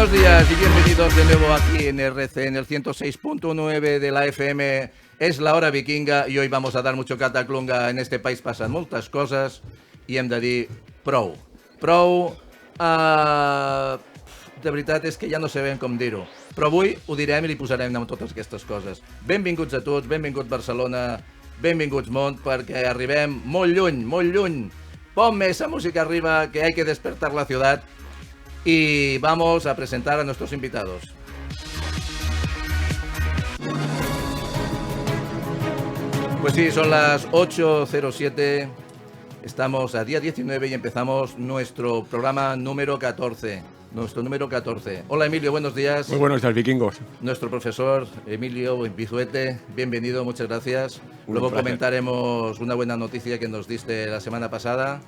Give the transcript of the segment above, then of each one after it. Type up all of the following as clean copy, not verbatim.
Buenos días y bienvenidos de nuevo aquí en RC, en el 106.9 de la FM. És l'hora vikinga i hoy vamos a dar mucho cataclunga. En este país passen moltes coses i hem de dir prou. Prou, de veritat és que ja no sabem com dir-ho. Però avui ho direm i li posarem amb totes aquestes coses. Benvinguts a tots, benvinguts Barcelona, benvinguts món, perquè arribem molt lluny, molt lluny. Ponme esa música arriba, que hay que despertar la ciudad. Y vamos a presentar a nuestros invitados. Pues sí, son las 8:07, estamos a día 19 y empezamos nuestro programa número 14. Hola Emilio, buenos días. Muy buenos días, vikingos. Nuestro profesor Emilio Bizuete, bienvenido, muchas gracias. Luego placer. comentaremos una buena noticia que nos diste la semana pasada.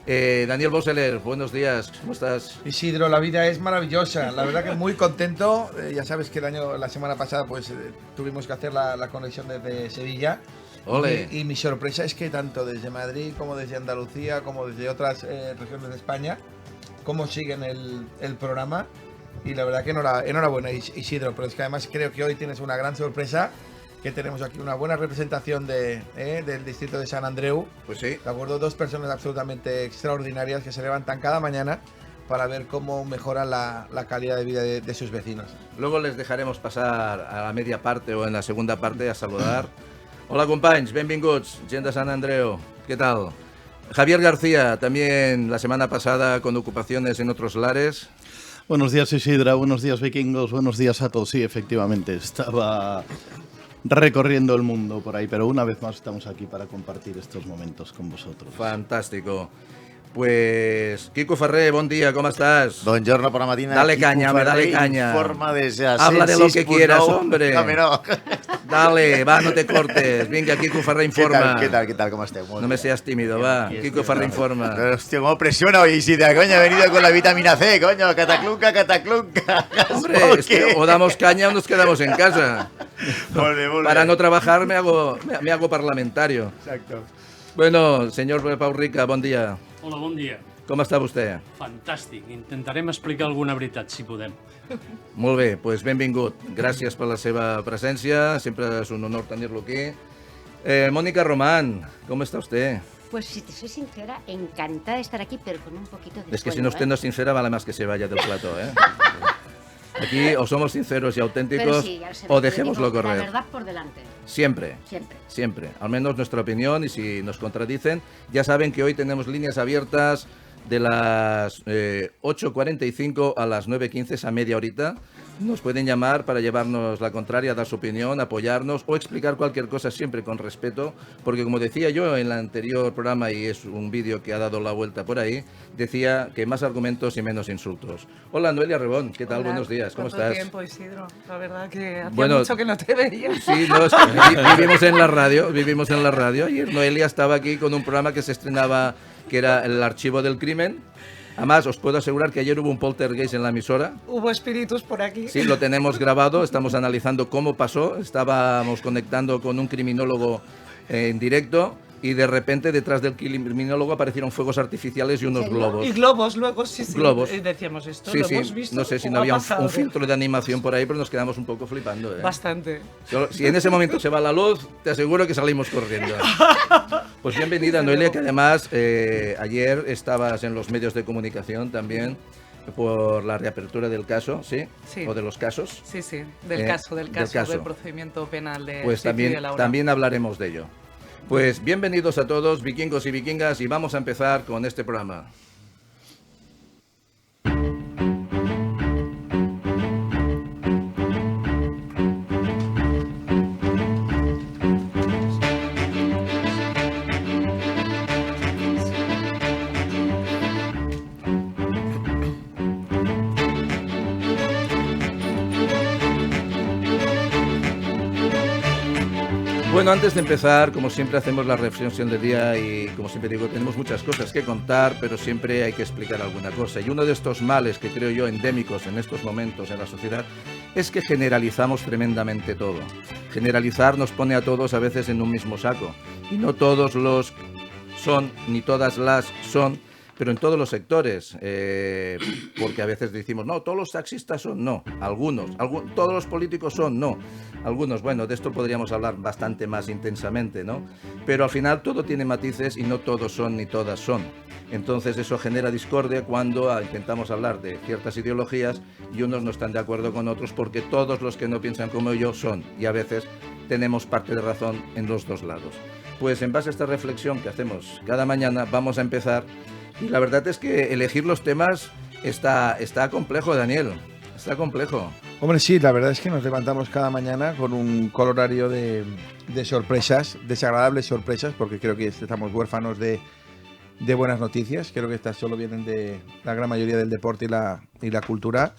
Daniel Boseler, buenos días, ¿cómo estás? Isidro, la vida es maravillosa, la verdad que muy contento. Ya sabes que la semana pasada pues tuvimos que hacer la conexión desde Sevilla. Ole. Y mi sorpresa es que tanto desde Madrid como desde Andalucía como desde otras regiones de España, cómo siguen el programa. Y la verdad que enhorabuena Isidro, pero es que además creo que hoy tienes una gran sorpresa, que tenemos aquí una buena representación del distrito de San Andreu. Pues sí. De acuerdo, dos personas absolutamente extraordinarias que se levantan cada mañana para ver cómo mejoran la calidad de vida de sus vecinos. Luego les dejaremos pasar a la media parte o en la segunda parte a saludar. Hola companys, benvinguts, gent de Sant Andreu, ¿qué tal? Javier García, también la semana pasada con ocupaciones en otros lares. Buenos días Isidra, buenos días vikingos, buenos días a todos. Sí, efectivamente, estaba recorriendo el mundo por ahí, pero una vez más estamos aquí para compartir estos momentos con vosotros. Fantástico. Pues, Quico Ferrer, bon dia, com estàs? Buongiorno por la matina. Dale caña, dale caña. Informa desde Habla de lo que quieras, hombre. No. Dale, va, no te cortes. Vinga, Quico Ferrer informa. ¿Qué tal? ¿Cómo estás? No me seas tímido, va. Quico Ferrer informa. Hostia, cómo presiona hoy, Isidra, coño, he venido con la vitamina C, coño, cataclunca. Hombre, es que o damos caña o nos quedamos en casa. Volve. Para no trabajar me hago parlamentario. Exacto. Bueno, señor Pau Rica, bon dia. Hola, bon dia. Com està vostè? Fantàstic. Intentarem explicar alguna veritat, si podem. Molt bé, doncs benvingut. Gràcies per la seva presència. Sempre es un honor tenir-lo aquí. Mónica Román, ¿cómo está usted? Pues si te soy sincera, encantada de estar aquí, pero con un poquito de Es que si sueño, usted no es sincera, vale más que se vaya del plato, ¿eh? Aquí o somos sinceros y auténticos Pero sí, ya sé, o yo dejémoslo digo, correr. La verdad por delante, Siempre. siempre. Al menos nuestra opinión, y si nos contradicen, ya saben que hoy tenemos líneas abiertas de las 8:45 a las 9:15, esa media horita. Nos pueden llamar para llevarnos la contraria, dar su opinión, apoyarnos o explicar cualquier cosa siempre con respeto, porque como decía yo en el anterior programa, y es un vídeo que ha dado la vuelta por ahí, decía que más argumentos y menos insultos. Hola Noelia Rebón, ¿qué tal? Hola, Buenos días, ¿cómo ¿cuánto estás? tiempo, Isidro? La verdad que hacía Bueno, mucho que no te veía. Sí, no, es que vivimos en la radio. Ayer Noelia estaba aquí con un programa que se estrenaba, que era El Archivo del Crimen. Además, os puedo asegurar que ayer hubo un poltergeist en la emisora. Hubo espíritus por aquí. Sí, lo tenemos grabado, estamos analizando cómo pasó. Estábamos conectando con un criminólogo en directo y de repente detrás del criminólogo aparecieron fuegos artificiales y unos ¿En serio? globos. Y globos, luego sí. Globos. Y decíamos esto, Sí, lo sí, hemos visto. no sé si ¿O no ha había pasado? un filtro de animación por ahí, pero nos quedamos un poco flipando. Bastante. Si en ese momento se va la luz, te aseguro que salimos corriendo. Pues bienvenida, Noelia, que además ayer estabas en los medios de comunicación también por la reapertura del caso, ¿sí? Sí. O de los casos. Sí, del caso, del procedimiento penal de Pues también hablaremos de ello. Pues bienvenidos a todos, vikingos y vikingas, y vamos a empezar con este programa. Bueno, antes de empezar, como siempre hacemos la reflexión del día y como siempre digo, tenemos muchas cosas que contar, pero siempre hay que explicar alguna cosa. Y uno de estos males que creo yo endémicos en estos momentos en la sociedad es que generalizamos tremendamente todo. Generalizar nos pone a todos a veces en un mismo saco y no todos los son, ni todas las son pero en todos los sectores, porque a veces decimos, no, todos los taxistas son, no, algunos, todos los políticos son, no, algunos, bueno, de esto podríamos hablar bastante más intensamente, ¿no? Pero al final todo tiene matices y no todos son ni todas son. Entonces eso genera discordia cuando intentamos hablar de ciertas ideologías y unos no están de acuerdo con otros porque todos los que no piensan como yo son, y a veces tenemos parte de razón en los dos lados. Pues en base a esta reflexión que hacemos cada mañana vamos a empezar, y la verdad es que elegir los temas está complejo, Daniel, está complejo. Hombre, sí, la verdad es que nos levantamos cada mañana con un colorario de sorpresas, desagradables sorpresas, porque creo que estamos huérfanos de buenas noticias. Creo que estas solo vienen de la gran mayoría del deporte y la cultura,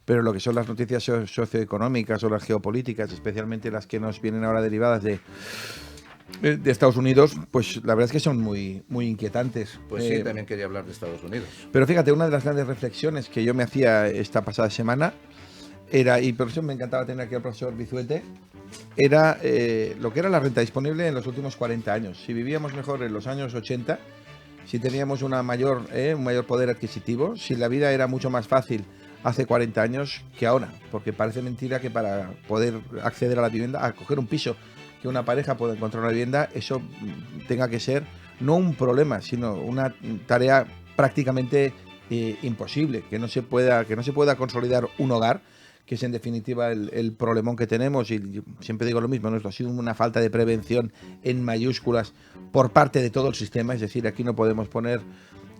pero lo que son las noticias socioeconómicas o las geopolíticas, especialmente las que nos vienen ahora derivadas de Estados Unidos, pues la verdad es que son muy, muy inquietantes. Pues sí, también quería hablar de Estados Unidos. Pero fíjate, una de las grandes reflexiones que yo me hacía esta pasada semana era, y por eso me encantaba tener aquí al profesor Bizuete, era lo que era la renta disponible en los últimos 40 años. Si vivíamos mejor en los años 80, si teníamos un mayor poder adquisitivo, si la vida era mucho más fácil hace 40 años que ahora, porque parece mentira que para poder acceder a la vivienda, a coger un piso, que una pareja pueda encontrar una vivienda, eso tenga que ser no un problema, sino una tarea prácticamente imposible, que no se pueda consolidar un hogar, que es en definitiva el problemón que tenemos. Y yo siempre digo lo mismo, ¿no? Esto ha sido una falta de prevención en mayúsculas por parte de todo el sistema, es decir, aquí no podemos poner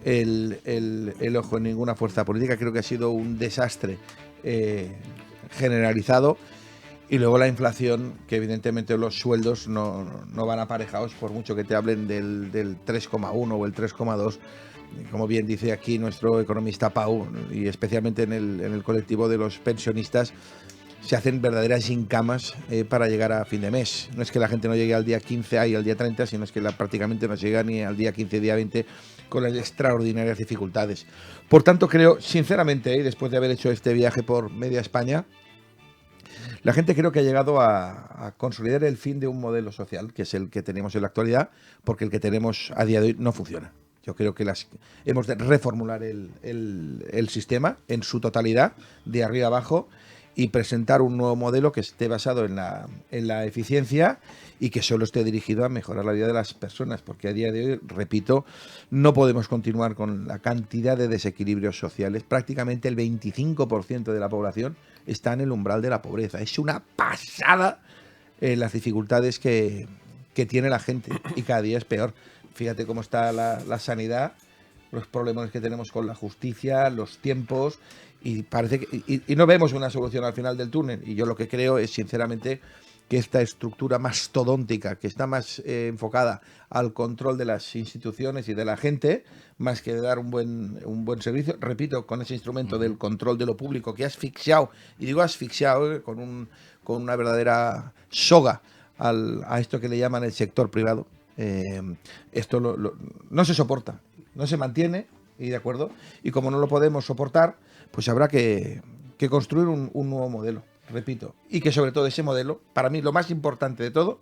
el ojo en ninguna fuerza política. Creo que ha sido un desastre generalizado. Y luego la inflación, que evidentemente los sueldos no van aparejados, por mucho que te hablen del 3,1 o el 3,2. Como bien dice aquí nuestro economista Pau, y especialmente en el colectivo de los pensionistas, se hacen verdaderas gincamas para llegar a fin de mes. No es que la gente no llegue al día 15 y al día 30, sino es que prácticamente no llega ni al día 15, día 20, con las extraordinarias dificultades. Por tanto, creo, sinceramente, después de haber hecho este viaje por media España, la gente creo que ha llegado a consolidar el fin de un modelo social, que es el que tenemos en la actualidad, porque el que tenemos a día de hoy no funciona. Yo creo que hemos de reformular el sistema en su totalidad, de arriba abajo, y presentar un nuevo modelo que esté basado en la eficiencia y que solo esté dirigido a mejorar la vida de las personas, porque a día de hoy, repito, no podemos continuar con la cantidad de desequilibrios sociales. Prácticamente el 25% de la población está en el umbral de la pobreza. Es una pasada las dificultades que tiene la gente, y cada día es peor. Fíjate cómo está la sanidad, los problemas que tenemos con la justicia, los tiempos, y parece que y no vemos una solución al final del túnel. Y yo lo que creo es, sinceramente, que esta estructura mastodóntica, que está más enfocada al control de las instituciones y de la gente, más que de dar un buen servicio, repito, con ese instrumento del control de lo público, que ha asfixiado, y digo asfixiado, con una verdadera soga a esto que le llaman el sector privado. Esto no se soporta, no se mantiene, y de acuerdo, y como no lo podemos soportar, pues habrá que construir un nuevo modelo, repito, y que sobre todo ese modelo, para mí lo más importante de todo,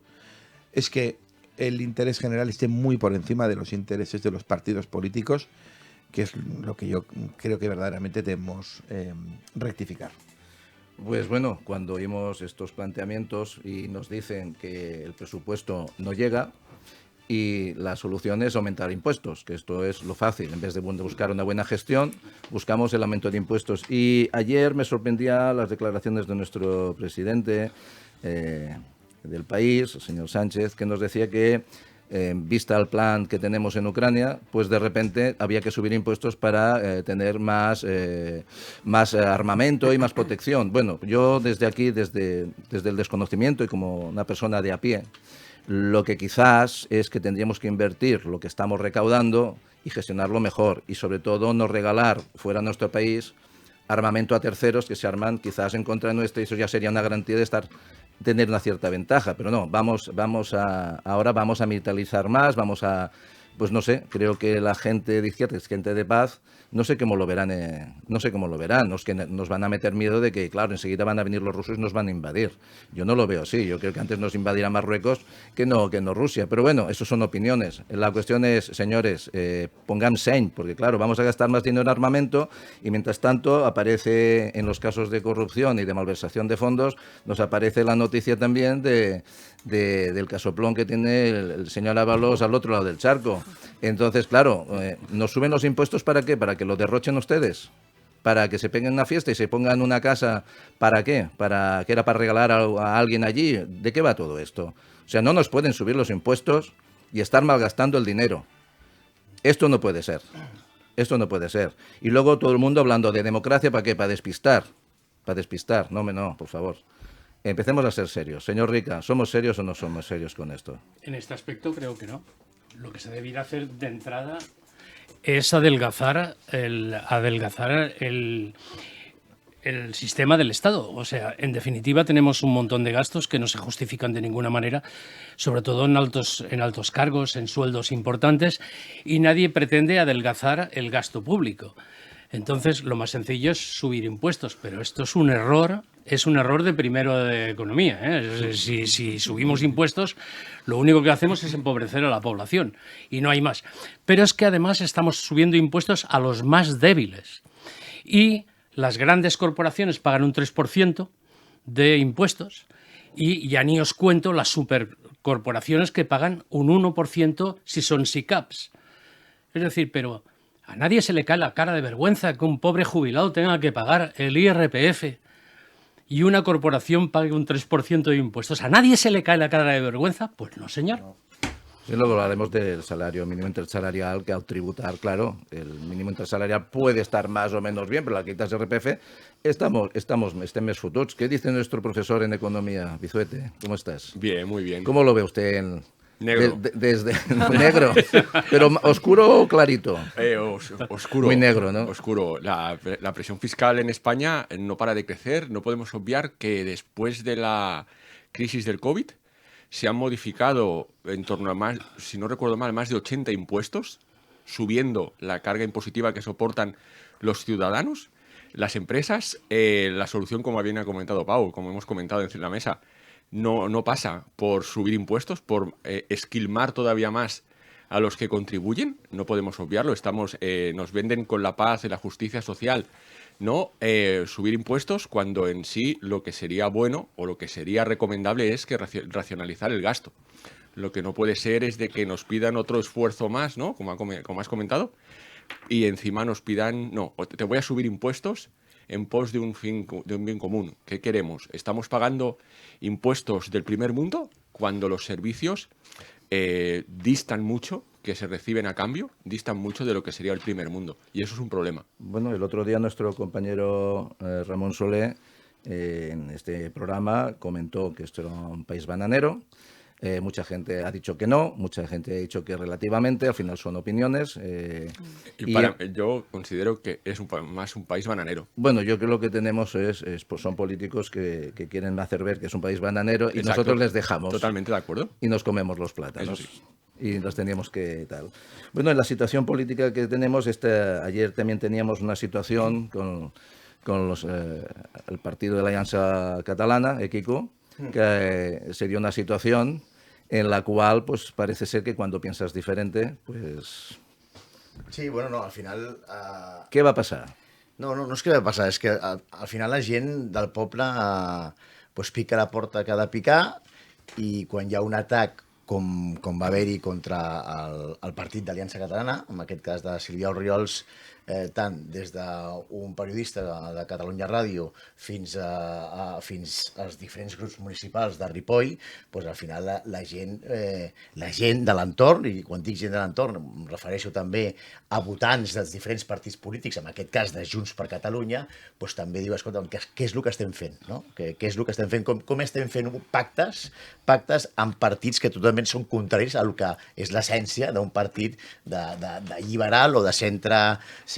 es que el interés general esté muy por encima de los intereses de los partidos políticos, que es lo que yo creo que verdaderamente debemos rectificar. Pues bueno, cuando oímos estos planteamientos y nos dicen que el presupuesto no llega, y la solución es aumentar impuestos, que esto es lo fácil. En vez de buscar una buena gestión, buscamos el aumento de impuestos. Y ayer me sorprendía las declaraciones de nuestro presidente del país, el señor Sánchez, que nos decía que, vista el plan que tenemos en Ucrania, pues de repente había que subir impuestos para tener más armamento y más protección. Bueno, yo desde aquí, desde el desconocimiento y como una persona de a pie, lo que quizás es que tendríamos que invertir lo que estamos recaudando y gestionarlo mejor, y sobre todo no regalar fuera de nuestro país armamento a terceros que se arman quizás en contra nuestra, y eso ya sería una garantía de tener una cierta ventaja. Pero no, ahora vamos a militarizar más, vamos a pues no sé, creo que la gente de izquierda es gente de paz. No sé cómo lo verán, no sé cómo lo verán. Nos, que nos van a meter miedo de que, claro, enseguida van a venir los rusos y nos van a invadir. Yo no lo veo así. Yo creo que antes nos invadirá Marruecos que no Rusia. Pero bueno, eso son opiniones. La cuestión es, señores, pongan seny, porque claro, vamos a gastar más dinero en armamento y mientras tanto aparece en los casos de corrupción y de malversación de fondos, nos aparece la noticia también del casoplón que tiene el señor Ábalos al otro lado del charco. Entonces, claro, ¿nos suben los impuestos para qué? ¿Para que lo derrochen ustedes? ¿Para que se peguen una fiesta y se pongan una casa? ¿Para qué? ¿Para que era para regalar a alguien allí? ¿De qué va todo esto? O sea, no nos pueden subir los impuestos y estar malgastando el dinero. Esto no puede ser. Esto no puede ser. Y luego todo el mundo hablando de democracia, ¿para qué? Para despistar. Para despistar. No, por favor. Empecemos a ser serios. Señor Rica, ¿somos serios o no somos serios con esto? En este aspecto creo que no. Lo que se debiera hacer de entrada es adelgazar el sistema del Estado. O sea, en definitiva tenemos un montón de gastos que no se justifican de ninguna manera, sobre todo en altos cargos, en sueldos importantes, y nadie pretende adelgazar el gasto público. Entonces, lo más sencillo es subir impuestos, pero esto es un error de primero de economía, ¿eh? Si subimos impuestos, lo único que hacemos es empobrecer a la población y no hay más. Pero es que además estamos subiendo impuestos a los más débiles y las grandes corporaciones pagan un 3% de impuestos y ya ni os cuento las supercorporaciones que pagan un 1% si son SICAPs. Es decir, pero a nadie se le cae la cara de vergüenza que un pobre jubilado tenga que pagar el IRPF y una corporación pague un 3% de impuestos. ¿A nadie se le cae la cara de vergüenza? Pues no, señor. Y luego hablaremos del salario mínimo intersalarial, que al tributar, claro, el mínimo intersalarial puede estar más o menos bien, pero al quitarse RPF estamos mes fututs. ¿Qué dice nuestro profesor en economía, Bizuete? ¿Cómo estás? Bien, muy bien. ¿Cómo lo ve usted negro? Desde negro, pero oscuro o clarito. Oscuro. Muy negro, ¿no? Oscuro. La presión fiscal en España no para de crecer. No podemos obviar que después de la crisis del COVID se han modificado en torno a más, si no recuerdo mal, más de 80 impuestos, subiendo la carga impositiva que soportan los ciudadanos, las empresas. La solución, como bien ha comentado Pau, como hemos comentado en la mesa, no pasa por subir impuestos, por esquilmar todavía más a los que contribuyen. No podemos obviarlo. Nos venden con la paz y la justicia social, no subir impuestos, cuando en sí lo que sería bueno o lo que sería recomendable es que racionalizar el gasto. Lo que no puede ser es de que nos pidan otro esfuerzo más, ¿no? Como has comentado, y encima nos pidan, no, te voy a subir impuestos en pos de un bien común. ¿Qué queremos? ¿Estamos pagando impuestos del primer mundo cuando los servicios distan mucho, que se reciben a cambio, distan mucho de lo que sería el primer mundo? Y eso es un problema. Bueno, el otro día nuestro compañero Ramón Solé en este programa comentó que esto era un país bananero. Mucha gente ha dicho que no, mucha gente ha dicho que relativamente, al final son opiniones. Yo considero que es más un país bananero. Bueno, yo creo que lo que tenemos pues son políticos que quieren hacer ver que es un país bananero y Exacto. nosotros les dejamos. Totalmente de acuerdo. Y nos comemos los plátanos. Eso sí. Y nos teníamos que tal. Bueno, en la situación política que tenemos, ayer también teníamos una situación con el partido de la Alianza Catalana, EQICO, que se dio una situación en la cual pues parece ser que cuando piensas diferente, pues... Sí, bueno, no, al final... Què va passar? No és què va passar, és que al final la gent del poble pues pica la porta que ha de picar i quan hi ha un atac com va haver-hi contra el partit d'Aliança Catalana, en aquest cas de Sílvia Orriols, tant des d'un periodista de Catalunya Ràdio fins als diferents grups municipals de Ripoll, doncs al final la gent de l'entorn, i quan dic gent de l'entorn em refereixo també a votants dels diferents partits polítics, en aquest cas de Junts per Catalunya, doncs també diu, escolta, què és el que estem fent? No? Què és el que estem fent? Com estem fent pactes amb partits que totalment són contraris al que és l'essència d'un partit de lliberal o de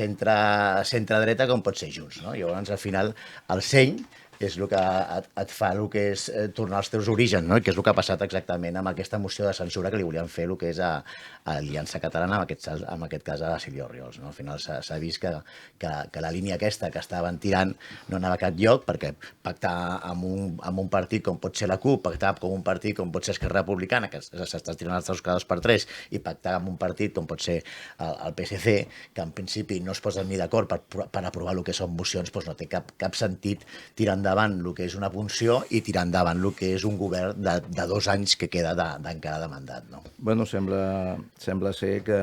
centre-dreta com pot ser Junts. No? Llavors, al final, el seny és el que et fa el que és tornar als teus orígens, no? I que és el que ha passat exactament amb aquesta moció de censura que li volien fer el que és a Aliança Catalana, en aquest cas a Silvio Oriols. No? Al final s'ha vist que la línia aquesta que estaven tirant no anava a cap lloc, perquè pactar amb un partit com pot ser la CUP, pactar amb un partit com pot ser Esquerra Republicana, que s'està tirant els dos cada 2 per 3, i pactar amb un partit com pot ser el PSC, que en principi no es posen ni d'acord per aprovar el que són mocions, doncs no té cap sentit tirar endavant el que és una funció i tirar endavant el que és un govern de 2 anys que queda d'encara de mandat. No? Bueno, sembla ser que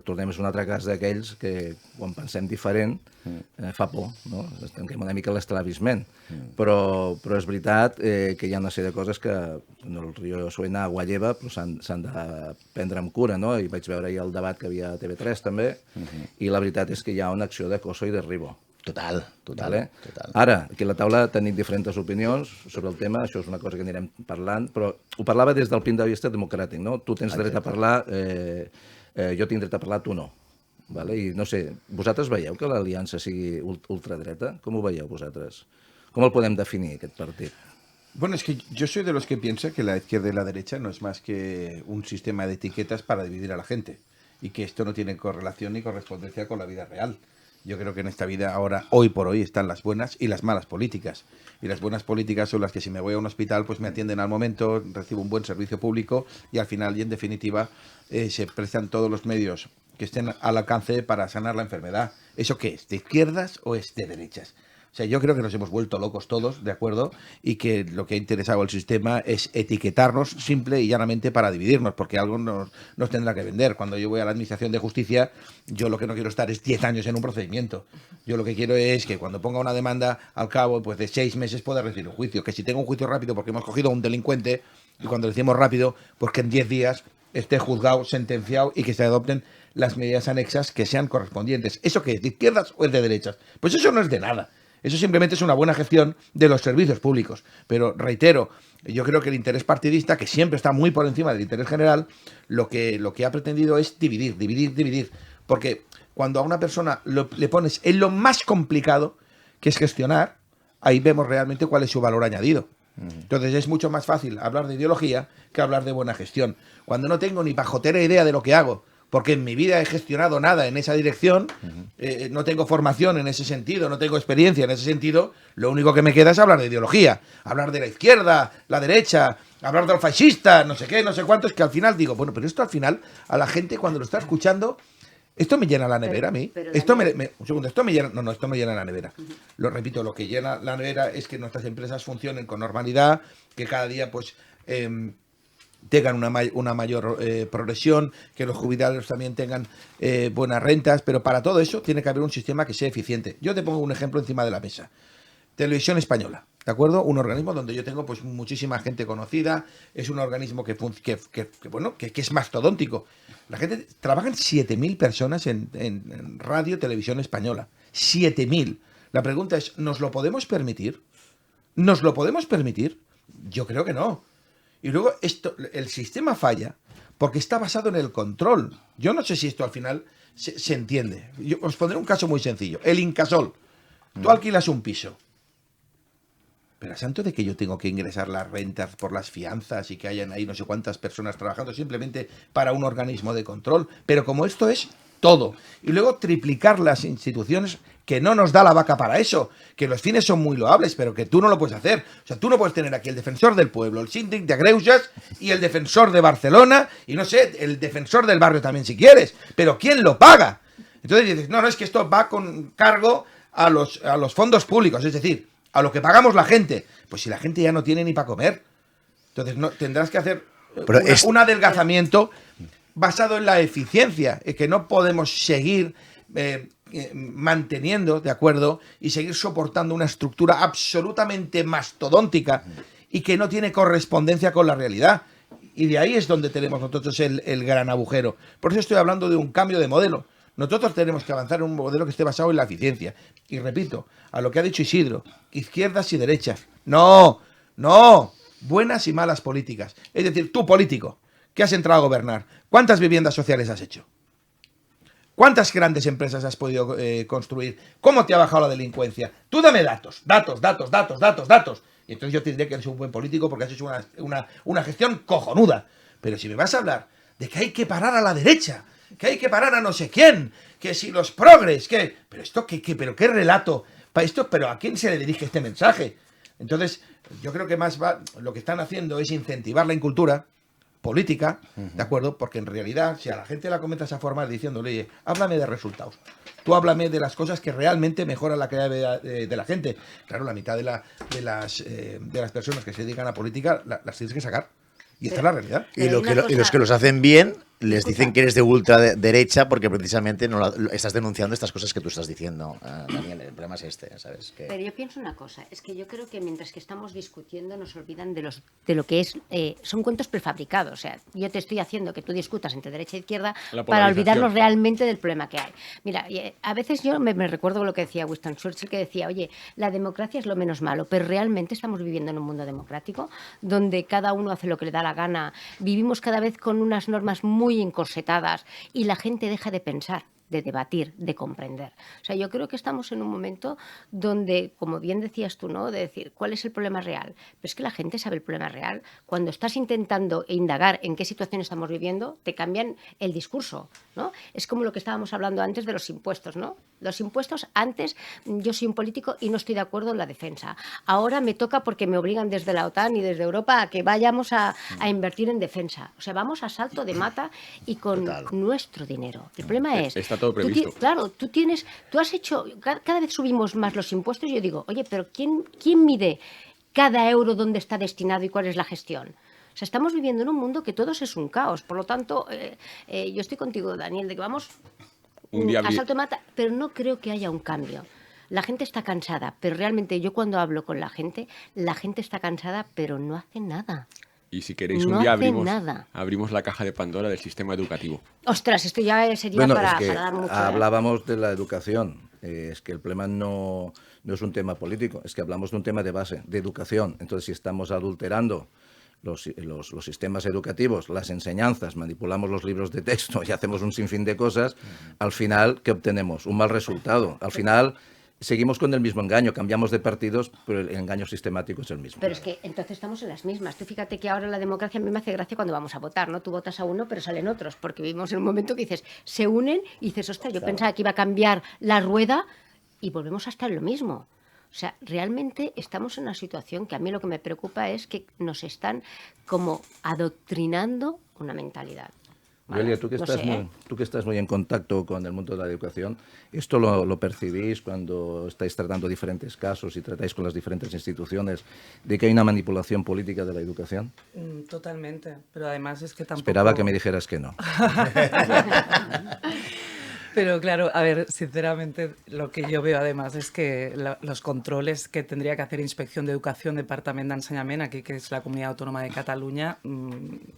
tornem a un altre cas d'aquells que quan pensem diferent fa por, no? Tanquem una mica l'estrabisment, però és veritat que hi ha una sèrie de coses que el río suena agua lleva, però s'han de prendre amb cura, no? I vaig veure ahir el debat que havia a TV3 també, i la veritat és que hi ha una acció de coso i derribo. Total. Ara, aquí a la taula tenim diferents opinions sobre el tema, això és una cosa que anirem parlant, però ho parlava des del punt de vista democràtic, no? Tu tens dret a parlar, jo tinc dret a parlar, tu no. Vale? I no sé, vosaltres veieu que l'aliança sigui ultradreta? Com ho veieu vosaltres? Com el podem definir, aquest partit? Bueno, es que yo soy de los que piensa que la izquierda y la derecha no es más que un sistema de etiquetas para dividir a la gente y que esto no tiene correlación ni correspondencia con la vida real. Yo creo que en esta vida ahora, hoy por hoy, están las buenas y las malas políticas. Y las buenas políticas son las que si me voy a un hospital, pues me atienden al momento, recibo un buen servicio público y al final y en definitiva se prestan todos los medios que estén al alcance para sanar la enfermedad. ¿Eso qué es? ¿De izquierdas o es de derechas? O sea, yo creo que nos hemos vuelto locos todos, ¿de acuerdo? Y que lo que ha interesado al sistema es etiquetarnos simple y llanamente para dividirnos, porque algo nos tendrá que vender. Cuando yo voy a la Administración de Justicia, yo lo que no quiero estar es 10 años en un procedimiento. Yo lo que quiero es que cuando ponga una demanda, al cabo pues de 6 meses pueda recibir un juicio. Que si tengo un juicio rápido porque hemos cogido a un delincuente, y cuando decimos rápido, pues que en 10 días esté juzgado, sentenciado y que se adopten las medidas anexas que sean correspondientes. ¿Eso qué es? ¿De izquierdas o es de derechas? Pues eso no es de nada. Eso simplemente es una buena gestión de los servicios públicos. Pero, reitero, yo creo que el interés partidista, que siempre está muy por encima del interés general, lo que ha pretendido es dividir. Porque cuando a una persona le pones en lo más complicado, que es gestionar, ahí vemos realmente cuál es su valor añadido. Entonces es mucho más fácil hablar de ideología que hablar de buena gestión. Cuando no tengo ni pajotera idea de lo que hago, porque en mi vida he gestionado nada en esa dirección, no tengo formación en ese sentido, no tengo experiencia en ese sentido, lo único que me queda es hablar de ideología, hablar de la izquierda, la derecha, hablar del fascista, no sé qué, no sé cuánto, es que al final digo, bueno, pero esto al final, a la gente cuando lo está escuchando, esto me llena la nevera a mí. Esto esto me llena, esto me llena la nevera. Lo repito, lo que llena la nevera es que nuestras empresas funcionen con normalidad, que cada día pues tengan una mayor progresión, que los jubilados también tengan buenas rentas, pero para todo eso tiene que haber un sistema que sea eficiente. Yo te pongo un ejemplo encima de la mesa. Televisión Española, ¿de acuerdo? Un organismo donde yo tengo pues muchísima gente conocida, es un organismo que es mastodóntico. La gente, trabajan 7.000 personas en radio, televisión española. 7.000. La pregunta es, ¿nos lo podemos permitir? ¿Nos lo podemos permitir? Yo creo que no. Y luego el sistema falla porque está basado en el control. Yo no sé si esto al final se entiende. Yo os pondré un caso muy sencillo. El Incasol. Tú alquilas un piso. Pero a santo de que yo tengo que ingresar las rentas por las fianzas y que hayan ahí no sé cuántas personas trabajando simplemente para un organismo de control. Pero como esto es todo. Y luego triplicar las instituciones, que no nos da la vaca para eso, que los fines son muy loables, pero que tú no lo puedes hacer. O sea, tú no puedes tener aquí el defensor del pueblo, el síndic de Greuges y el defensor de Barcelona y no sé, el defensor del barrio también si quieres. Pero ¿quién lo paga? Entonces dices, no, es que esto va con cargo a los fondos públicos, es decir, a lo que pagamos la gente. Pues si la gente ya no tiene ni para comer. Entonces tendrás que hacer un adelgazamiento basado en la eficiencia, es que no podemos seguir manteniendo, ¿de acuerdo? Y seguir soportando una estructura absolutamente mastodóntica y que no tiene correspondencia con la realidad. Y de ahí es donde tenemos nosotros el gran agujero. Por eso estoy hablando de un cambio de modelo. Nosotros tenemos que avanzar en un modelo que esté basado en la eficiencia. Y repito, a lo que ha dicho Isidro, izquierdas y derechas. No, buenas y malas políticas. Es decir, tú político, que has entrado a gobernar, ¿cuántas viviendas sociales has hecho? ¿Cuántas grandes empresas has podido construir? ¿Cómo te ha bajado la delincuencia? Tú dame datos. Y entonces yo te diré que eres un buen político porque has hecho una gestión cojonuda. Pero si me vas a hablar de que hay que parar a la derecha, que hay que parar a no sé quién, que si los progres, que... Pero esto, pero qué relato... Pero ¿a quién se le dirige este mensaje? Entonces, yo creo que lo que están haciendo es incentivar la incultura política, ¿de acuerdo? Porque en realidad, si a la gente la comentas a formar diciéndole, oye, háblame de resultados, tú háblame de las cosas que realmente mejoran la calidad de la gente. Claro, la mitad de las personas que se dedican a política las tienes que sacar. Y esta es la realidad. Y los que los hacen bien les dicen que eres de ultraderecha porque precisamente estás denunciando estas cosas que tú estás diciendo, Daniel. El problema es este, ¿sabes? Pero yo pienso una cosa, es que yo creo que mientras que estamos discutiendo nos olvidan de lo que es, son cuentos prefabricados. O sea, yo te estoy haciendo que tú discutas entre derecha e izquierda para olvidarnos realmente del problema que hay. Mira, a veces yo me recuerdo lo que decía Winston Churchill, que decía, oye, la democracia es lo menos malo, pero realmente estamos viviendo en un mundo democrático donde cada uno hace lo que le da la gana, vivimos cada vez con unas normas muy encorsetadas y la gente deja de pensar, de debatir, de comprender. O sea, yo creo que estamos en un momento donde, como bien decías tú, ¿no?, de decir, ¿cuál es el problema real? Pero es que la gente sabe el problema real. Cuando estás intentando indagar en qué situación estamos viviendo, te cambian el discurso, ¿no? Es como lo que estábamos hablando antes de los impuestos, ¿no? Los impuestos, antes, yo soy un político y no estoy de acuerdo en la defensa. Ahora me toca porque me obligan desde la OTAN y desde Europa a que vayamos a invertir en defensa. O sea, vamos a salto de mata y con nuestro dinero. El problema es... Está todo previsto. Claro, tú has hecho... Cada vez subimos más los impuestos y yo digo, oye, pero ¿quién mide cada euro dónde está destinado y cuál es la gestión? O sea, estamos viviendo en un mundo que todo es un caos. Por lo tanto, yo estoy contigo, Daniel, de que vamos a salto de mata, pero no creo que haya un cambio. La gente está cansada, pero realmente yo cuando hablo con la gente está cansada, pero no hace nada. Y si queréis, un día abrimos la caja de Pandora del sistema educativo. Ostras, esto ya sería para dar mucho. Hablábamos de la educación. Es que el problema no es un tema político, es que hablamos de un tema de base, de educación. Entonces, si estamos adulterando los sistemas educativos, las enseñanzas, manipulamos los libros de texto y hacemos un sinfín de cosas, al final, ¿qué obtenemos? Un mal resultado. Al final... Seguimos con el mismo engaño, cambiamos de partidos, pero el engaño sistemático es el mismo. Pero es que entonces estamos en las mismas. Tú fíjate que ahora la democracia a mí me hace gracia cuando vamos a votar, ¿no? Tú votas a uno, pero salen otros, porque vivimos en un momento que dices, se unen y dices, ostras, yo pensaba que iba a cambiar la rueda y volvemos a estar en lo mismo. O sea, realmente estamos en una situación que a mí lo que me preocupa es que nos están como adoctrinando una mentalidad. Noelia, tú que estás muy en contacto con el mundo de la educación, ¿esto lo percibís cuando estáis tratando diferentes casos y tratáis con las diferentes instituciones de que hay una manipulación política de la educación? Totalmente, pero además es que tampoco... Esperaba que me dijeras que no. Pero claro, a ver, sinceramente lo que yo veo además es que los controles que tendría que hacer Inspección de Educación, Departament d'Ensenyament, aquí que es la Comunidad Autónoma de Cataluña,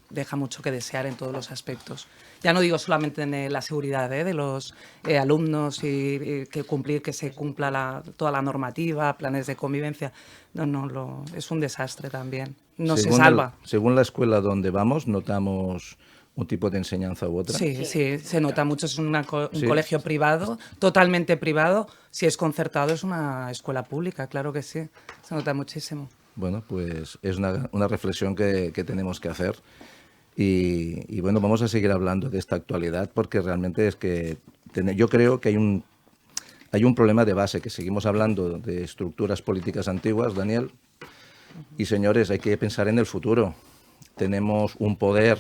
deja mucho que desear en todos los aspectos. Ya no digo solamente en la seguridad de los alumnos y que se cumpla toda la normativa, planes de convivencia. No, es un desastre también. No se salva. Según la escuela donde vamos, notamos un tipo de enseñanza u otra. Sí, se nota mucho. Es un colegio privado, totalmente privado. Si es concertado, es una escuela pública, claro que sí. Se nota muchísimo. Bueno, pues es una reflexión que tenemos que hacer. Y bueno, vamos a seguir hablando de esta actualidad porque realmente es que yo creo que hay un problema de base, que seguimos hablando de estructuras políticas antiguas, Daniel. Y señores, hay que pensar en el futuro. Tenemos un poder...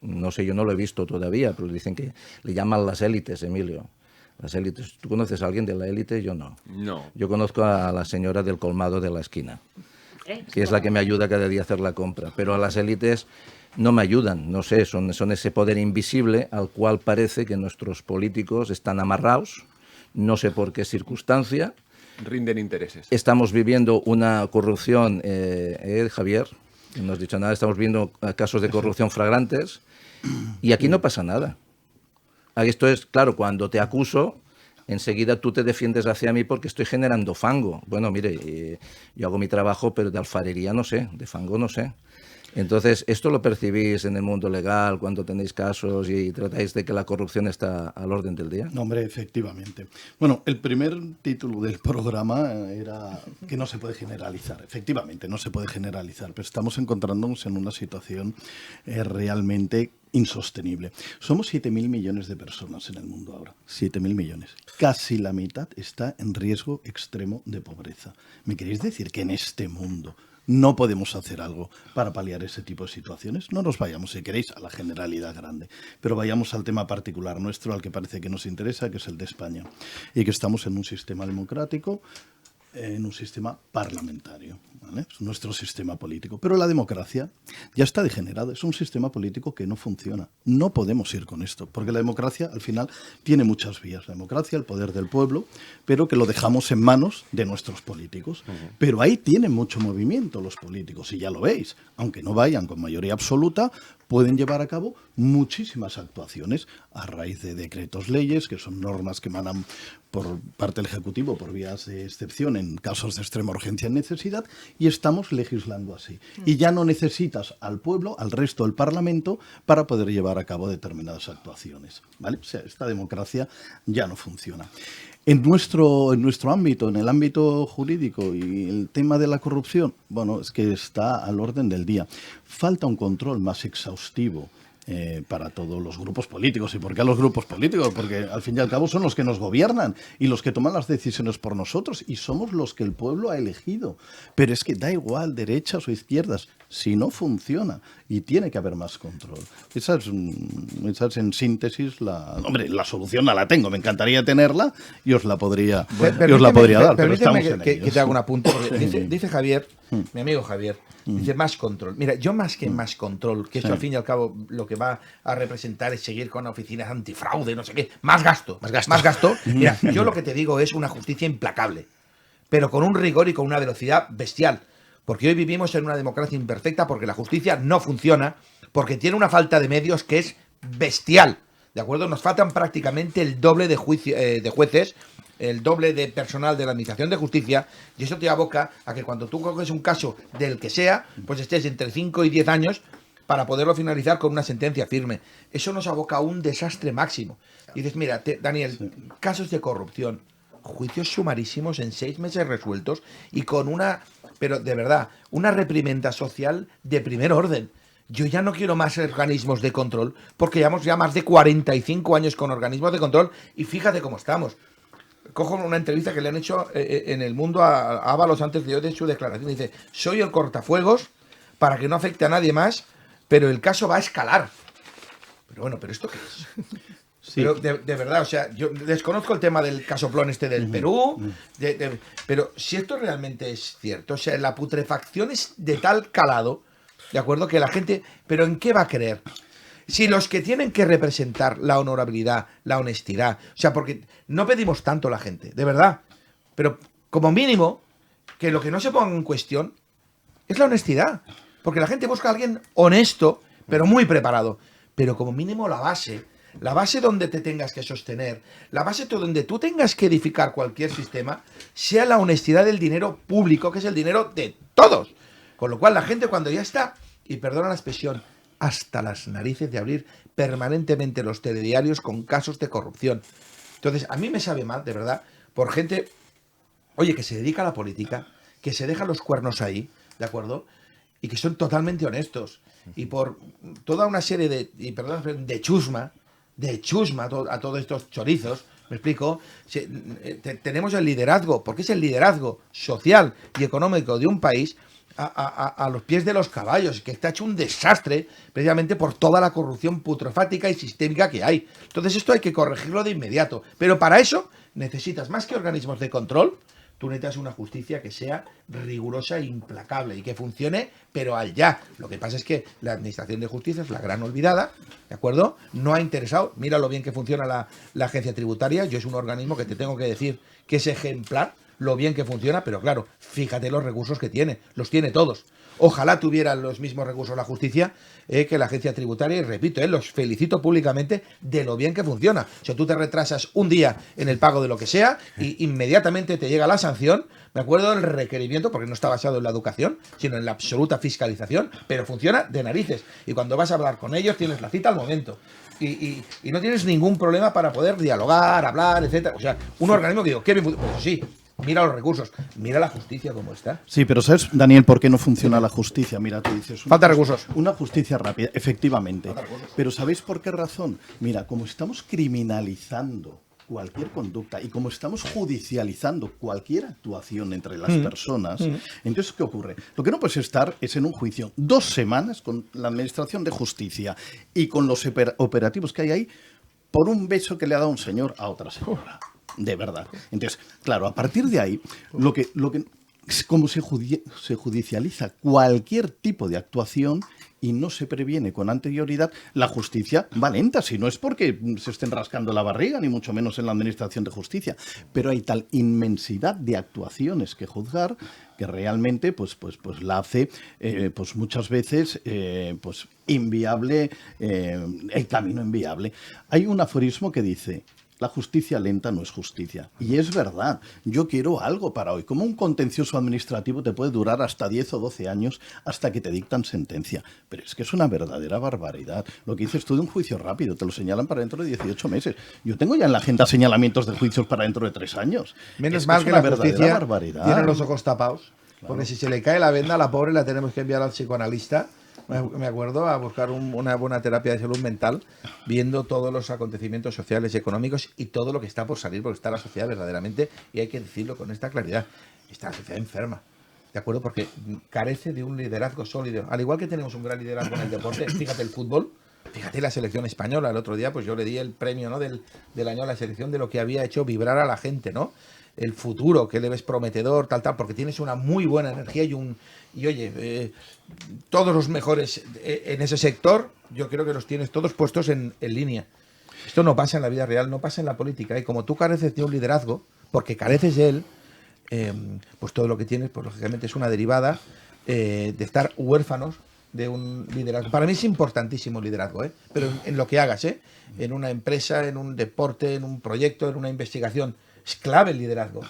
No sé, yo no lo he visto todavía, pero dicen que le llaman las élites, Emilio. Las élites. ¿Tú conoces a alguien de la élite? Yo no. No. Yo conozco a la señora del colmado de la esquina, que es la que me ayuda cada día a hacer la compra. Pero a las élites no me ayudan, no sé, son ese poder invisible al cual parece que nuestros políticos están amarrados, no sé por qué circunstancia. Rinden intereses. Estamos viviendo una corrupción, Javier, no has dicho nada, estamos viendo casos de corrupción flagrantes. Y aquí no pasa nada. Esto es, claro, cuando te acuso, enseguida tú te defiendes hacia mí porque estoy generando fango. Bueno, mire, yo hago mi trabajo, pero de alfarería no sé, de fango no sé. Entonces, ¿esto lo percibís en el mundo legal cuando tenéis casos y tratáis de que la corrupción está al orden del día? No, hombre, efectivamente. Bueno, el primer título del programa era que no se puede generalizar. Efectivamente, no se puede generalizar, pero estamos encontrándonos en una situación realmente insostenible. Somos 7.000 millones de personas en el mundo ahora. 7.000 millones. Casi la mitad está en riesgo extremo de pobreza. ¿Me queréis decir que en este mundo no podemos hacer algo para paliar ese tipo de situaciones? No nos vayamos, si queréis, a la generalidad grande, pero vayamos al tema particular nuestro, al que parece que nos interesa, que es el de España, y que estamos en un sistema democrático, en un sistema parlamentario, ¿vale? Es nuestro sistema político. Pero la democracia ya está degenerada, es un sistema político que no funciona. No podemos ir con esto, porque la democracia al final tiene muchas vías. La democracia, el poder del pueblo, pero que lo dejamos en manos de nuestros políticos. Pero ahí tienen mucho movimiento los políticos, y ya lo veis, aunque no vayan con mayoría absoluta, pueden llevar a cabo muchísimas actuaciones a raíz de decretos leyes, que son normas que emanan por parte del Ejecutivo por vías de excepción en casos de extrema urgencia y necesidad, y estamos legislando así. Y ya no necesitas al pueblo, al resto del Parlamento, para poder llevar a cabo determinadas actuaciones, ¿vale? O sea, esta democracia ya no funciona. En nuestro ámbito, en el ámbito jurídico y el tema de la corrupción, bueno, es que está al orden del día. Falta un control más exhaustivo para todos los grupos políticos. ¿Y por qué a los grupos políticos? Porque al fin y al cabo son los que nos gobiernan y los que toman las decisiones por nosotros, y somos los que el pueblo ha elegido. Pero es que da igual derechas o izquierdas, si no funciona, y tiene que haber más control. Esa es en síntesis la solución. No la tengo, me encantaría tenerla y os la podría dar. Pero estamos que te haga un apunte. Dice Javier, mi amigo Javier, dice más control. Mira, yo más que más control, que esto al fin y al cabo lo que va a representar es seguir con oficinas antifraude, no sé qué, más gasto. Mira, yo lo que te digo es una justicia implacable, pero con un rigor y con una velocidad bestial. Porque hoy vivimos en una democracia imperfecta, porque la justicia no funciona, porque tiene una falta de medios que es bestial, ¿de acuerdo? Nos faltan prácticamente el doble de jueces, el doble de personal de la Administración de Justicia, y eso te aboca a que cuando tú coges un caso del que sea, pues estés entre 5 y 10 años para poderlo finalizar con una sentencia firme. Eso nos aboca a un desastre máximo. Y dices, mira, Daniel, casos de corrupción, juicios sumarísimos en 6 meses resueltos y con pero de verdad, una reprimenda social de primer orden. Yo ya no quiero más organismos de control, porque llevamos ya más de 45 años con organismos de control y fíjate cómo estamos. Cojo una entrevista que le han hecho en El Mundo a Ábalos antes de su declaración. Dice, soy el cortafuegos para que no afecte a nadie más, pero el caso va a escalar. Pero bueno, ¿pero esto qué es? Sí. Pero de verdad, o sea, yo desconozco el tema del casoplón del Perú, pero si esto realmente es cierto, o sea, la putrefacción es de tal calado, ¿de acuerdo? Que la gente, ¿pero en qué va a creer? Si los que tienen que representar la honorabilidad, la honestidad, o sea, porque no pedimos tanto a la gente, de verdad, pero como mínimo, que lo que no se ponga en cuestión es la honestidad, porque la gente busca a alguien honesto, pero muy preparado, pero como mínimo la base donde te tengas que sostener, la base donde tú tengas que edificar cualquier sistema, sea la honestidad del dinero público, que es el dinero de todos. Con lo cual la gente cuando ya está, y perdona la expresión, hasta las narices de abrir permanentemente los telediarios con casos de corrupción. Entonces, a mí me sabe mal, de verdad, por gente, oye, que se dedica a la política, que se deja los cuernos ahí, ¿de acuerdo? Y que son totalmente honestos. Y por toda una serie de chusma, a todos estos chorizos, me explico, tenemos el liderazgo, porque es el liderazgo social y económico de un país a los pies de los caballos, que está hecho un desastre precisamente por toda la corrupción putrefáctica y sistémica que hay. Entonces esto hay que corregirlo de inmediato, pero para eso necesitas más que organismos de control, tú necesitas una justicia que sea rigurosa e implacable y que funcione, pero al ya. Lo que pasa es que la Administración de Justicia es la gran olvidada, ¿de acuerdo? No ha interesado, mira lo bien que funciona la agencia tributaria, yo es un organismo que te tengo que decir que es ejemplar, lo bien que funciona, pero claro, fíjate los recursos que tiene, los tiene todos. Ojalá tuvieran los mismos recursos la justicia que la agencia tributaria, y repito, los felicito públicamente de lo bien que funciona. O sea, tú te retrasas un día en el pago de lo que sea y inmediatamente te llega la sanción. Me acuerdo del requerimiento, porque no está basado en la educación, sino en la absoluta fiscalización, pero funciona de narices. Y cuando vas a hablar con ellos tienes la cita al momento. Y no tienes ningún problema para poder dialogar, hablar, etcétera. O sea, un organismo que digo, ¿qué bien funciona? Pues sí. Mira los recursos, mira la justicia cómo está. Sí, pero ¿sabes, Daniel, por qué no funciona la justicia? Mira, tú dices... Falta recursos. Una justicia rápida, efectivamente. Pero ¿sabéis por qué razón? Mira, como estamos criminalizando cualquier conducta y como estamos judicializando cualquier actuación entre las personas, entonces, ¿qué ocurre? Lo que no puedes estar es en un juicio 2 semanas con la Administración de Justicia y con los operativos que hay ahí por un beso que le ha dado un señor a otra señora. De verdad. Entonces, claro, a partir de ahí, como se judicializa cualquier tipo de actuación y no se previene con anterioridad, la justicia va lenta. Si no es porque se estén rascando la barriga, ni mucho menos en la Administración de Justicia. Pero hay tal inmensidad de actuaciones que juzgar que realmente pues la hace pues muchas veces pues inviable, el camino inviable. Hay un aforismo que dice: la justicia lenta no es justicia. Y es verdad. Yo quiero algo para hoy. Como un contencioso administrativo te puede durar hasta 10 o 12 años hasta que te dictan sentencia. Pero es que es una verdadera barbaridad. Lo que dices tú de un juicio rápido, te lo señalan para dentro de 18 meses. Yo tengo ya en la agenda señalamientos de juicios para dentro de 3 años. Menos mal que la justicia barbaridad. tiene los ojos tapados. Claro. Porque si se le cae la venda a la pobre, la tenemos que enviar al psicoanalista. Me acuerdo, a buscar una buena terapia de salud mental, viendo todos los acontecimientos sociales y económicos y todo lo que está por salir, porque está la sociedad verdaderamente, y hay que decirlo con esta claridad, está la sociedad enferma, ¿de acuerdo? Porque carece de un liderazgo sólido. Al igual que tenemos un gran liderazgo en el deporte, fíjate el fútbol, fíjate la selección española. El otro día pues yo le di el premio, ¿no?, del año a la selección, de lo que había hecho vibrar a la gente, ¿no? El futuro que le ves prometedor, tal, porque tienes una muy buena energía y oye, todos los mejores en ese sector, yo creo que los tienes todos puestos en línea. Esto no pasa en la vida real, no pasa en la política. Y como tú careces de un liderazgo, porque careces de él, pues todo lo que tienes, pues lógicamente es una derivada de estar huérfanos de un liderazgo. Para mí es importantísimo el liderazgo, pero en lo que hagas, en una empresa, en un deporte, en un proyecto, en una investigación. Es clave el liderazgo.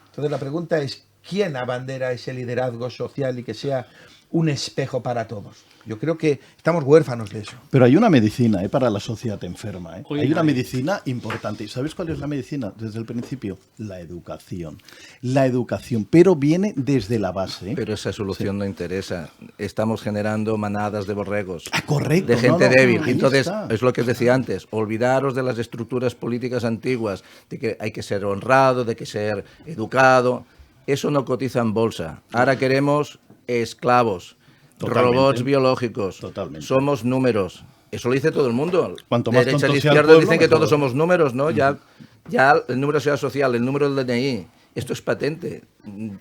Entonces la pregunta es, ¿quién abandera ese liderazgo social y que sea un espejo para todos? Yo creo que estamos huérfanos de eso. Pero hay una medicina para la sociedad enferma. Hay una medicina importante. ¿Y sabes cuál es la medicina? Desde el principio, la educación. La educación, pero viene desde la base. Pero esa solución no interesa. Estamos generando manadas de borregos. Correcto. De gente débil. Entonces, es lo que os decía antes, olvidaros de las estructuras políticas antiguas, de que hay que ser honrado, de que ser educado. Eso no cotiza en bolsa. Ahora queremos esclavos. Totalmente. Robots biológicos. Totalmente. Somos números. Eso lo dice todo el mundo. Cuanto más derecha tonto e sea el izquierda pueblo, dicen que mejor. todos somos números, ¿no? Ya el número de seguridad social, el número del DNI, esto es patente.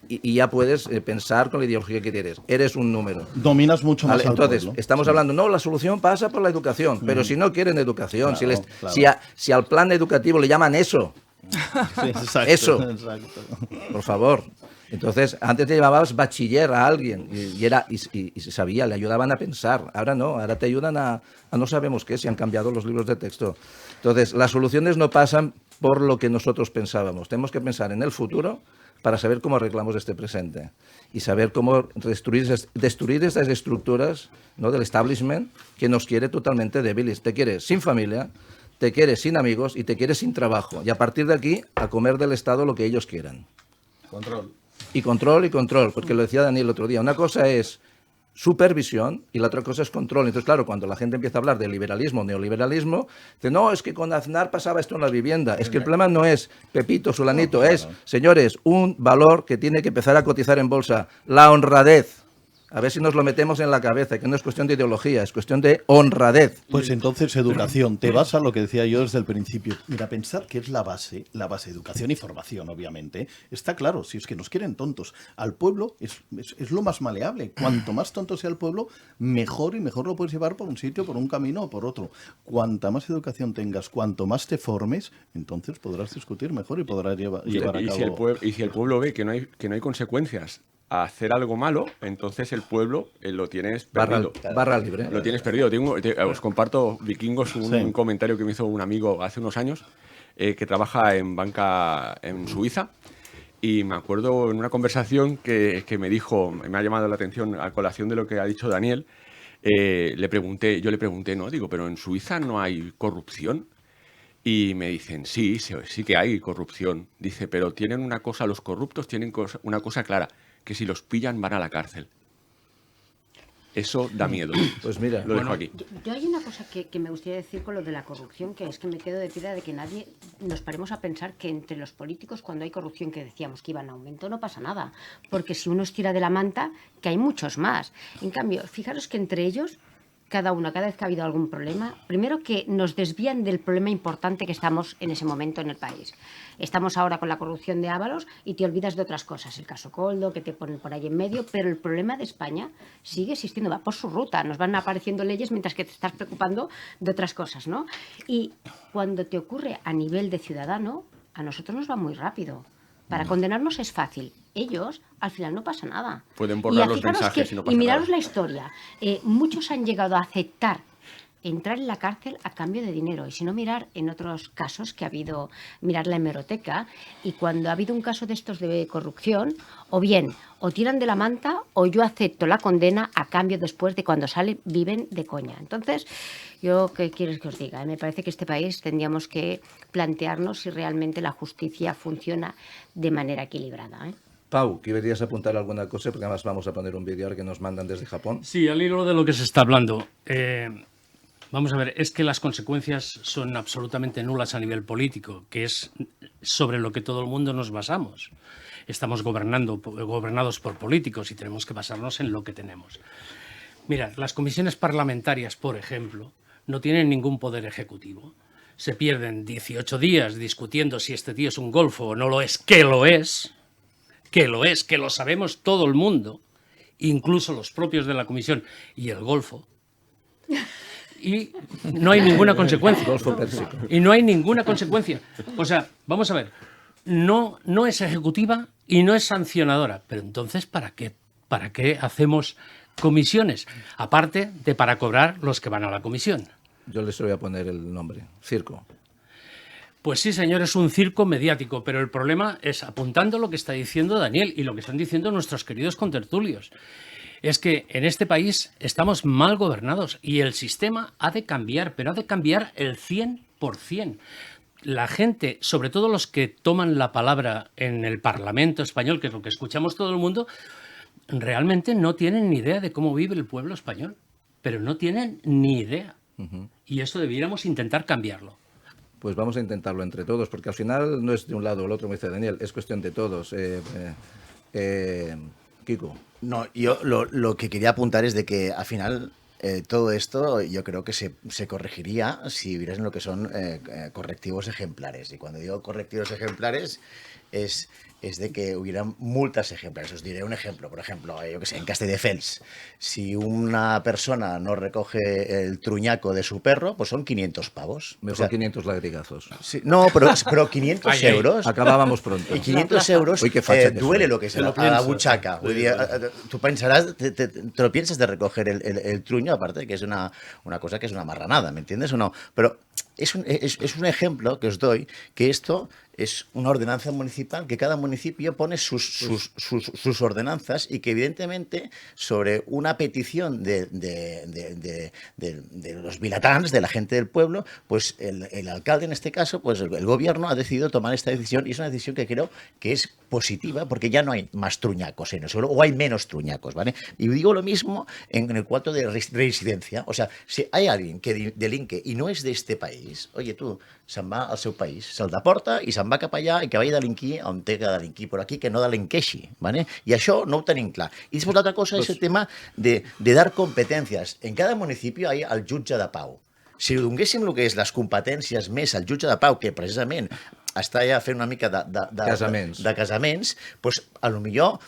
Y ya puedes pensar con la ideología que tienes. Eres un número. Dominas mucho más al Entonces, pueblo. estamos hablando, no, la solución pasa por la educación. Pero si no quieren educación, Claro, si al plan educativo le llaman eso, Sí, exacto, eso. Exacto. por favor. Entonces, antes te llamabas bachiller a alguien y se sabía, le ayudaban a pensar. Ahora no, ahora te ayudan a no sabemos qué, si han cambiado los libros de texto. Entonces, las soluciones no pasan por lo que nosotros pensábamos. Tenemos que pensar en el futuro para saber cómo arreglamos este presente y saber cómo destruir estas estructuras, ¿no?, del establishment que nos quiere totalmente débiles. Te quiere sin familia, te quiere sin amigos y te quiere sin trabajo. Y a partir de aquí, a comer del Estado lo que ellos quieran. Control. Y control, porque lo decía Daniel el otro día. Una cosa es supervisión y la otra cosa es control. Entonces, claro, cuando la gente empieza a hablar de liberalismo, neoliberalismo, dice, no, es que con Aznar pasaba esto en la vivienda. Es que el problema no es Pepito, Sulanito, es, señores, un valor que tiene que empezar a cotizar en bolsa, la honradez. A ver si nos lo metemos en la cabeza, que no es cuestión de ideología, es cuestión de honradez. Pues entonces educación, te vas a lo que decía yo desde el principio. Mira, pensar que es la base, educación y formación, obviamente. Está claro, si es que nos quieren tontos. Al pueblo es lo más maleable. Cuanto más tonto sea el pueblo, mejor y mejor lo puedes llevar por un sitio, por un camino o por otro. Cuanta más educación tengas, cuanto más te formes, entonces podrás discutir mejor y podrás llevar a cabo... Y si el pueblo ve que no hay consecuencias a hacer algo malo, entonces el pueblo lo tienes perdido. Barra libre. Lo tienes perdido. Os comparto, vikingos, un comentario que me hizo un amigo hace unos años que trabaja en banca en Suiza, y me acuerdo en una conversación que me dijo, me ha llamado la atención a colación de lo que ha dicho Daniel. Yo le pregunté, ¿no? Digo, pero en Suiza no hay corrupción. Y me dicen, sí que hay corrupción. Dice, pero tienen una cosa, los corruptos tienen una cosa clara, que si los pillan van a la cárcel. Eso da miedo. Pues mira, lo dejo aquí. Yo hay una cosa que me gustaría decir con lo de la corrupción, que es que me quedo de piedra de que nadie nos paremos a pensar que entre los políticos, cuando hay corrupción, que decíamos que iba en aumento, no pasa nada. Porque si uno estira de la manta, que hay muchos más. En cambio, fijaros que entre ellos, cada vez que ha habido algún problema, primero que nos desvían del problema importante que estamos en ese momento en el país. Estamos ahora con la corrupción de Ábalos y te olvidas de otras cosas, el caso Coldo, que te ponen por ahí en medio, pero el problema de España sigue existiendo, va por su ruta, nos van apareciendo leyes mientras que te estás preocupando de otras cosas, ¿no? Y cuando te ocurre a nivel de ciudadano, a nosotros nos va muy rápido. Para condenarnos es fácil. Ellos, al final, no pasa nada. Pueden borrar los mensajes y no pasa nada. Y miraros la historia. Muchos han llegado a aceptar entrar en la cárcel a cambio de dinero. Y si no, mirar en otros casos que ha habido, mirar la hemeroteca, y cuando ha habido un caso de estos de corrupción, o bien, o tiran de la manta, o yo acepto la condena a cambio después de cuando salen, viven de coña. Entonces, yo, ¿qué quieres que os diga? Me parece que este país tendríamos que plantearnos si realmente la justicia funciona de manera equilibrada, ¿eh? Pau, ¿querías apuntar alguna cosa? Porque además vamos a poner un vídeo ahora que nos mandan desde Japón. Sí, al hilo de lo que se está hablando. Vamos a ver, es que las consecuencias son absolutamente nulas a nivel político, que es sobre lo que todo el mundo nos basamos. Estamos gobernados por políticos y tenemos que basarnos en lo que tenemos. Mira, las comisiones parlamentarias, por ejemplo, no tienen ningún poder ejecutivo. Se pierden 18 días discutiendo si este tío es un golfo o no lo es, que lo es, que lo sabemos todo el mundo, incluso los propios de la comisión y el golfo. Y no hay ninguna consecuencia. Y no hay ninguna consecuencia. O sea, vamos a ver, no es ejecutiva y no es sancionadora. Pero entonces, ¿para qué hacemos comisiones? Aparte de para cobrar los que van a la comisión. Yo les voy a poner el nombre, circo. Pues sí, señor, es un circo mediático, pero el problema es, apuntando lo que está diciendo Daniel y lo que están diciendo nuestros queridos contertulios, es que en este país estamos mal gobernados y el sistema ha de cambiar, pero ha de cambiar el 100%. La gente, sobre todo los que toman la palabra en el Parlamento español, que es lo que escuchamos todo el mundo, realmente no tienen ni idea de cómo vive el pueblo español, pero no tienen ni idea. Y eso debiéramos intentar cambiarlo. Pues vamos a intentarlo entre todos, porque al final no es de un lado o el otro, me dice Daniel, es cuestión de todos. Kiko. No, yo lo que quería apuntar es de que al final todo esto yo creo que se corregiría si vieras lo que son correctivos ejemplares. Y cuando digo correctivos ejemplares es de que hubieran multas ejemplares. Os diré un ejemplo. Por ejemplo, yo que sé, en Castelldefels, si una persona no recoge el truñaco de su perro, pues son 500 pavos. Mejor, o sea, 500 lagrigazos. Sí, no, pero 500 euros... Acabábamos pronto. Y 500 euros duele lo que es a la buchaca. Tú pensarás, te lo piensas de recoger el truño, aparte de que es una cosa que es una marranada, ¿me entiendes o no? Pero es un ejemplo que os doy, que esto es una ordenanza municipal, que cada municipio pone sus ordenanzas y que evidentemente sobre una petición de los vilatans, de la gente del pueblo, pues el alcalde en este caso, pues el gobierno ha decidido tomar esta decisión y es una decisión que creo que es positiva porque ya no hay más truñacos en el suelo o hay menos truñacos, ¿vale? Y digo lo mismo en el cuarto de residencia. O sea, si hay alguien que delinque y no es de este país, oye, tu se'n va al seu país, se'l deporta i se'n va cap allà i que vagi a delinquir on té que delinquir, però aquí que no delinqueixi, ¿vale? I això no ho tenim clar. I després l'altra cosa és el tema de dar competències. En cada municipi hi ha el jutge de pau. Si donéssim el que és les competències més al jutge de pau, que precisament està ja fent una mica de casaments, doncs a lo millor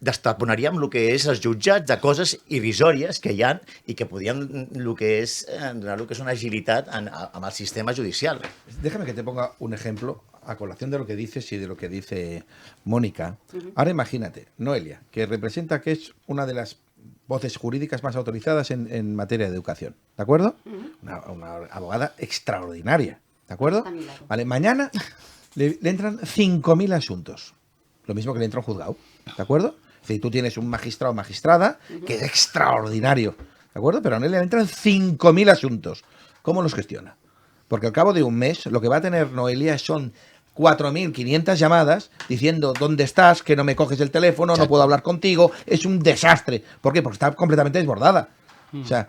destaponaríem el que és els jutjats de coses irrisòries que hi ha i que podien donar lo que és una agilitat amb el sistema judicial. Déjame que te ponga un ejemplo a colación de lo que dices y de lo que dice Mónica. Ahora imagínate, Noelia, que representa que es una de las voces jurídicas más autorizadas en materia de educación, ¿de acuerdo? Una abogada extraordinaria, ¿de acuerdo? Vale, mañana le entran 5.000 asuntos, lo mismo que le entra un juzgado, ¿de acuerdo? Es decir, tú tienes un magistrado o magistrada que es extraordinario, ¿de acuerdo? Pero a Noelia le entran 5.000 asuntos. ¿Cómo los gestiona? Porque al cabo de un mes lo que va a tener Noelia son 4.500 llamadas diciendo dónde estás, que no me coges el teléfono, no puedo hablar contigo, es un desastre. ¿Por qué? Porque está completamente desbordada. O sea,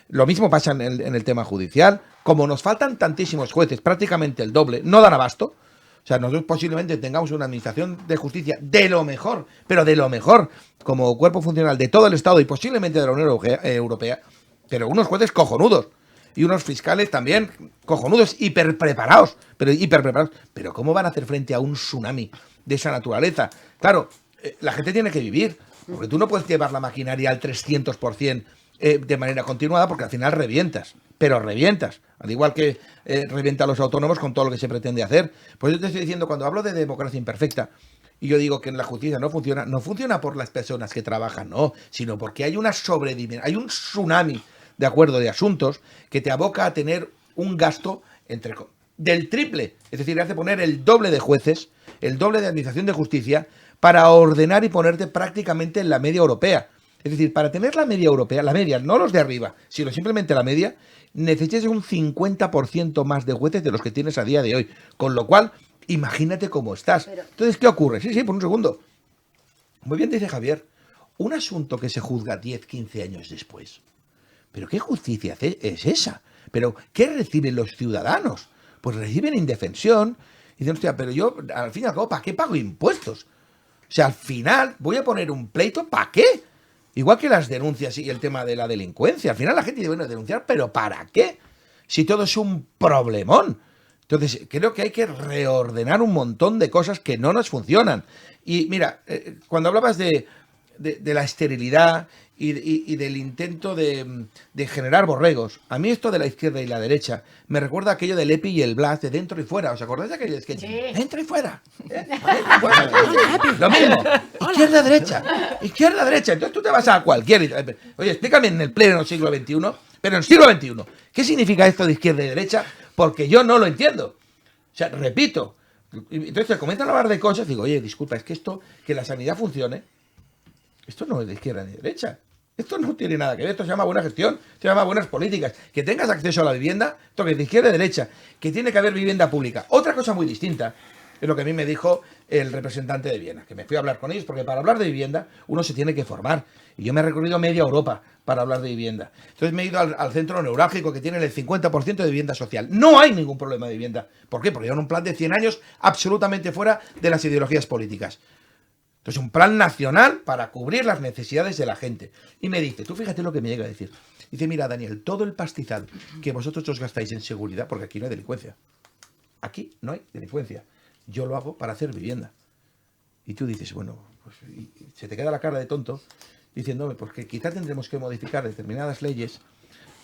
lo mismo pasa en el tema judicial. Como nos faltan tantísimos jueces, prácticamente el doble, no dan abasto. O sea, nosotros posiblemente tengamos una administración de justicia de lo mejor, pero de lo mejor, como cuerpo funcional de todo el Estado y posiblemente de la Unión Europea, pero unos jueces cojonudos. Y unos fiscales también cojonudos, hiperpreparados. Pero ¿cómo van a hacer frente a un tsunami de esa naturaleza? Claro, la gente tiene que vivir, porque tú no puedes llevar la maquinaria al 300% de manera continuada, porque al final revientas. Pero revientas, al igual que revienta a los autónomos con todo lo que se pretende hacer. Pues yo te estoy diciendo, cuando hablo de democracia imperfecta, y yo digo que en la justicia no funciona por las personas que trabajan, no, sino porque hay una sobredimensión, hay un tsunami, de acuerdo, de asuntos que te aboca a tener un gasto del triple, es decir, hace poner el doble de jueces, el doble de administración de justicia para ordenar y ponerte prácticamente en la media europea. Es decir, para tener la media europea, la media, no los de arriba, sino simplemente la media, necesitas un 50% más de jueces de los que tienes a día de hoy. Con lo cual, imagínate cómo estás. Entonces, ¿qué ocurre? Sí, por un segundo. Muy bien dice Javier, un asunto que se juzga 10, 15 años después. ¿Pero qué justicia es esa? ¿Pero qué reciben los ciudadanos? Pues reciben indefensión y dicen, hostia, pero yo, al fin y al cabo, ¿para qué pago impuestos? O sea, al final, voy a poner un pleito, ¿para qué? Igual que las denuncias y el tema de la delincuencia. Al final la gente dice, bueno, denunciar, ¿pero para qué? Si todo es un problemón. Entonces, creo que hay que reordenar un montón de cosas que no nos funcionan. Y mira, cuando hablabas de la esterilidad y del intento de generar borregos. A mí esto de la izquierda y la derecha me recuerda aquello del Epi y el Blas de dentro y fuera. ¿Os acordáis de aquello? Sí. Dentro y fuera. Lo mismo. Izquierda, derecha. Entonces tú te vas a cualquier... Oye, explícame en el pleno siglo XXI, pero en el siglo XXI, ¿qué significa esto de izquierda y derecha? Porque yo no lo entiendo. O sea, repito. Entonces comienzan a hablar de cosas y digo, oye, disculpa, es que esto, que la sanidad funcione, esto no es de izquierda ni de derecha. Esto no tiene nada que ver, esto se llama buena gestión, se llama buenas políticas. Que tengas acceso a la vivienda, esto que es de izquierda y derecha, que tiene que haber vivienda pública. Otra cosa muy distinta es lo que a mí me dijo el representante de Viena, que me fui a hablar con ellos, porque para hablar de vivienda uno se tiene que formar. Y yo me he recorrido media Europa para hablar de vivienda. Entonces me he ido al centro neurálgico que tiene el 50% de vivienda social. No hay ningún problema de vivienda. ¿Por qué? Porque llevan un plan de 100 años absolutamente fuera de las ideologías políticas. Entonces, un plan nacional para cubrir las necesidades de la gente. Y me dice, tú fíjate lo que me llega a decir. Dice, mira, Daniel, todo el pastizal que vosotros os gastáis en seguridad, porque aquí no hay delincuencia. Aquí no hay delincuencia. Yo lo hago para hacer vivienda. Y tú dices, bueno, pues se te queda la cara de tonto diciéndome, pues que quizá tendremos que modificar determinadas leyes,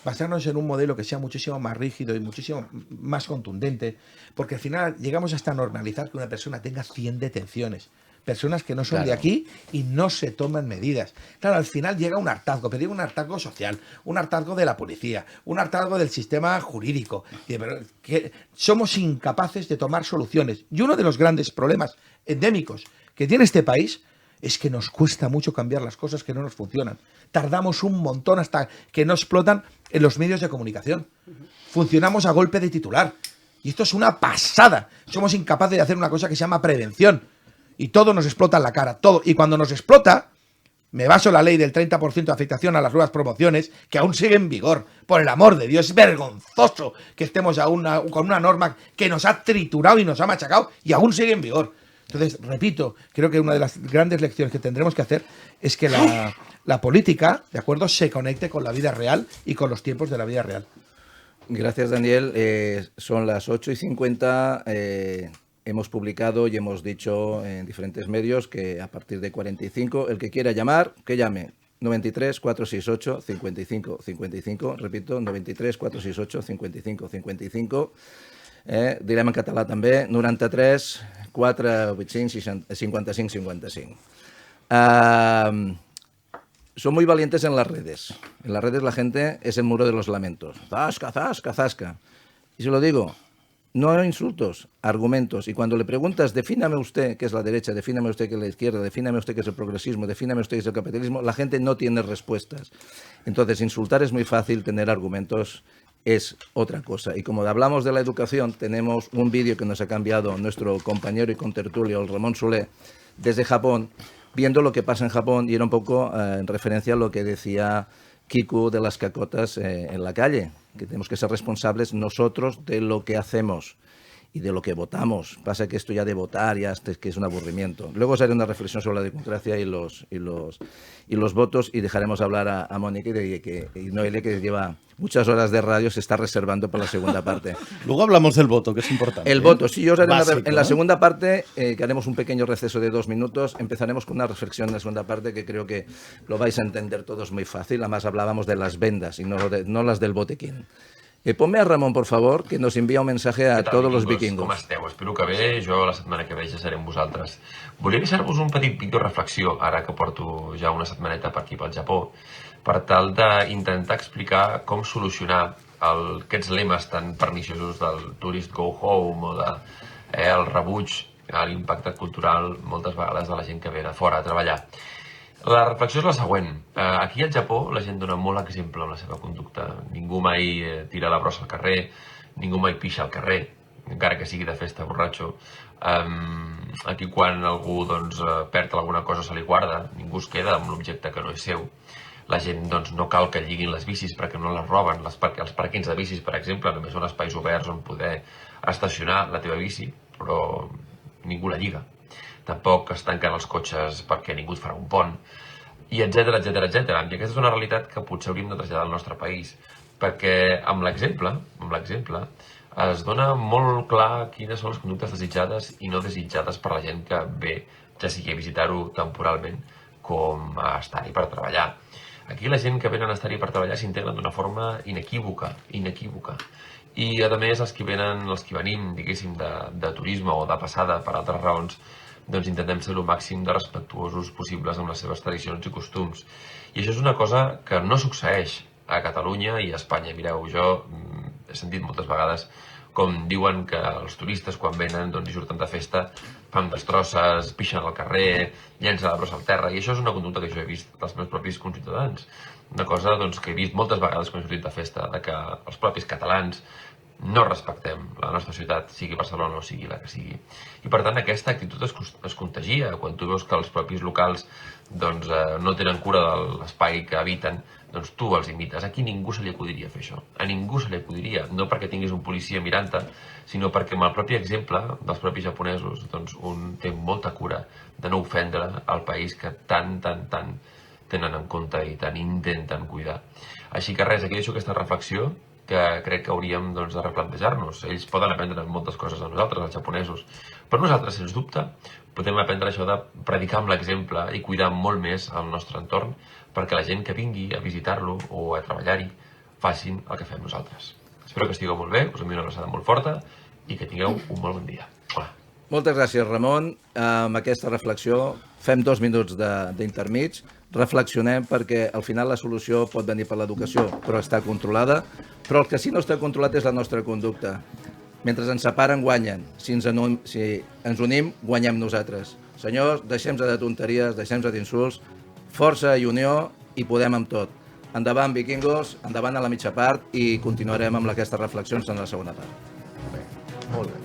basarnos en un modelo que sea muchísimo más rígido y muchísimo más contundente, porque al final llegamos hasta normalizar que una persona tenga 100 detenciones. Personas que no son de aquí y no se toman medidas. Claro, al final llega un hartazgo, pero digo un hartazgo social, un hartazgo de la policía, un hartazgo del sistema jurídico. Pero que somos incapaces de tomar soluciones. Y uno de los grandes problemas endémicos que tiene este país es que nos cuesta mucho cambiar las cosas que no nos funcionan. Tardamos un montón hasta que no explotan en los medios de comunicación. Funcionamos a golpe de titular. Y esto es una pasada. Somos incapaces de hacer una cosa que se llama prevención. y todo nos explota en la cara, todo. Y cuando nos explota, me baso en la ley del 30% de afectación a las nuevas promociones, que aún sigue en vigor. Por el amor de Dios, es vergonzoso que estemos aún con una norma que nos ha triturado y nos ha machacado y aún sigue en vigor. Entonces, repito, creo que una de las grandes lecciones que tendremos que hacer es que la política, ¿de acuerdo?, se conecte con la vida real y con los tiempos de la vida real. Gracias, Daniel. Son las 8:50. Hemos publicado y hemos dicho en diferentes medios que a partir de 45, el que quiera llamar, que llame. 93 468 55 55. Repito, 93 468 55 55. Direm en català també, 93 485 55 55. Son muy valientes en las redes. En las redes la gente es el muro de los lamentos. Zasca, zasca, zasca. Y se lo digo, no hay insultos, argumentos. Y cuando le preguntas, defíname usted qué es la derecha, defíname usted qué es la izquierda, defíname usted qué es el progresismo, defíname usted qué es el capitalismo, la gente no tiene respuestas. Entonces, insultar es muy fácil, tener argumentos es otra cosa. Y como hablamos de la educación, tenemos un vídeo que nos ha cambiado nuestro compañero y contertulio, el Ramón Soler, desde Japón, viendo lo que pasa en Japón, y era un poco en referencia a lo que decía Kiku de las cacotas en la calle, que tenemos que ser responsables nosotros de lo que hacemos y de lo que votamos. Pasa que esto ya de votar ya es que es un aburrimiento. Luego os haré una reflexión sobre la democracia y los votos, y dejaremos hablar a Mónica y Noelia, que lleva muchas horas de radio, se está reservando para la segunda parte. Luego hablamos del voto, que es importante. El voto, sí, yo os haré básico, en la segunda parte, que haremos un pequeño receso de 2 minutos, empezaremos con una reflexión en la segunda parte que creo que lo vais a entender todos muy fácil. Además hablábamos de las vendas y no las del botequín. Ponme a Ramon, por favor, que nos envia un mensaje a tots els vikingos. Com esteu? Espero que bé. Jo la setmana que ve ja seré amb vosaltres. Volia deixar-vos un petit vídeo reflexió, ara que porto ja una setmaneta per aquí pel Japó, per tal d'intentar explicar com solucionar aquests lemes tan perniciosos del Tourist Go Home o el rebuig a l'impacte cultural moltes vegades de la gent que ve de fora a treballar. La reflexió és la següent. Aquí al Japó la gent dona molt exemple amb la seva conducta. Ningú mai tira la brossa al carrer, ningú mai pixa al carrer, encara que sigui de festa borratxo. Aquí quan algú perd alguna cosa se li guarda, ningú es queda amb l'objecte que no és seu. La gent no cal que lliguin les bicis perquè no les roben. Els pàrquings de bicis, per exemple, només són espais oberts on poder estacionar la teva bici, però ningú la lliga. Tampoc es tanquen els cotxes perquè ningú et farà un pont, i etcètera, etcètera, etcètera. I aquesta és una realitat que potser hauríem de traslladar al nostre país, perquè amb l'exemple es dona molt clar quines són les conductes desitjades i no desitjades per la gent que ve, ja sigui a visitar-ho temporalment com a estar-hi per treballar. Aquí la gent que venen a estar-hi per treballar s'integren d'una forma inequívoca. I a més els que venim, diguéssim, de turisme o de passada per altres raons, intentem ser el màxim de respectuosos possibles amb les seves tradicions i costums. I això és una cosa que no succeeix a Catalunya i a Espanya. Mireu, jo he sentit moltes vegades com diuen que els turistes quan venen i surten de festa fan destrosses, pixen al carrer, llencen la brossa al terra, i això és una conducta que jo he vist dels meus propis conciutadans. Una cosa que he vist moltes vegades quan he sortit de festa, que els propis catalans no respectem la nostra ciutat, sigui Barcelona o sigui la que sigui. I per tant aquesta actitud es contagia. Quan tu veus que els propis locals no tenen cura de l'espai que habiten, tu els imites. Aquí ningú se li acudiria fer això. A ningú se li acudiria. No perquè tinguis un policia mirant-te, sinó perquè amb el propi exemple dels propis japonesos un té molta cura de no ofendre el país que tant tenen en compte i tant intenten cuidar. Així que res, aquí deixo aquesta reflexió que crec que hauríem de replantejar-nos. Ells poden aprendre moltes coses a nosaltres, els japonesos, però nosaltres, sens dubte, podem aprendre això de predicar amb l'exemple i cuidar molt més el nostre entorn perquè la gent que vingui a visitar-lo o a treballar-hi facin el que fem nosaltres. Espero que estigueu molt bé, us envio una abraçada molt forta i que tingueu un molt bon dia. Hola. Moltes gràcies, Ramon. Amb aquesta reflexió fem 2 minuts d'intermig. Reflexionem perquè al final la solució pot venir per l'educació, però està controlada. Però el que sí no està controlat és la nostra conducta. Mentre ens separen, guanyen. Si ens unim, guanyem nosaltres. Senyors, deixem-se de tonteries, deixem-se d'insults, força i unió i podem amb tot. Endavant, vikingos, endavant a la mitja part i continuarem amb aquestes reflexions en la segona part. Molt bé.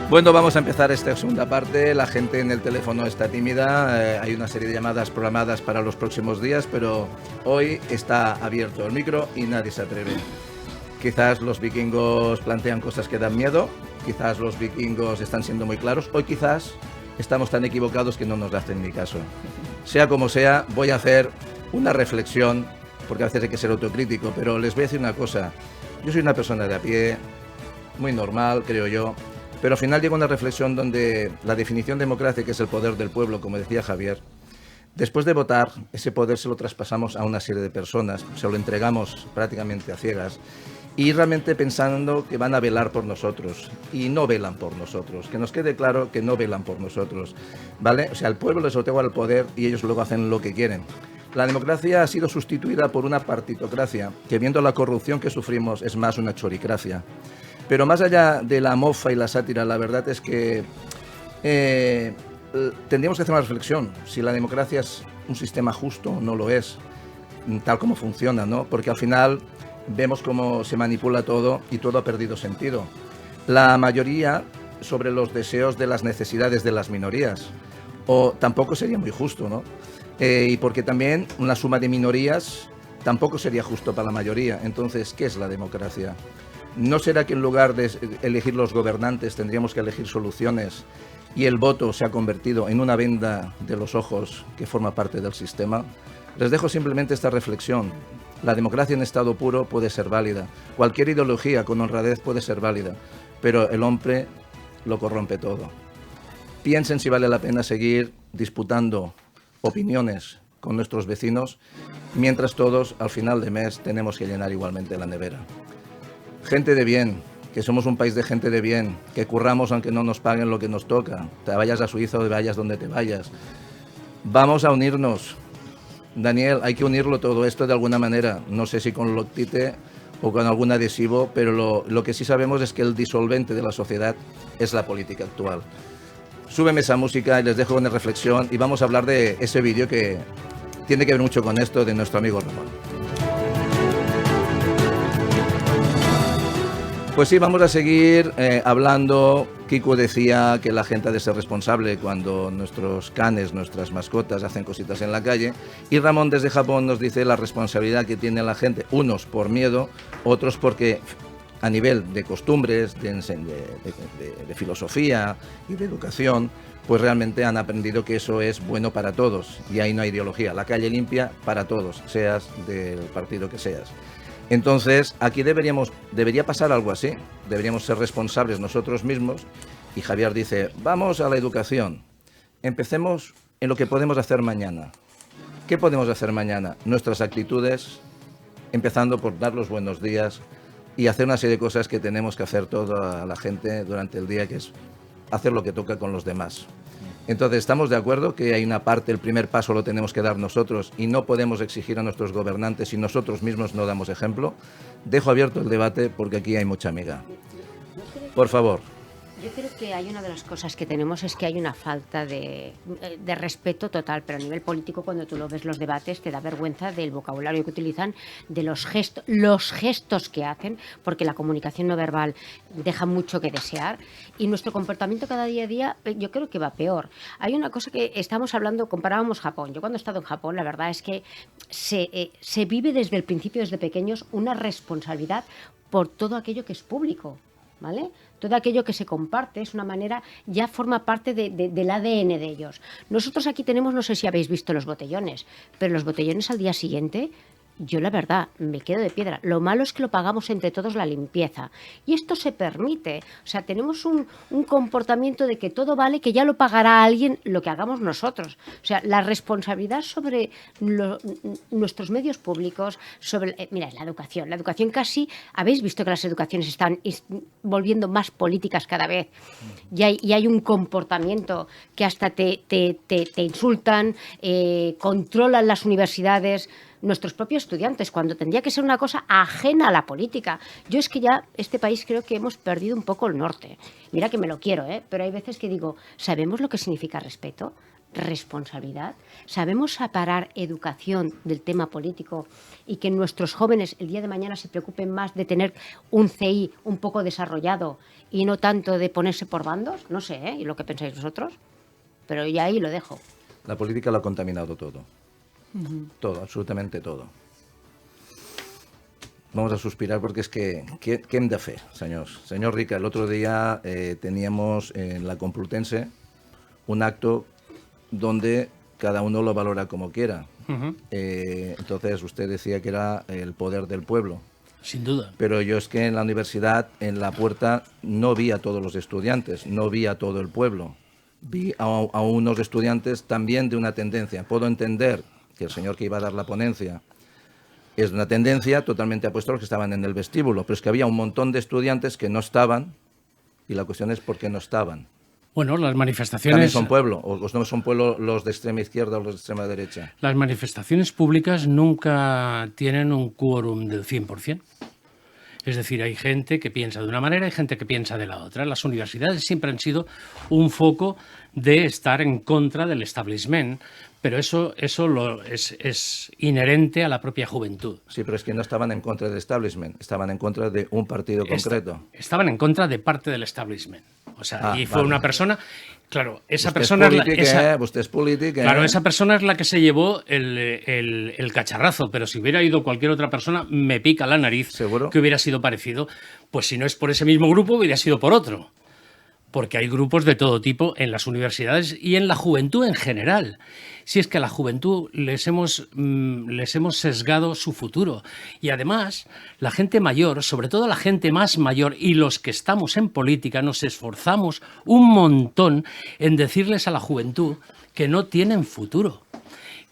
Bueno, vamos a empezar esta segunda parte. La gente en el teléfono está tímida. Hay una serie de llamadas programadas para los próximos días, pero hoy está abierto el micro y nadie se atreve. Quizás los vikingos plantean cosas que dan miedo, quizás los vikingos están siendo muy claros, hoy quizás estamos tan equivocados que no nos hacen ni caso. Sea como sea, voy a hacer una reflexión, porque a veces hay que ser autocrítico, pero les voy a decir una cosa. Yo soy una persona de a pie, muy normal, creo yo, pero al final llega una reflexión donde la definición de democracia, que es el poder del pueblo, como decía Javier, después de votar, ese poder se lo traspasamos a una serie de personas, se lo entregamos prácticamente a ciegas, y realmente pensando que van a velar por nosotros, y no velan por nosotros, que nos quede claro que no velan por nosotros, ¿vale? O sea, el pueblo les otorga el poder y ellos luego hacen lo que quieren. La democracia ha sido sustituida por una partitocracia, que viendo la corrupción que sufrimos es más una choricracia. Pero más allá de la mofa y la sátira, la verdad es que tendríamos que hacer una reflexión. Si la democracia es un sistema justo, no lo es, tal como funciona, ¿no? Porque al final vemos cómo se manipula todo y todo ha perdido sentido. La mayoría sobre los deseos de las necesidades de las minorías, o tampoco sería muy justo, ¿no? Y porque también una suma de minorías tampoco sería justo para la mayoría. Entonces, ¿qué es la democracia? ¿No será que en lugar de elegir los gobernantes tendríamos que elegir soluciones y el voto se ha convertido en una venda de los ojos que forma parte del sistema? Les dejo simplemente esta reflexión. La democracia en estado puro puede ser válida. Cualquier ideología con honradez puede ser válida, pero el hombre lo corrompe todo. Piensen si vale la pena seguir disputando opiniones con nuestros vecinos, mientras todos al final de mes tenemos que llenar igualmente la nevera. Gente de bien, que somos un país de gente de bien, que curramos aunque no nos paguen lo que nos toca, te vayas a Suiza o te vayas donde te vayas. Vamos a unirnos. Daniel, hay que unirlo todo esto de alguna manera, no sé si con loctite o con algún adhesivo, pero lo que sí sabemos es que el disolvente de la sociedad es la política actual. Súbeme esa música y les dejo una reflexión y vamos a hablar de ese vídeo que tiene que ver mucho con esto de nuestro amigo Ramón. Pues sí, vamos a seguir hablando. Kiko decía que la gente ha de ser responsable cuando nuestros canes, nuestras mascotas, hacen cositas en la calle. Y Ramón desde Japón nos dice la responsabilidad que tiene la gente, unos por miedo, otros porque a nivel de costumbres, de filosofía y de educación, pues realmente han aprendido que eso es bueno para todos. Y ahí no hay ideología. La calle limpia para todos, seas del partido que seas. Entonces, aquí debería pasar algo así. Deberíamos ser responsables nosotros mismos. Y Javier dice, vamos a la educación. Empecemos en lo que podemos hacer mañana. ¿Qué podemos hacer mañana? Nuestras actitudes, empezando por dar los buenos días y hacer una serie de cosas que tenemos que hacer toda la gente durante el día, que es hacer lo que toca con los demás. Entonces, ¿estamos de acuerdo que hay una parte, el primer paso lo tenemos que dar nosotros y no podemos exigir a nuestros gobernantes si nosotros mismos no damos ejemplo? Dejo abierto el debate porque aquí hay mucha amiga. Por favor. Yo creo que hay una de las cosas que tenemos es que hay una falta de respeto total, pero a nivel político cuando tú lo ves los debates te da vergüenza del vocabulario que utilizan, de los gestos que hacen, porque la comunicación no verbal deja mucho que desear y nuestro comportamiento cada día a día yo creo que va peor. Hay una cosa que estamos hablando, comparábamos Japón. Yo cuando he estado en Japón la verdad es que se vive desde el principio, desde pequeños, una responsabilidad por todo aquello que es público, ¿vale? Todo aquello que se comparte es una manera, ya forma parte del ADN de ellos. Nosotros aquí tenemos, no sé si habéis visto los botellones, pero los botellones al día siguiente, yo la verdad, me quedo de piedra. Lo malo es que lo pagamos entre todos la limpieza. Y esto se permite. O sea, tenemos un comportamiento de que todo vale, que ya lo pagará alguien lo que hagamos nosotros. O sea, la responsabilidad sobre nuestros medios públicos, sobre, mira, la educación. La educación casi, habéis visto que las educaciones están volviendo más políticas cada vez. Y hay un comportamiento que hasta te insultan, controlan las universidades, nuestros propios estudiantes, cuando tendría que ser una cosa ajena a la política. Yo es que ya este país creo que hemos perdido un poco el norte. Mira que me lo quiero, pero hay veces que digo, ¿sabemos lo que significa respeto? responsabilidad? ¿Sabemos separar educación del tema político y que nuestros jóvenes el día de mañana se preocupen más de tener un CI un poco desarrollado y no tanto de ponerse por bandos? No sé, ¿Y lo que pensáis vosotros? Pero ya ahí lo dejo. La política lo ha contaminado todo. Todo, absolutamente todo. Vamos a suspirar porque es que ¿qué hem de fer, senyors? Senyor Rica, el otro día teníamos en la Complutense un acto donde cada uno lo valora como quiera. Entonces usted decía que era el poder del pueblo. Sin duda. Pero yo es que en la universidad, en la puerta, no vi a todos los estudiantes, no vi a todo el pueblo. Vi a unos estudiantes también de una tendencia. Puedo entender que el señor que iba a dar la ponencia es de una tendencia totalmente opuesta a los que estaban en el vestíbulo, pero es que había un montón de estudiantes que no estaban y la cuestión es por qué no estaban. Bueno, las manifestaciones... También son pueblo, o no son pueblo los de extrema izquierda o los de extrema derecha. Las manifestaciones públicas nunca tienen un quórum del 100%. Es decir, hay gente que piensa de una manera y gente que piensa de la otra. Las universidades siempre han sido un foco de estar en contra del establishment, pero eso es inherente a la propia juventud. Sí, pero es que no estaban en contra del establishment, estaban en contra de un partido concreto. Estaban en contra de parte del establishment. O sea, y fue una persona... Claro, esa usted persona usted es política. Claro, esa persona es la que se llevó el cacharrazo, pero si hubiera ido cualquier otra persona, me pica la nariz. ¿Seguro? Que hubiera sido parecido. Pues si no es por ese mismo grupo, hubiera sido por otro. Porque hay grupos de todo tipo en las universidades y en la juventud en general. Si es que a la juventud les hemos sesgado su futuro. Y además, la gente mayor, sobre todo la gente más mayor y los que estamos en política, nos esforzamos un montón en decirles a la juventud que no tienen futuro,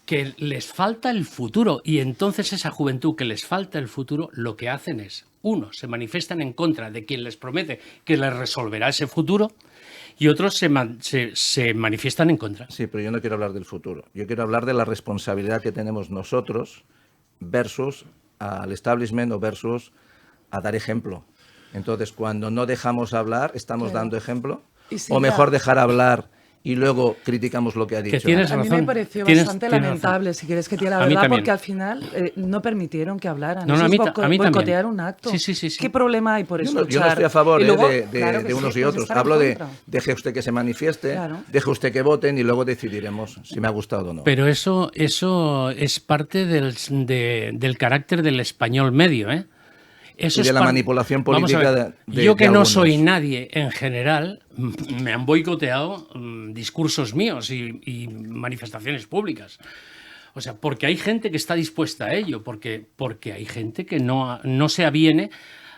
que les falta el futuro. Y entonces esa juventud que les falta el futuro, lo que hacen es, uno, se manifiestan en contra de quien les promete que les resolverá ese futuro, y otros se manifiestan en contra. Sí, pero yo no quiero hablar del futuro. Yo quiero hablar de la responsabilidad que tenemos nosotros versus al establishment o versus a dar ejemplo. Entonces, cuando no dejamos hablar, ¿estamos dando ejemplo? O mejor dejar hablar y luego criticamos lo que ha dicho. A mí me pareció bastante lamentable, si quieres que te diga la verdad, porque al final no permitieron que hablaran. No, a mí boicotear un acto. Sí. ¿Qué problema hay por escuchar? Yo no estoy a favor de unos y otros. Hablo de deje usted que se manifieste, deje usted que voten y luego decidiremos si me ha gustado o no. Pero eso es parte del carácter del español medio, ¿eh? Eso y de la manipulación política yo que no algunos. Soy nadie en general, me han boicoteado discursos míos y manifestaciones públicas. O sea, porque hay gente que está dispuesta a ello, porque hay gente que no se aviene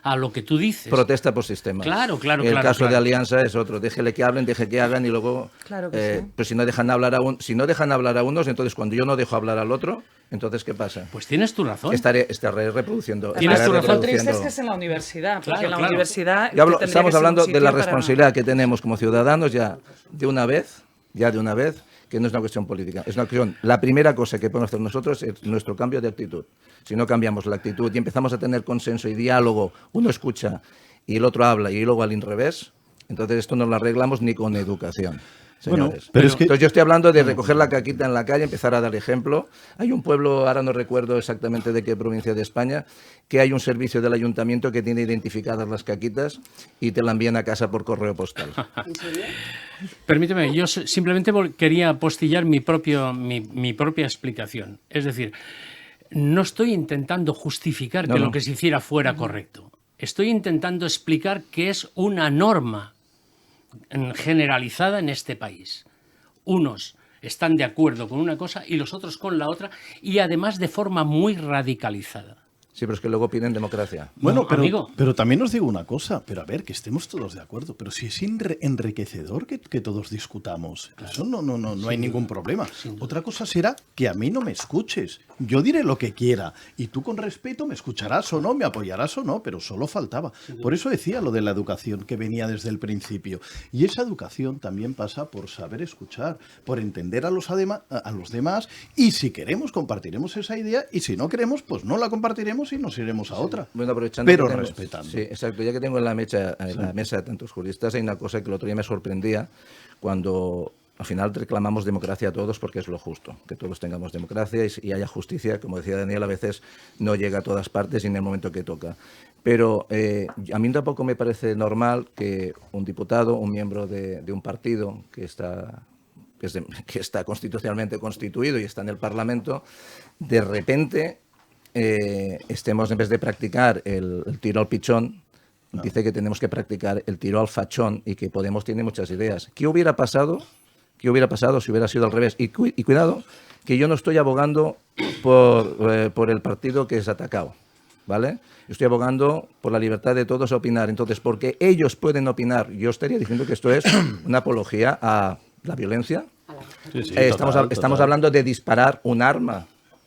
a lo que tú dices. Protesta por sistemas. Claro. El caso de Alianza es otro. Déjele que hablen, deje que hagan y luego... Claro que sí. Pues si no dejan hablar a unos, entonces cuando yo no dejo hablar al otro, entonces ¿qué pasa? Pues tienes tu razón. Estaré reproduciendo. Tienes tu razón. Lo triste es que es en la universidad, porque en la universidad... Estamos hablando de la responsabilidad que tenemos como ciudadanos ya de una vez, que no es una cuestión política, es una cuestión. La primera cosa que podemos hacer nosotros es nuestro cambio de actitud. Si no cambiamos la actitud y empezamos a tener consenso y diálogo, uno escucha y el otro habla y luego al revés, entonces esto no lo arreglamos ni con educación. Señores. Bueno, pero es que... Entonces yo estoy hablando de recoger la caquita en la calle, empezar a dar ejemplo. Hay un pueblo, ahora no recuerdo exactamente de qué provincia de España, que hay un servicio del ayuntamiento que tiene identificadas las caquitas y te la envían a casa por correo postal. ¿En serio? Permíteme, yo simplemente quería apostillar mi propia explicación. Es decir, no estoy intentando justificar que lo que se hiciera fuera correcto. Estoy intentando explicar que es una norma generalizada en este país. Unos están de acuerdo con una cosa y los otros con la otra, y además de forma muy radicalizada. Sí, pero es que luego piden democracia. Bueno, pero también os digo una cosa, pero a ver, que estemos todos de acuerdo, pero si es enriquecedor que todos discutamos, claro. Eso no hay ningún problema. Otra cosa será que a mí no me escuches. Yo diré lo que quiera y tú con respeto me escucharás o no, me apoyarás o no, pero solo faltaba. Por eso decía lo de la educación que venía desde el principio. Y esa educación también pasa por saber escuchar, por entender a los demás, y si queremos compartiremos esa idea y si no queremos pues no la compartiremos y nos iremos a otra. Bueno, aprovechando pero que respetando. Sí, exacto. Ya que tengo en la mesa de tantos juristas, hay una cosa que el otro día me sorprendía cuando al final reclamamos democracia a todos porque es lo justo, que todos tengamos democracia y haya justicia. Como decía Daniel, a veces no llega a todas partes y en el momento que toca. Pero a mí tampoco me parece normal que un diputado, un miembro de un partido que está constitucionalmente constituido y está en el Parlamento, de repente estemos, en vez de practicar el tiro al pichón, dice que tenemos que practicar el tiro al fachón y que Podemos tiene muchas ideas. ¿Qué hubiera pasado si hubiera sido al revés? Y cuidado, que yo no estoy abogando por el partido que es atacado, ¿vale? Yo estoy abogando por la libertad de todos a opinar. Entonces, porque ellos pueden opinar, yo estaría diciendo que esto es una apología a la violencia. Sí, sí, Estamos hablando de disparar un arma.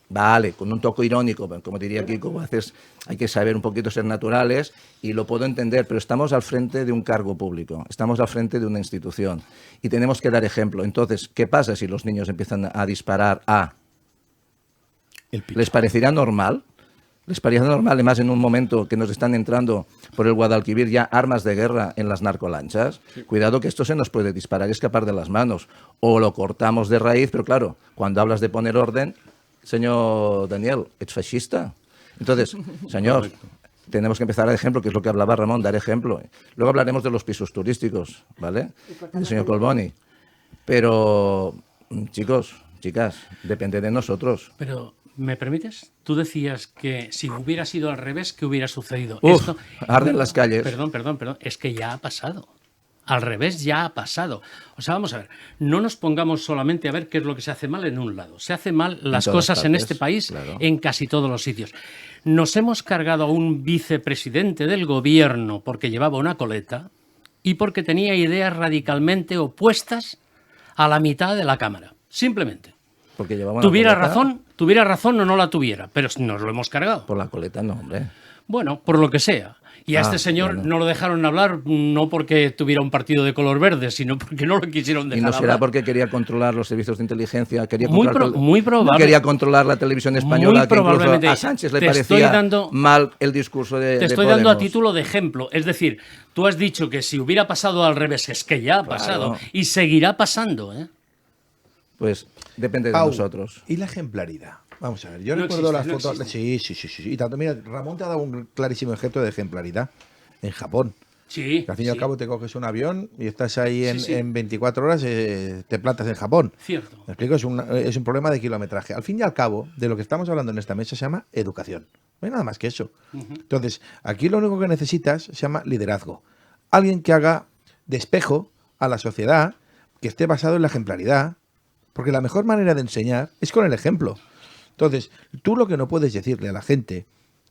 Vale, con un toque irónico, como diría Kiko, a veces hay que saber un poquito ser naturales y lo puedo entender, pero estamos al frente de un cargo público, estamos al frente de una institución y tenemos que dar ejemplo. Entonces, ¿qué pasa si los niños empiezan a disparar ¿Les parecería normal? ¿Les parecería normal, además, en un momento que nos están entrando por el Guadalquivir ya armas de guerra en las narcolanchas? Sí. Cuidado que esto se nos puede disparar y escapar de las manos. O lo cortamos de raíz, pero claro, cuando hablas de poner orden, señor Daniel, ¿es fascista? Entonces, señor, tenemos que empezar a dar ejemplo, que es lo que hablaba Ramón, dar ejemplo. Luego hablaremos de los pisos turísticos, ¿vale? El señor Colboni. Pero, chicos, chicas, depende de nosotros. Pero, ¿me permites? Tú decías que si hubiera sido al revés, ¿qué hubiera sucedido? Esto arden las calles. Perdón. Es que ya ha pasado. Al revés ya ha pasado. O sea, vamos a ver, no nos pongamos solamente a ver qué es lo que se hace mal en un lado. Se hace mal las cosas partes, en este país, claro, en casi todos los sitios. Nos hemos cargado a un vicepresidente del gobierno porque llevaba una coleta y porque tenía ideas radicalmente opuestas a la mitad de la Cámara. Simplemente. Porque llevaba una tuviera coleta. razón o no la tuviera, pero nos lo hemos cargado. Por la coleta no, hombre. Bueno, por lo que sea. Y a este señor no lo dejaron hablar no porque tuviera un partido de color verde, sino porque no lo quisieron dejar hablar. Y no será porque quería controlar los servicios de inteligencia, muy probable. Quería controlar la televisión española, que incluso a Sánchez le parecía mal el discurso de Te estoy Podemos. dando a título de ejemplo. Es decir, tú has dicho que si hubiera pasado al revés, es que ya ha pasado y seguirá pasando, ¿eh? Pues depende de nosotros. ¿Y la ejemplaridad? Vamos a ver, yo recuerdo las fotos. Sí. Y tanto, mira, Ramón te ha dado un clarísimo ejemplo de ejemplaridad en Japón. Sí. Que al fin y al cabo te coges un avión y estás ahí en 24 horas, te plantas en Japón. Cierto. ¿Me explico? Es un problema de kilometraje. Al fin y al cabo, de lo que estamos hablando en esta mesa se llama educación. No hay nada más que eso. Entonces, aquí lo único que necesitas se llama liderazgo. Alguien que haga de espejo a la sociedad, que esté basado en la ejemplaridad, porque la mejor manera de enseñar es con el ejemplo. Entonces, tú lo que no puedes decirle a la gente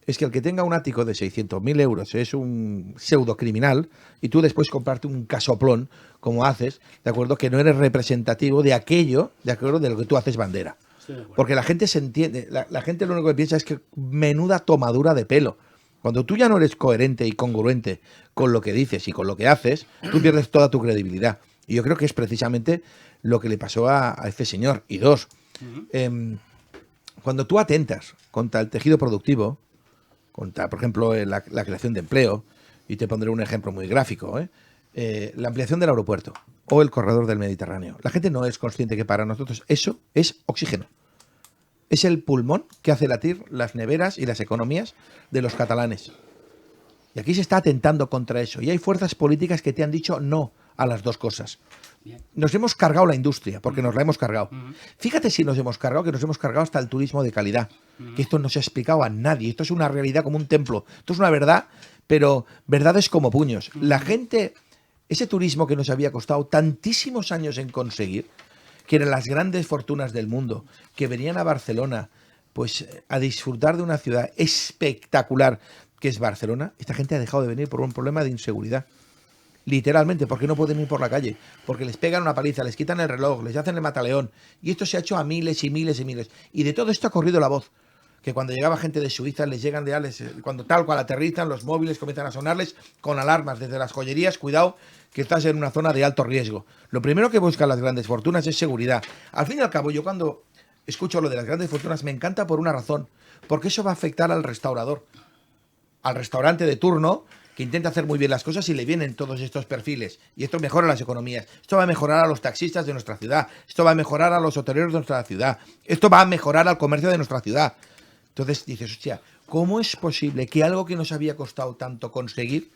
es que el que tenga un ático de 600.000 euros es un pseudo criminal y tú después comprarte un casoplón, como haces, ¿de acuerdo? Que no eres representativo de aquello, ¿de acuerdo? De lo que tú haces bandera. Porque la gente se entiende, la gente lo único que piensa es que menuda tomadura de pelo. Cuando tú ya no eres coherente y congruente con lo que dices y con lo que haces, tú pierdes toda tu credibilidad. Y yo creo que es precisamente lo que le pasó a este señor. Y dos, cuando tú atentas contra el tejido productivo, contra, por ejemplo, la creación de empleo, y te pondré un ejemplo muy gráfico, la ampliación del aeropuerto o el corredor del Mediterráneo. La gente no es consciente que para nosotros eso es oxígeno. Es el pulmón que hace latir las neveras y las economías de los catalanes. Y aquí se está atentando contra eso. Y hay fuerzas políticas que te han dicho no a las dos cosas. Nos hemos cargado la industria, porque nos la hemos cargado. Fíjate si nos hemos cargado, que nos hemos cargado hasta el turismo de calidad. Que esto no se ha explicado a nadie. Esto es una realidad como un templo. Esto es una verdad, pero verdades como puños. La gente, ese turismo que nos había costado tantísimos años en conseguir, que eran las grandes fortunas del mundo, que venían a Barcelona pues a disfrutar de una ciudad espectacular que es Barcelona, esta gente ha dejado de venir por un problema de inseguridad. Literalmente, porque no pueden ir por la calle, porque les pegan una paliza, les quitan el reloj, les hacen el mataleón, y esto se ha hecho a miles y miles y miles. Y de todo esto ha corrido la voz, que cuando llegaba gente de Suiza les llegan cuando tal cual aterrizan, los móviles comienzan a sonarles con alarmas desde las joyerías, cuidado que estás en una zona de alto riesgo. Lo primero que buscan las grandes fortunas es seguridad. Al fin y al cabo, yo cuando escucho lo de las grandes fortunas me encanta por una razón, porque eso va a afectar al restaurador, al restaurante de turno, que intenta hacer muy bien las cosas y le vienen todos estos perfiles. Y esto mejora las economías. Esto va a mejorar a los taxistas de nuestra ciudad. Esto va a mejorar a los hoteleros de nuestra ciudad. Esto va a mejorar al comercio de nuestra ciudad. Entonces dices, hostia, ¿cómo es posible que algo que nos había costado tanto conseguir,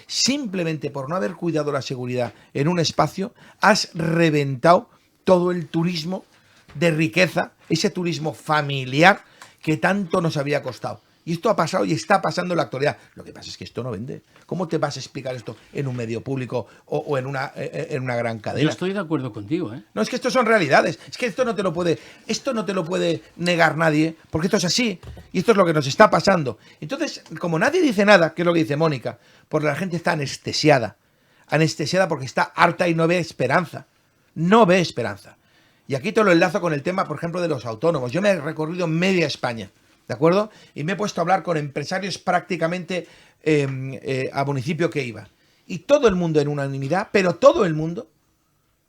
simplemente por no haber cuidado la seguridad en un espacio, has reventado todo el turismo de riqueza, ese turismo familiar que tanto nos había costado? Y esto ha pasado y está pasando en la actualidad. Lo que pasa es que esto no vende. ¿Cómo te vas a explicar esto en un medio público o en una gran cadena? Yo estoy de acuerdo contigo, ¿eh? No, es que esto son realidades. Es que esto no te lo puede negar nadie, porque esto es así. Y esto es lo que nos está pasando. Entonces, como nadie dice nada, que es lo que dice Mónica, porque la gente está anestesiada. Anestesiada porque está harta y no ve esperanza. No ve esperanza. Y aquí te lo enlazo con el tema, por ejemplo, de los autónomos. Yo me he recorrido media España, ¿de acuerdo? Y me he puesto a hablar con empresarios prácticamente a municipio que iba. Y todo el mundo en unanimidad, pero todo el mundo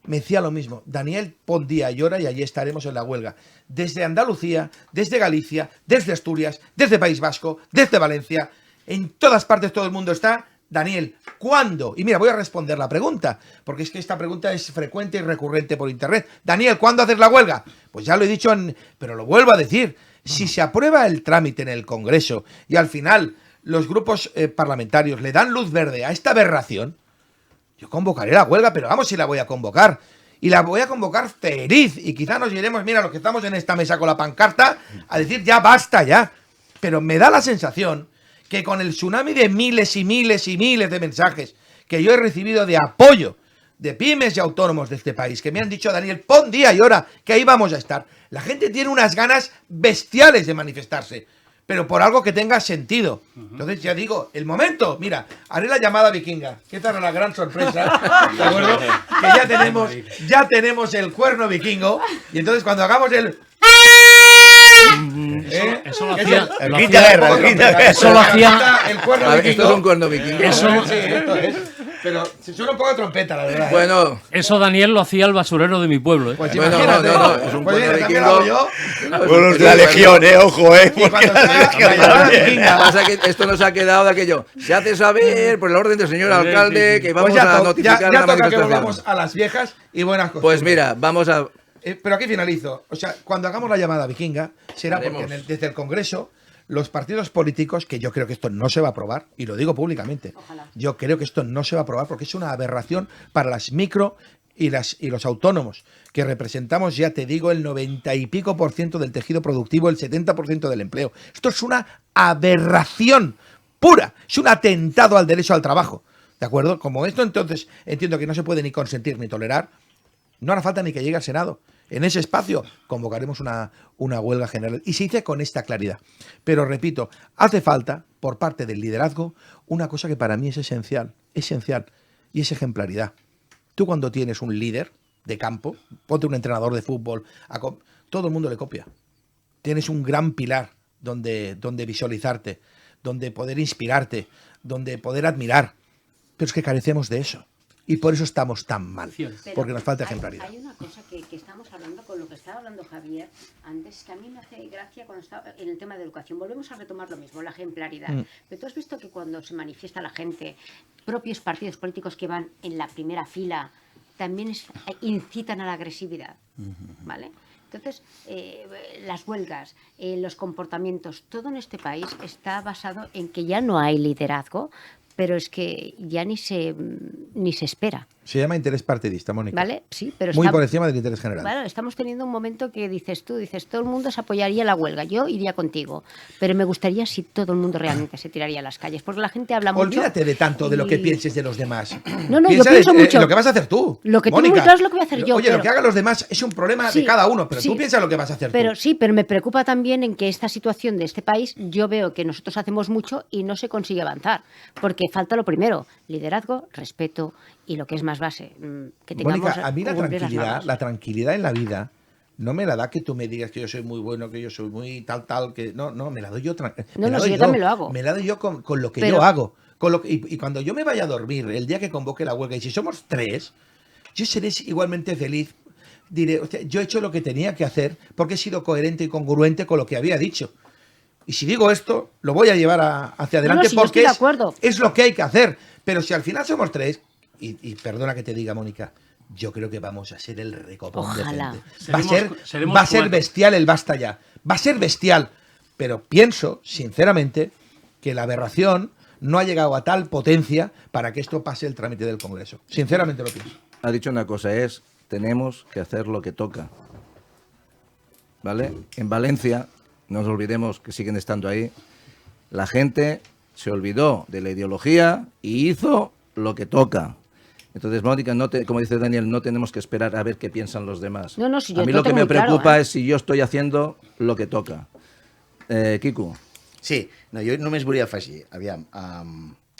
me decía lo mismo. Daniel, pon día y hora y allí estaremos en la huelga. Desde Andalucía, desde Galicia, desde Asturias, desde País Vasco, desde Valencia, en todas partes todo el mundo está. Daniel, ¿cuándo? Y mira, voy a responder la pregunta, porque es que esta pregunta es frecuente y recurrente por internet. Daniel, ¿cuándo haces la huelga? Pues ya lo he dicho, pero lo vuelvo a decir. Si se aprueba el trámite en el Congreso y al final los grupos parlamentarios le dan luz verde a esta aberración, yo convocaré la huelga, pero vamos, si la voy a convocar. Y la voy a convocar feliz. Y quizá nos iremos, mira, los que estamos en esta mesa con la pancarta, a decir ya basta ya. Pero me da la sensación que con el tsunami de miles y miles y miles de mensajes que yo he recibido de apoyo de pymes y autónomos de este país, que me han dicho, Daniel, pon día y hora, que ahí vamos a estar. La gente tiene unas ganas bestiales de manifestarse, pero por algo que tenga sentido. Entonces ya digo, el momento, mira, haré la llamada vikinga, que esta era la gran sorpresa, ¿de acuerdo? Que ya tenemos el cuerno vikingo, y entonces cuando hagamos el... Eso lo hacía. Eso lo hacía el cuerno vikingo. Esto es un cuerno vikingo. Sí, esto es. Pero se suena un poco de trompeta, la verdad. Bueno, Eso, Daniel, lo hacía el basurero de mi pueblo, ¿eh? Pues bueno, imagínate. no, es un Pues cuerno mira, también lo vikingo. hago yo. Bueno, los de la Legión, ojo, Y porque cuando la sea Legión la llamada también. Lo que vikinga, pasa es que esto nos ha quedado de aquello. Se hace saber por el orden del señor alcalde que vamos pues a ya notificar toca la que manifestación. volvamos a las viejas y buenas cosas. Pues mira, vamos a... Pero aquí finalizo. O sea, cuando hagamos la llamada vikinga, será Haremos. porque desde el Congreso, los partidos políticos, que yo creo que esto no se va a aprobar, y lo digo públicamente, Ojalá. yo creo que esto no se va a aprobar porque es una aberración para las micro y los autónomos, que representamos, ya te digo, el 90 y pico % del tejido productivo, el 70% del empleo. Esto es una aberración pura, es un atentado al derecho al trabajo. ¿De acuerdo? Como esto, entonces, entiendo que no se puede ni consentir ni tolerar. No hará falta ni que llegue al Senado. En ese espacio convocaremos una huelga general. Y se dice con esta claridad. Pero repito, hace falta, por parte del liderazgo, una cosa que para mí es esencial, y es ejemplaridad. Tú cuando tienes un líder de campo, ponte un entrenador de fútbol, todo el mundo le copia. Tienes un gran pilar donde visualizarte, donde poder inspirarte, donde poder admirar. Pero es que carecemos de eso. Y por eso estamos tan mal, porque nos falta ejemplaridad. Hay una cosa que estamos hablando con lo que estaba hablando Javier antes, que a mí me hace gracia cuando está en el tema de educación. Volvemos a retomar lo mismo, la ejemplaridad. Pero tú has visto que cuando se manifiesta la gente, propios partidos políticos que van en la primera fila, también incitan a la agresividad, ¿vale? Entonces, las huelgas, los comportamientos, todo en este país está basado en que ya no hay liderazgo, pero es que ya ni se espera. Se llama interés partidista, Mónica. ¿Vale? Sí, pero muy por encima del interés general. Claro, estamos teniendo un momento que dices, todo el mundo se apoyaría la huelga, yo iría contigo, pero me gustaría si todo el mundo realmente se tiraría a las calles, porque la gente habla mucho. Olvídate de tanto de lo que pienses de los demás. No, yo Piensa pienso mucho. lo que vas a hacer tú. Lo que Mónica. tengo muy claro es lo que voy a hacer yo. Oye, lo que hagan los demás es un problema de cada uno, pero tú piensa lo que vas a hacer tú. Sí, pero me preocupa también en que esta situación de este país, yo veo que nosotros hacemos mucho y no se consigue avanzar, porque falta lo primero, liderazgo, respeto y lo que es más base, que tengamos. Mónica, a mí la las tranquilidad en la vida no me la da que tú me digas que yo soy muy bueno, que yo soy muy tal, que no, me la doy yo. Yo también lo hago. Me la doy yo con lo que yo hago. Y cuando yo me vaya a dormir, el día que convoque la huelga, y si somos 3, yo seré igualmente feliz. Diré, hostia, yo he hecho lo que tenía que hacer porque he sido coherente y congruente con lo que había dicho. Y si digo esto, lo voy a llevar hacia adelante si yo porque estoy de acuerdo. es lo que hay que hacer. Pero si al final somos 3, y perdona que te diga, Mónica, yo creo que vamos a ser el recopón de Ojalá. gente. Seremos Va a ser cuatro. bestial el basta ya. Va a ser bestial. Pero pienso, sinceramente, que la aberración no ha llegado a tal potencia para que esto pase el trámite del Congreso. Sinceramente lo pienso. Ha dicho una cosa, tenemos que hacer lo que toca. ¿Vale? En Valencia, no nos olvidemos que siguen estando ahí, la gente se olvidó de la ideología y hizo lo que toca. Entonces, Mónica, como dice Daniel, no tenemos que esperar a ver qué piensan los demás. No, si yo a mí lo lo que tengo me muy claro, preocupa ¿eh? es si yo estoy haciendo lo que toca. Quico. Sí, no, jo només volia afegir, aviam,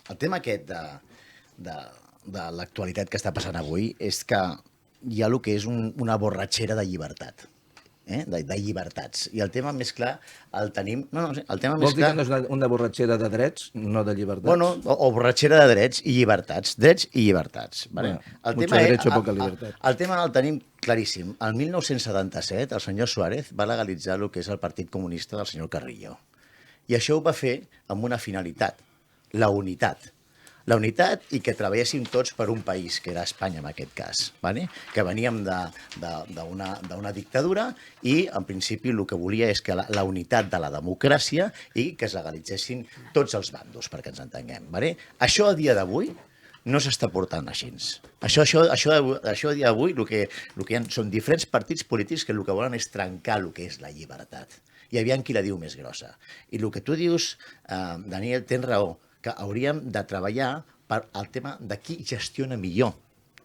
el tema aquest de l'actualitat que està passant avui és que hi ha el que és una borratxera de llibertat, de llibertats. I el tema més clar el tenim... No, el tema més Vols dir clar... que no és una borratxera de drets, no de llibertats? Bueno, o borratxera de drets i llibertats. Drets i llibertats. Vale? Bueno, mucho derecho, poca libertad. El tema el tenim claríssim. El 1977 el senyor Suárez va legalitzar el que és el Partit Comunista del senyor Carrillo. I això ho va fer amb una finalitat, la unitat. La unitat i que treballéssim tots per un país, que era Espanya en aquest cas, vale? Que veníem d'una dictadura i, en principi, el que volia és que la unitat de la democràcia i que es legalitzessin tots els bandos, perquè ens entenguem. Vale? Això, a dia d'avui, no s'està portant així. Això a dia d'avui, el que hi ha són diferents partits polítics que el que volen és trencar el que és la llibertat. I aviam qui la diu més grossa. I el que tu dius, Daniel, tens raó, que hauríem de treballar per al tema de qui gestiona millor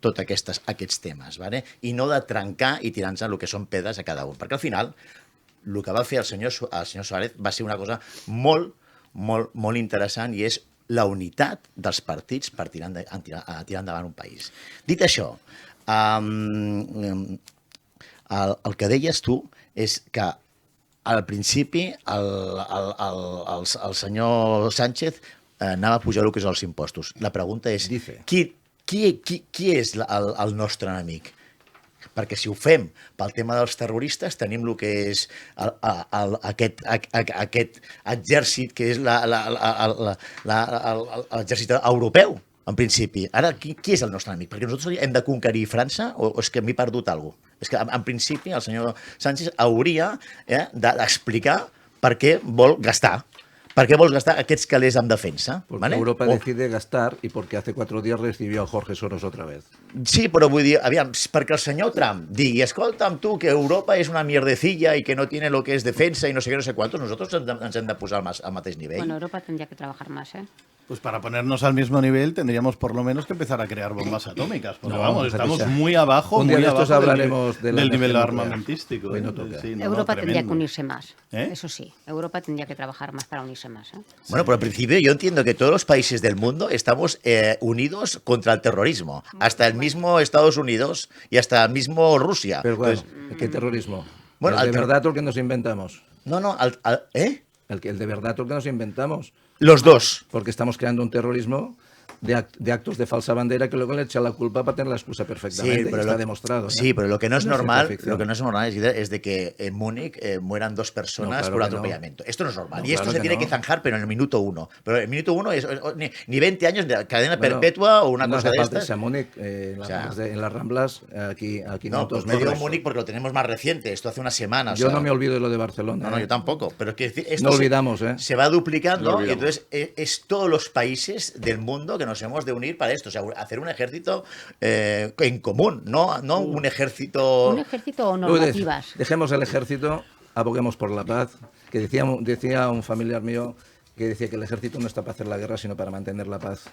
tots aquests temes, ¿vale? I no de trencar i tirar-nos el que són pedres a cada un. Perquè al final, el que va fer el senyor Suárez va ser una cosa molt interessant i és la unitat dels partits per tirar endavant un país. Dit això, el que deies tu és que al principi el senyor Sánchez anava a pujar el que és els impostos. La pregunta és, qui és el nostre enemic? Perquè si ho fem pel tema dels terroristes, tenim el que és aquest exèrcit, que és l'exèrcit europeu, en principi. Ara, qui és el nostre enemic? Perquè nosaltres hem de conquerir França o és que m'he perdut alguna cosa? És que, en principi, el senyor Sánchez hauria d'explicar per què vol gastar. ¿Para qué vols gastar aquests calés en defensa? Porque ¿vale? Europa decide gastar y porque hace 4 días recibió a Jorge Soros otra vez. Sí, però vull dir, aviam, perquè el senyor Trump digui, escolta'm tu, que Europa és una mierdecilla i que no tiene lo que es defensa y no sé qué, no sé cuántos, nosotros ens hem de posar al mateix nivell. Bueno, Europa tendría que trabajar más, ¿eh? Pues para ponernos al mismo nivel tendríamos por lo menos que empezar a crear bombas atómicas. Porque No, vamos, Patricia. estamos muy abajo, Un día muy de estos abajo hablaremos de la del nivel energía nuclear. armamentístico. Hoy no toca. Sí, no, Europa tendría que tremendo. unirse más. ¿Eh? Eso sí, Europa tendría que trabajar más para unirse más. ¿eh? Bueno, pero al principio yo entiendo que todos los países del mundo estamos unidos contra el terrorismo. Hasta el mismo Estados Unidos y hasta el mismo Rusia. Pero bueno, Entonces, ¿qué terrorismo? Bueno, ¿El al de ter- verdad o el que nos inventamos? no, ¿eh? El de verdad o el que nos inventamos. Los dos. Porque estamos creando un terrorismo de actos de falsa bandera que luego le echan la culpa para tener la excusa perfectamente. pero y está demostrado. ¿eh? Sí, pero lo que no es No es normal, ciencia ficción. lo que no es normal es de que en Múnich mueran 2 personas No, claro por que atropellamiento. Esto no es normal. No, y esto claro se que tiene no. que zanjar, pero en el minuto 1. Pero el minuto 1 es ni 20 años de cadena Bueno, perpetua o una no cosa hace de falta estas. irse a Múnich, O sea, en las Ramblas, aquí No, todos pues me digo nosotros. Múnich porque lo tenemos más reciente. Esto hace una semana. o Yo sea, no me olvido de lo de Barcelona. No, ¿eh? yo tampoco. Pero quiero decir, esto No olvidamos, se va duplicando No y olvidamos. entonces es todos los países del mundo que nos hemos de unir para esto. O sea, hacer un ejército en común, no un ejército... Un ejército o Luego normativas. Dejemos el ejército, aboguemos por la paz. Que decía un familiar mío que decía que el ejército no está para hacer la guerra, sino para mantener la paz.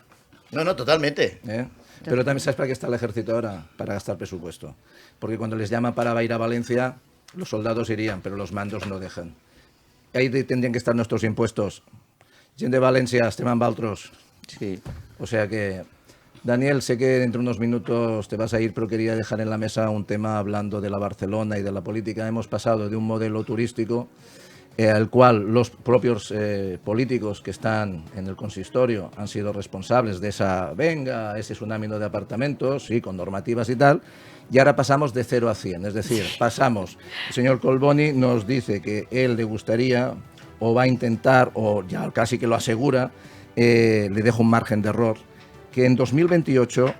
No, totalmente. ¿eh? Pero también sabes para qué está el ejército ahora, para gastar presupuesto. Porque cuando les llaman para ir a Valencia, los soldados irían, pero los mandos no dejan. Ahí tendrían que estar nuestros impuestos. Gent de Valencia, estem amb altres. Sí. O sea que, Daniel, sé que dentro de unos minutos te vas a ir, pero quería dejar en la mesa un tema hablando de la Barcelona y de la política. Hemos pasado de un modelo turístico al cual los propios políticos que están en el consistorio han sido responsables de esa, venga, ese tsunami de apartamentos, sí, con normativas y tal, y ahora pasamos de 0 a 100, es decir, pasamos, el señor Colboni nos dice que él le gustaría o va a intentar, o ya casi que lo asegura, le dejo un margen de error, que en 2028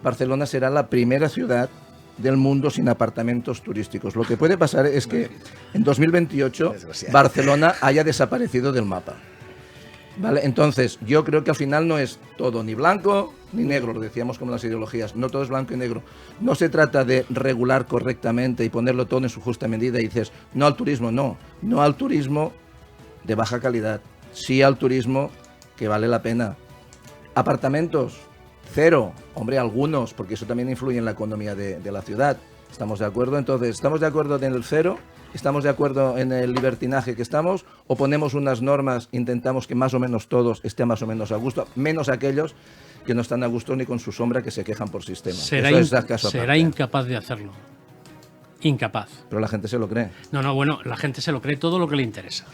Barcelona será la primera ciudad del mundo sin apartamentos turísticos. Lo que puede pasar es que en 2028 Barcelona haya desaparecido del mapa. ¿Vale? Entonces, yo creo que al final no es todo ni blanco ni negro, lo decíamos como las ideologías, no todo es blanco y negro. No se trata de regular correctamente y ponerlo todo en su justa medida y dices, no al turismo, no al turismo de baja calidad, sí al turismo que vale la pena. Apartamentos, cero, hombre, algunos, porque eso también influye en la economía de la ciudad. ¿Estamos de acuerdo? Entonces, ¿estamos de acuerdo en el cero? ¿Estamos de acuerdo en el libertinaje que estamos? ¿O ponemos unas normas, intentamos que más o menos todos estén más o menos a gusto, menos aquellos que no están a gusto ni con su sombra, que se quejan por sistema? Será incapaz de hacerlo. Incapaz. Pero la gente se lo cree. No, bueno, la gente se lo cree todo lo que le interesa.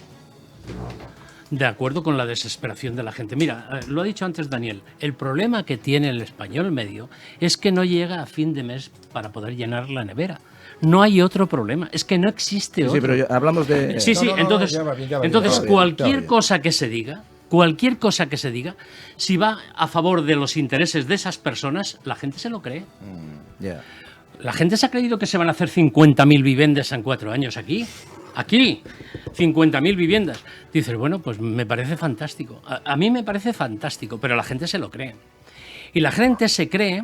De acuerdo con la desesperación de la gente. Mira, lo ha dicho antes Daniel, el problema que tiene el español medio es que no llega a fin de mes para poder llenar la nevera. No hay otro problema, es que no existe otro. Sí, pero hablamos de... Sí, entonces cualquier cosa que se diga, si va a favor de los intereses de esas personas, la gente se lo cree. La gente se ha creído que se van a hacer 50.000 viviendas en 4 años aquí. Aquí, 50.000 viviendas. Dices, bueno, pues me parece fantástico. A mí me parece fantástico, pero la gente se lo cree. Y la gente se cree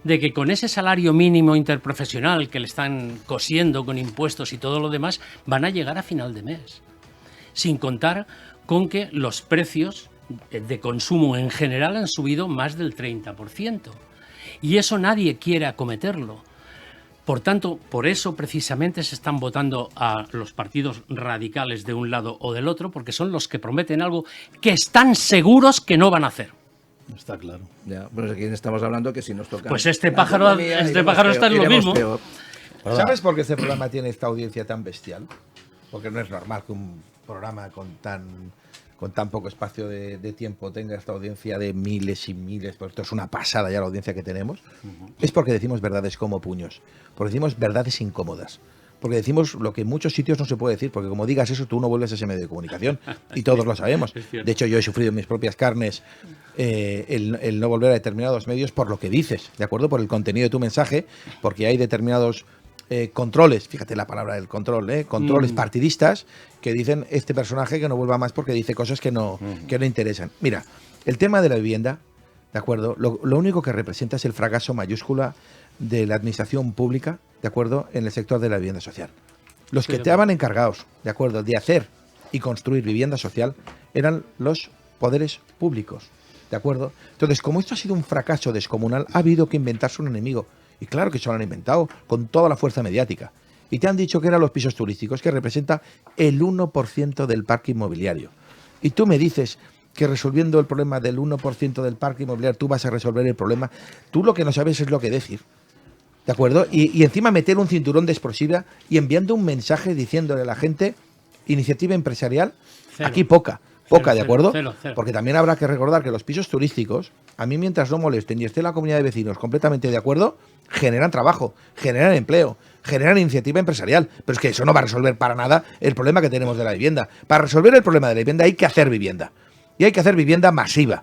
de que con ese salario mínimo interprofesional que le están cosiendo con impuestos y todo lo demás, van a llegar a final de mes. Sin contar con que los precios de consumo en general han subido más del 30%. Y eso nadie quiere acometerlo. Por tanto, por eso precisamente se están votando a los partidos radicales de un lado o del otro, porque son los que prometen algo que están seguros que no van a hacer. Está claro. Ya, pues aquí estamos hablando que si nos toca... Pues este pájaro está en lo mismo. Peor. ¿Sabes por qué este programa tiene esta audiencia tan bestial? Porque no es normal que un programa con tan poco espacio de tiempo tenga esta audiencia de miles y miles, porque esto es una pasada ya la audiencia que tenemos. Es porque decimos verdades como puños, porque decimos verdades incómodas, porque decimos lo que en muchos sitios no se puede decir, porque como digas eso tú no vuelves a ese medio de comunicación y todos lo sabemos. De hecho, yo he sufrido en mis propias carnes el no volver a determinados medios por lo que dices, ¿de acuerdo? Por el contenido de tu mensaje, porque hay determinados controles, fíjate la palabra del control, controles partidistas que dicen este personaje que no vuelva más porque dice cosas que no interesan. Mira, el tema de la vivienda, ¿de acuerdo? Lo único que representa es el fracaso mayúscula de la administración pública, ¿de acuerdo? En el sector de la vivienda social. Los que estaban encargados, ¿de acuerdo?, de hacer y construir vivienda social eran los poderes públicos, ¿de acuerdo? Entonces, como esto ha sido un fracaso descomunal, ha habido que inventarse un enemigo. Y claro que se lo han inventado con toda la fuerza mediática. Y te han dicho que eran los pisos turísticos, que representa el 1% del parque inmobiliario. Y tú me dices que resolviendo el problema del 1% del parque inmobiliario tú vas a resolver el problema. Tú lo que no sabes es lo que decir. ¿De acuerdo? Y encima meter un cinturón de explosiva y enviando un mensaje diciéndole a la gente, iniciativa empresarial, cero. Aquí poca, ¿de acuerdo? Cero. Porque también habrá que recordar que los pisos turísticos, a mí mientras no molesten y esté la comunidad de vecinos completamente de acuerdo, generan trabajo, generan empleo, generan iniciativa empresarial. Pero es que eso no va a resolver para nada el problema que tenemos de la vivienda. Para resolver el problema de la vivienda hay que hacer vivienda. Y hay que hacer vivienda masiva.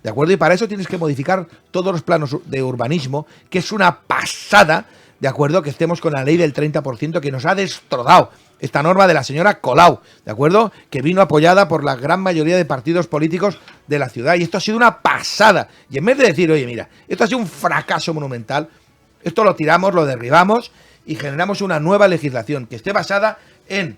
¿De acuerdo? Y para eso tienes que modificar todos los planos de urbanismo, que es una pasada, ¿de acuerdo? Que estemos con la ley del 30% que nos ha destrozado esta norma de la señora Colau, ¿de acuerdo? Que vino apoyada por la gran mayoría de partidos políticos de la ciudad. Y esto ha sido una pasada. Y en vez de decir, oye, mira, esto ha sido un fracaso monumental, esto lo tiramos, lo derribamos y generamos una nueva legislación que esté basada en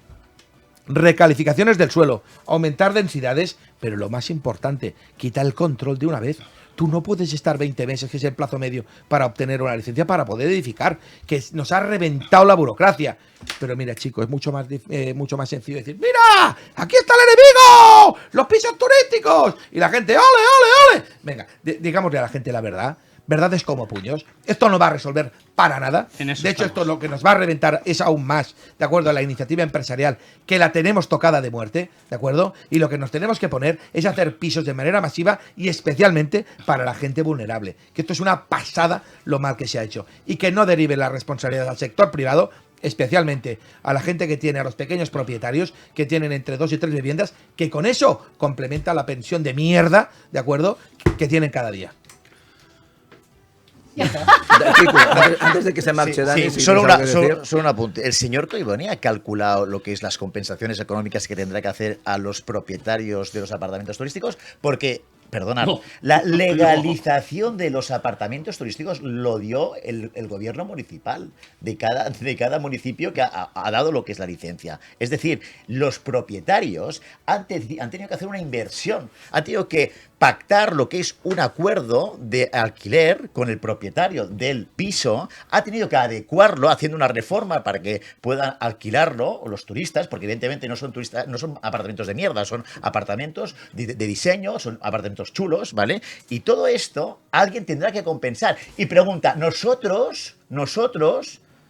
recalificaciones del suelo, aumentar densidades, pero lo más importante, quita el control de una vez. Tú no puedes estar 20 meses, que es el plazo medio, para obtener una licencia para poder edificar, que nos ha reventado la burocracia. Pero mira, chicos, es mucho más sencillo decir, ¡mira! ¡Aquí está el enemigo! ¡Los pisos turísticos! Y la gente, ¡ole, ole, ole! Venga, digámosle a la gente la verdad. Verdades como puños. Esto no va a resolver para nada. De hecho, esto lo que nos va a reventar es aún más, ¿de acuerdo?, a la iniciativa empresarial, que la tenemos tocada de muerte, ¿de acuerdo? Y lo que nos tenemos que poner es hacer pisos de manera masiva y especialmente para la gente vulnerable. Que esto es una pasada lo mal que se ha hecho. Y que no derive la responsabilidad al sector privado especialmente a la gente que tiene, a los pequeños propietarios que tienen entre 2 y 3 viviendas, que con eso complementa la pensión de mierda, ¿de acuerdo?, que tienen cada día. Antes de que se marche Dani, sí, solo un apunte. El señor Collboni ha calculado lo que es las compensaciones económicas que tendrá que hacer a los propietarios de los apartamentos turísticos, porque, perdonad, la legalización de los apartamentos turísticos lo dio el gobierno municipal de cada municipio que ha dado lo que es la licencia. Es decir, los propietarios han tenido que hacer una inversión, han tenido que pactar lo que es un acuerdo de alquiler con el propietario del piso, ha tenido que adecuarlo haciendo una reforma para que puedan alquilarlo los turistas, porque evidentemente no son apartamentos de mierda, son apartamentos de diseño, son apartamentos chulos, ¿vale? Y todo esto alguien tendrá que compensar. Y pregunta, nosotros,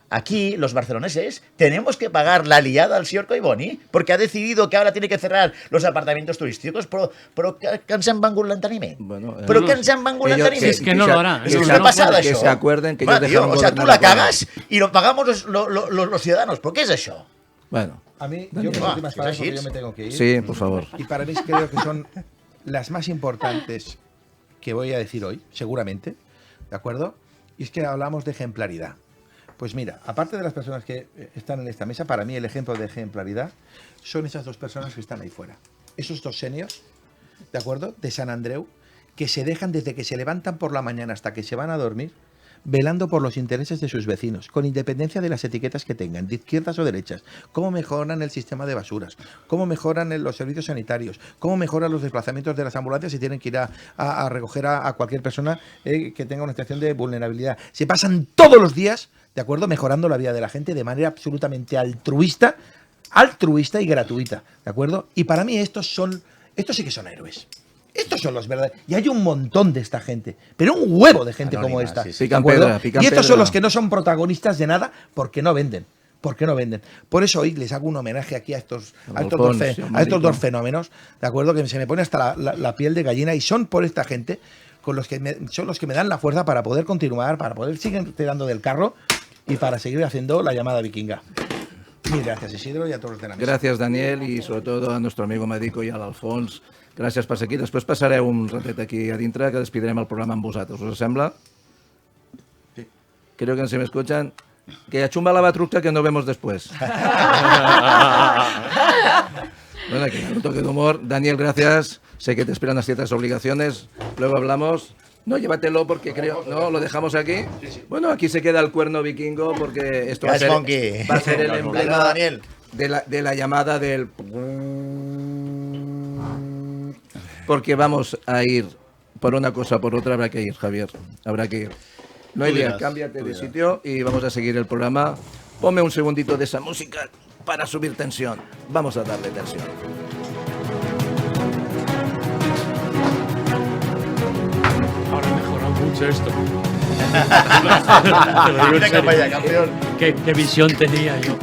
aquí, los barceloneses, tenemos que pagar la liada al señor Collboni porque ha decidido que ahora tiene que cerrar los apartamentos turísticos, pero que ens han vengut l'enteniment. Però que ens han vengut l'enteniment. Es que no lo hará. Es una pasada, que això. se acuerden que ellos dejaron o sea, tú la cagas y lo pagamos los ciudadanos. ¿Por qué es eso? Bueno. A mí, yo mis últimas palabras, porque yo me tengo que ir. Sí, por favor. Y para mí creo que son las más importantes que voy a decir hoy, seguramente, ¿de acuerdo? Y es que hablamos de ejemplaridad. Pues mira, aparte de las personas que están en esta mesa, para mí el ejemplo de ejemplaridad son esas 2 personas que están ahí fuera. Esos 2 seniors, ¿de acuerdo?, de Sant Andreu, que se dejan desde que se levantan por la mañana hasta que se van a dormir, velando por los intereses de sus vecinos, con independencia de las etiquetas que tengan, de izquierdas o derechas, cómo mejoran el sistema de basuras, cómo mejoran los servicios sanitarios, cómo mejoran los desplazamientos de las ambulancias si tienen que ir a recoger a cualquier persona que tenga una situación de vulnerabilidad. Se pasan todos los días, ¿de acuerdo?, mejorando la vida de la gente de manera absolutamente altruista y gratuita, ¿de acuerdo? Y para mí estos sí que son héroes. Estos son los verdaderos. Y hay un montón de esta gente, pero un huevo de gente como esta. Sí, sí. Pican pedra. Y estos son los que no son protagonistas de nada porque no venden. Por eso hoy les hago un homenaje aquí a estos 2 fenómenos, ¿de acuerdo? Que se me pone hasta la piel de gallina, y son por esta gente son los que me dan la fuerza para poder continuar, para poder seguir tirando del carro y para seguir haciendo la llamada vikinga. Mil gracias, Isidro, y a todos los de la mesa. Gràcies, Daniel, i sobretot a nuestro amigo Medico i a l'Alfons. Gràcies per ser aquí. Després passareu un ratet aquí a dintre que despidirem el programa amb vosaltres. Us sembla? Sí. Creo que se me escuchan. Que a chumba la batruca que nos vemos después. Bueno, aquí un toque de humor. Daniel, gracias. Sé que te esperan las ciertas obligaciones. Luego hablamos. No, llévatelo porque creo... No, lo dejamos aquí. Bueno, aquí se queda el cuerno vikingo porque esto va a ser el emblema de la llamada del... Porque vamos a ir por una cosa o por otra. Habrá que ir, Javier. Habrá que ir. No hay día, cámbiate de sitio y vamos a seguir el programa. Ponme un segundito de esa música para subir tensión. Vamos a darle tensión. Ahora ha mejorado mucho esto. Venga, vaya, campeón. ¿Qué visión tenía yo?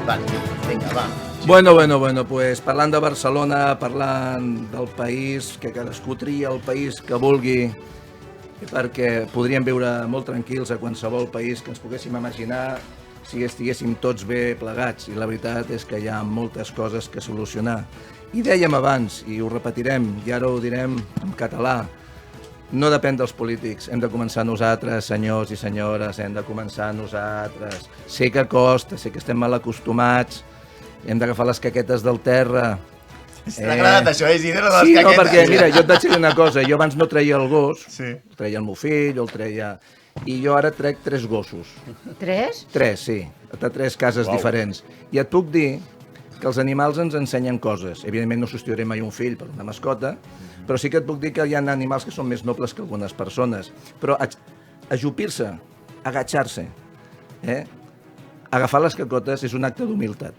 Vale, vinga, va. Bueno, pues parlant de Barcelona, parlant del país, que cadascú tria el país que vulgui, perquè podríem viure molt tranquils a qualsevol país que ens poguéssim imaginar si estiguéssim tots bé plegats. I la veritat és que hi ha moltes coses que solucionar. I dèiem abans, i ho repetirem, i ara ho direm en català, no depèn dels polítics, hem de començar nosaltres, senyors i senyores, hem de començar nosaltres. Sé que costa, sé que estem mal acostumats, hem d'agafar les caquetes del terra. T'ha agradat això, Isidre, de les sí, caquetes? No, perquè, mira, jo et vaig dir una cosa, jo abans no treia el gos, sí. Treia el meu fill, el treia... I jo ara trec 3 gossos. 3? 3, sí, de 3 cases diferents. I et puc dir que els animals ens ensenyen coses. Evidentment no substituiré mai un fill per una mascota, però sí que et puc dir que hi ha animals que són més nobles que algunes persones. Però ajupir-se, agachar-se, agafar les cacotes és un acte d'humilitat.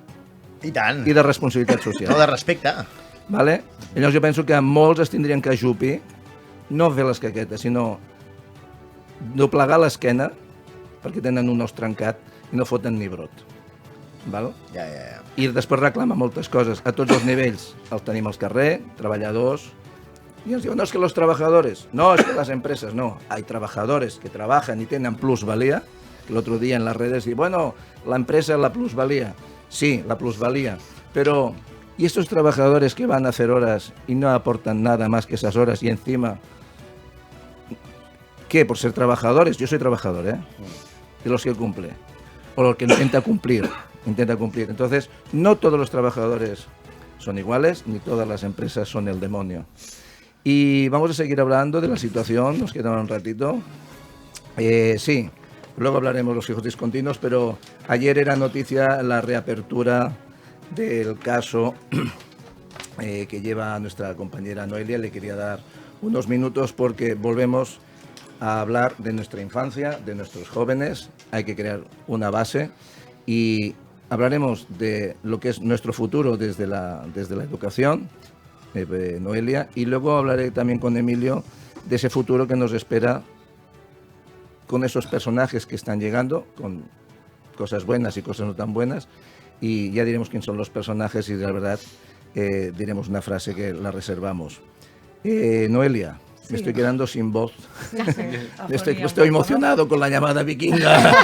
I tant. I de responsabilitat social. No, de respecte. Vale? Llavors jo penso que molts es tindrien que ajupir, no fer les caquetes, sinó doblegar l'esquena perquè tenen un os trencat i no foten ni brot. Val? Ja. I després reclama moltes coses a tots els nivells. Els tenim al carrer, treballadors, y nos digo, no es que los trabajadores, no es que las empresas, no. Hay trabajadores que trabajan y tienen plusvalía. El otro día en las redes, y bueno, la empresa es la plusvalía. Sí, la plusvalía. Pero, ¿y estos trabajadores que van a hacer horas y no aportan nada más que esas horas y encima, ¿qué? ¿Por ser trabajadores? Yo soy trabajador, ¿eh? De los que cumple. O los que intenta cumplir. Entonces, no todos los trabajadores son iguales, ni todas las empresas son el demonio. Y vamos a seguir hablando de la situación, nos queda un ratito. Sí, luego hablaremos de los fijos discontinuos, pero ayer era noticia la reapertura del caso que lleva nuestra compañera Noelia. Le quería dar unos minutos porque volvemos a hablar de nuestra infancia, de nuestros jóvenes. Hay que crear una base y hablaremos de lo que es nuestro futuro desde la educación. Noelia, y luego hablaré también con Emilio de ese futuro que nos espera con esos personajes que están llegando, con cosas buenas y cosas no tan buenas, y ya diremos quién son los personajes y de la verdad diremos una frase que la reservamos. Noelia, sí. Me estoy quedando sin voz. Sí. Estoy emocionado con la llamada vikinga.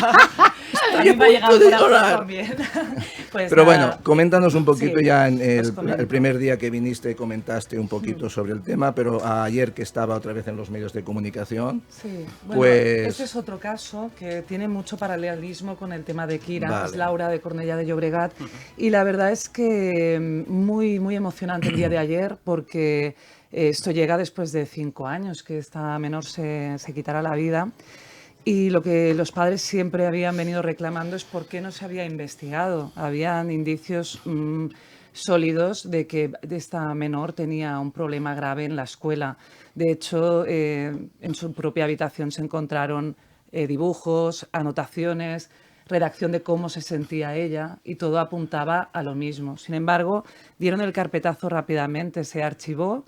Estoy a punto de llorar. Pues pero nada, bueno, coméntanos un poquito, sí, ya en el primer día que viniste comentaste un poquito sobre el tema, pero ayer que estaba otra vez en los medios de comunicación, sí. Bueno, pues... Este es otro caso que tiene mucho paralelismo con el tema de Kira, vale. Es Laura de Cornellá de Llobregat, y la verdad es que muy emocionante el día de ayer porque esto llega después de 5 años que esta menor se quitará la vida. Y lo que los padres siempre habían venido reclamando es por qué no se había investigado. Habían indicios sólidos de que esta menor tenía un problema grave en la escuela. De hecho, en su propia habitación se encontraron dibujos, anotaciones, redacción de cómo se sentía ella y todo apuntaba a lo mismo. Sin embargo, dieron el carpetazo rápidamente, se archivó.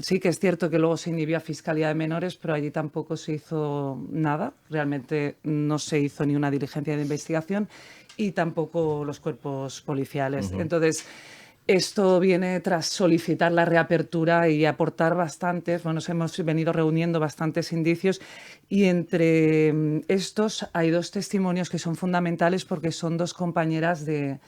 Sí que es cierto que luego se inhibió a Fiscalía de Menores, pero allí tampoco se hizo nada. Realmente no se hizo ni una diligencia de investigación y tampoco los cuerpos policiales. Entonces, esto viene tras solicitar la reapertura y aportar bastantes, bueno, nos hemos venido reuniendo bastantes indicios y entre estos hay 2 testimonios que son fundamentales porque son 2 compañeras de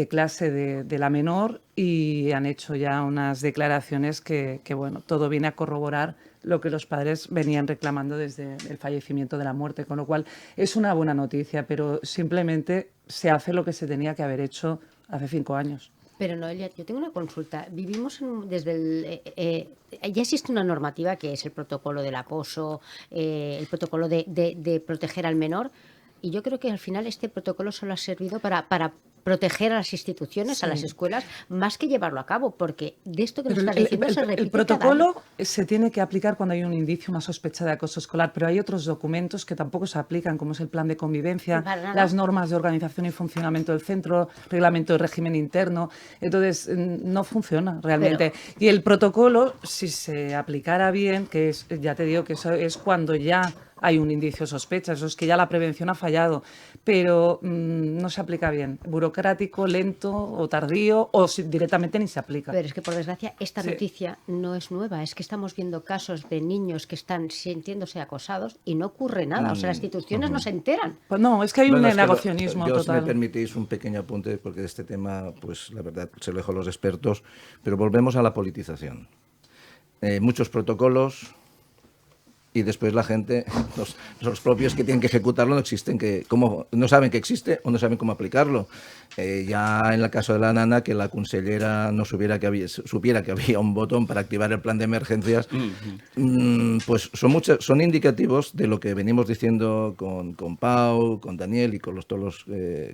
clase de la menor y han hecho ya unas declaraciones que, bueno, todo viene a corroborar lo que los padres venían reclamando desde el fallecimiento de la muerte, con lo cual es una buena noticia, pero simplemente se hace lo que se tenía que haber hecho hace 5 años. Pero Noelia, yo tengo una consulta. Vivimos ya existe una normativa que es el protocolo del acoso, el protocolo de proteger al menor, y yo creo que al final este protocolo solo ha servido para proteger a las instituciones, sí, a las escuelas, más que llevarlo a cabo, porque de esto que nos estás diciendo se repite. El protocolo se tiene que aplicar cuando hay un indicio, una sospecha de acoso escolar, pero hay otros documentos que tampoco se aplican, como es el plan de convivencia, las normas de organización y funcionamiento del centro, reglamento de régimen interno. Entonces, no funciona realmente. Pero... Y el protocolo, si se aplicara bien, que es, ya te digo que eso es cuando ya hay un indicio sospecha, eso es que ya la prevención ha fallado, pero no se aplica bien. Burocrático, lento o tardío, o directamente ni se aplica. Pero es que, por desgracia, esta noticia no es nueva. Es que estamos viendo casos de niños que están sintiéndose acosados y no ocurre nada. O sea, las instituciones no se enteran. Pues no, es que hay un negacionismo total. Si me permitís un pequeño apunte, porque de este tema, pues la verdad, se lo dejo a los expertos, pero volvemos a la politización. Muchos protocolos... Y después la gente, los propios que tienen que ejecutarlo no existen, no saben que existe o no saben cómo aplicarlo. Ya en el caso de la nana, que la consellera no supiera que había un botón para activar el plan de emergencias, pues son indicativos de lo que venimos diciendo con Pau, con Daniel y con todos los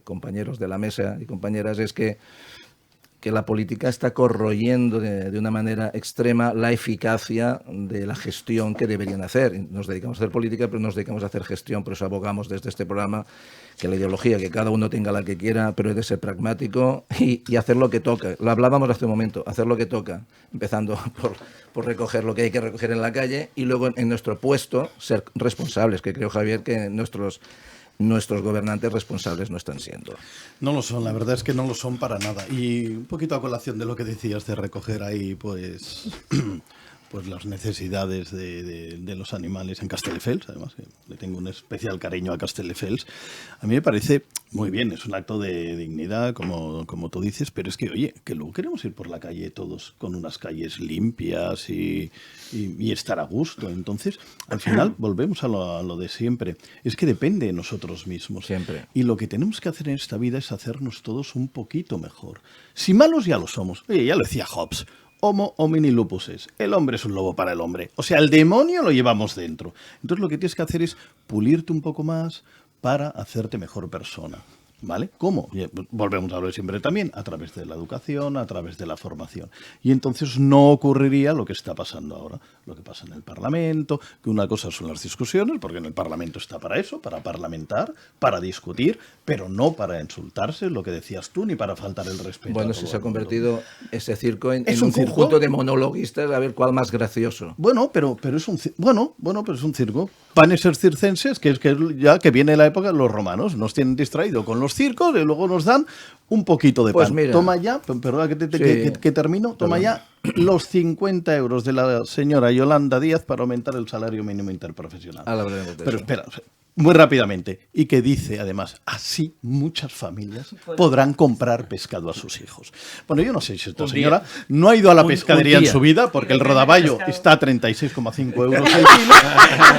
compañeros de la mesa y compañeras, es que la política está corroyendo de una manera extrema la eficacia de la gestión que deberían hacer. Nos dedicamos a hacer política, pero nos dedicamos a hacer gestión. Por eso abogamos desde este programa que la ideología, que cada uno tenga la que quiera, pero hay de ser pragmático y hacer lo que toca. Lo hablábamos hace un momento, hacer lo que toca, empezando por recoger lo que hay que recoger en la calle y luego en nuestro puesto ser responsables, que creo, Javier, que nuestros nuestros gobernantes responsables no están siendo. No lo son, la verdad es que no lo son para nada. Y un poquito a colación de lo que decías de recoger ahí, pues las necesidades de los animales en Castelldefels, además que le tengo un especial cariño a Castelldefels. A mí me parece muy bien, es un acto de dignidad, como tú dices, pero es que, oye, que luego queremos ir por la calle todos con unas calles limpias y estar a gusto. Entonces, al final, volvemos a lo de siempre. Es que depende de nosotros mismos. Siempre. Y lo que tenemos que hacer en esta vida es hacernos todos un poquito mejor. Si malos ya lo somos. Oye, ya lo decía Hobbes. Homo homini lupus es. El hombre es un lobo para el hombre. O sea, el demonio lo llevamos dentro. Entonces lo que tienes que hacer es pulirte un poco más para hacerte mejor persona. ¿Vale? ¿Cómo? Volvemos a hablar siempre también, a través de la educación, a través de la formación. Y entonces no ocurriría lo que está pasando ahora, lo que pasa en el Parlamento, que una cosa son las discusiones, porque en el Parlamento está para eso, para parlamentar, para discutir, pero no para insultarse, lo que decías tú, ni para faltar el respeto. Bueno, se ha convertido ese circo en ¿Es un un circo? conjunto de monologuistas a ver cuál más gracioso. Bueno, pero es un pero es un circo. Panes circenses, que es que ya que viene la época, los romanos nos tienen distraído con los circos y luego nos dan un poquito de Pues pan. mira, Toma ya, perdona que termino, toma ya los 50 euros de la señora Yolanda Díaz para aumentar el salario mínimo interprofesional. Ahora hablaremos de Pero eso. espera, muy rápidamente, y que dice además, así muchas familias podrán comprar pescado a sus hijos. Bueno, yo no sé si esta señora no ha ido a la pescadería en su vida, porque el rodaballo está a 36,5 euros el kilo,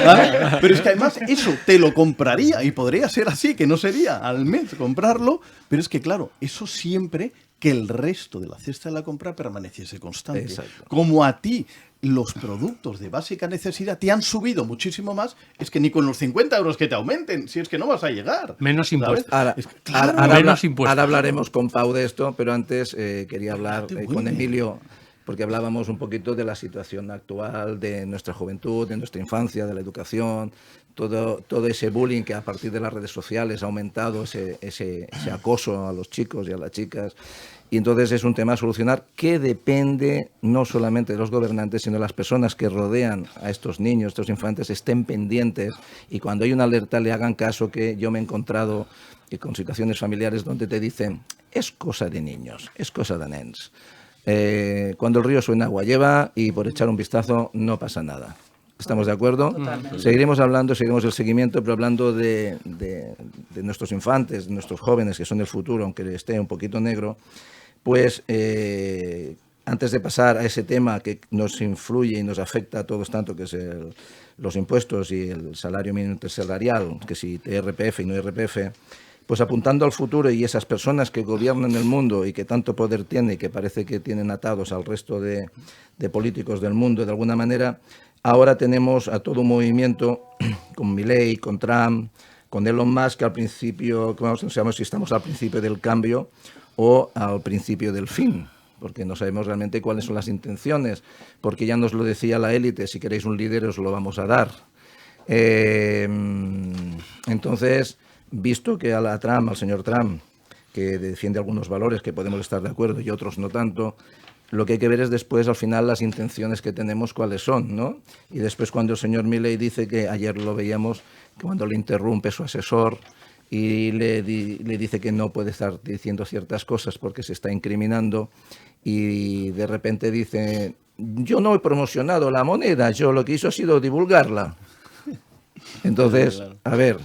¿vale? Pero es que además eso te lo compraría, y podría ser así, que no sería al mes comprarlo, pero es que claro, eso siempre que el resto de la cesta de la compra permaneciese constante. Exacto. Como a ti los productos de básica necesidad te han subido muchísimo más, es que ni con los 50 euros que te aumenten, si es que no vas a llegar. Menos ¿sabes? impuestos. Ahora, Es que, claro, menos impuestos. ahora hablaremos con Pau de esto, pero antes quería hablar con Emilio, porque hablábamos un poquito de la situación actual, de nuestra juventud, de nuestra infancia, de la educación, todo ese bullying que a partir de las redes sociales ha aumentado, ese acoso a los chicos y a las chicas. Y entonces es un tema a solucionar que depende no solamente de los gobernantes, sino de las personas que rodean a estos niños, estos infantes, estén pendientes y cuando hay una alerta le hagan caso, que yo me he encontrado con situaciones familiares donde te dicen, es cosa de niños, es cosa de nens. Cuando el río suena agua lleva y por echar un vistazo no pasa nada. ¿Estamos de acuerdo? Totalmente. Seguiremos hablando, seguiremos el seguimiento, pero hablando de nuestros infantes, de nuestros jóvenes, que son el futuro, aunque esté un poquito negro, pues antes de pasar a ese tema que nos influye y nos afecta a todos tanto, que es los impuestos y el salario mínimo intersalarial, que si IRPF y no IRPF, pues apuntando al futuro y esas personas que gobiernan el mundo y que tanto poder tienen y que parece que tienen atados al resto de políticos del mundo de alguna manera, ahora tenemos a todo un movimiento con Milei, con Trump, con Elon Musk, que al principio, no sabemos si estamos al principio del cambio o al principio del fin, porque no sabemos realmente cuáles son las intenciones, porque ya nos lo decía la élite, si queréis un líder os lo vamos a dar. Entonces, visto que al señor Trump, que defiende algunos valores que podemos estar de acuerdo y otros no tanto, lo que hay que ver es después, al final, las intenciones que tenemos, cuáles son, ¿no? Y después cuando el señor Milei dice que, ayer lo veíamos, que cuando le interrumpe su asesor y le dice que no puede estar diciendo ciertas cosas porque se está incriminando, y de repente dice, yo no he promocionado la moneda, yo lo que hizo ha sido divulgarla. Entonces, a ver,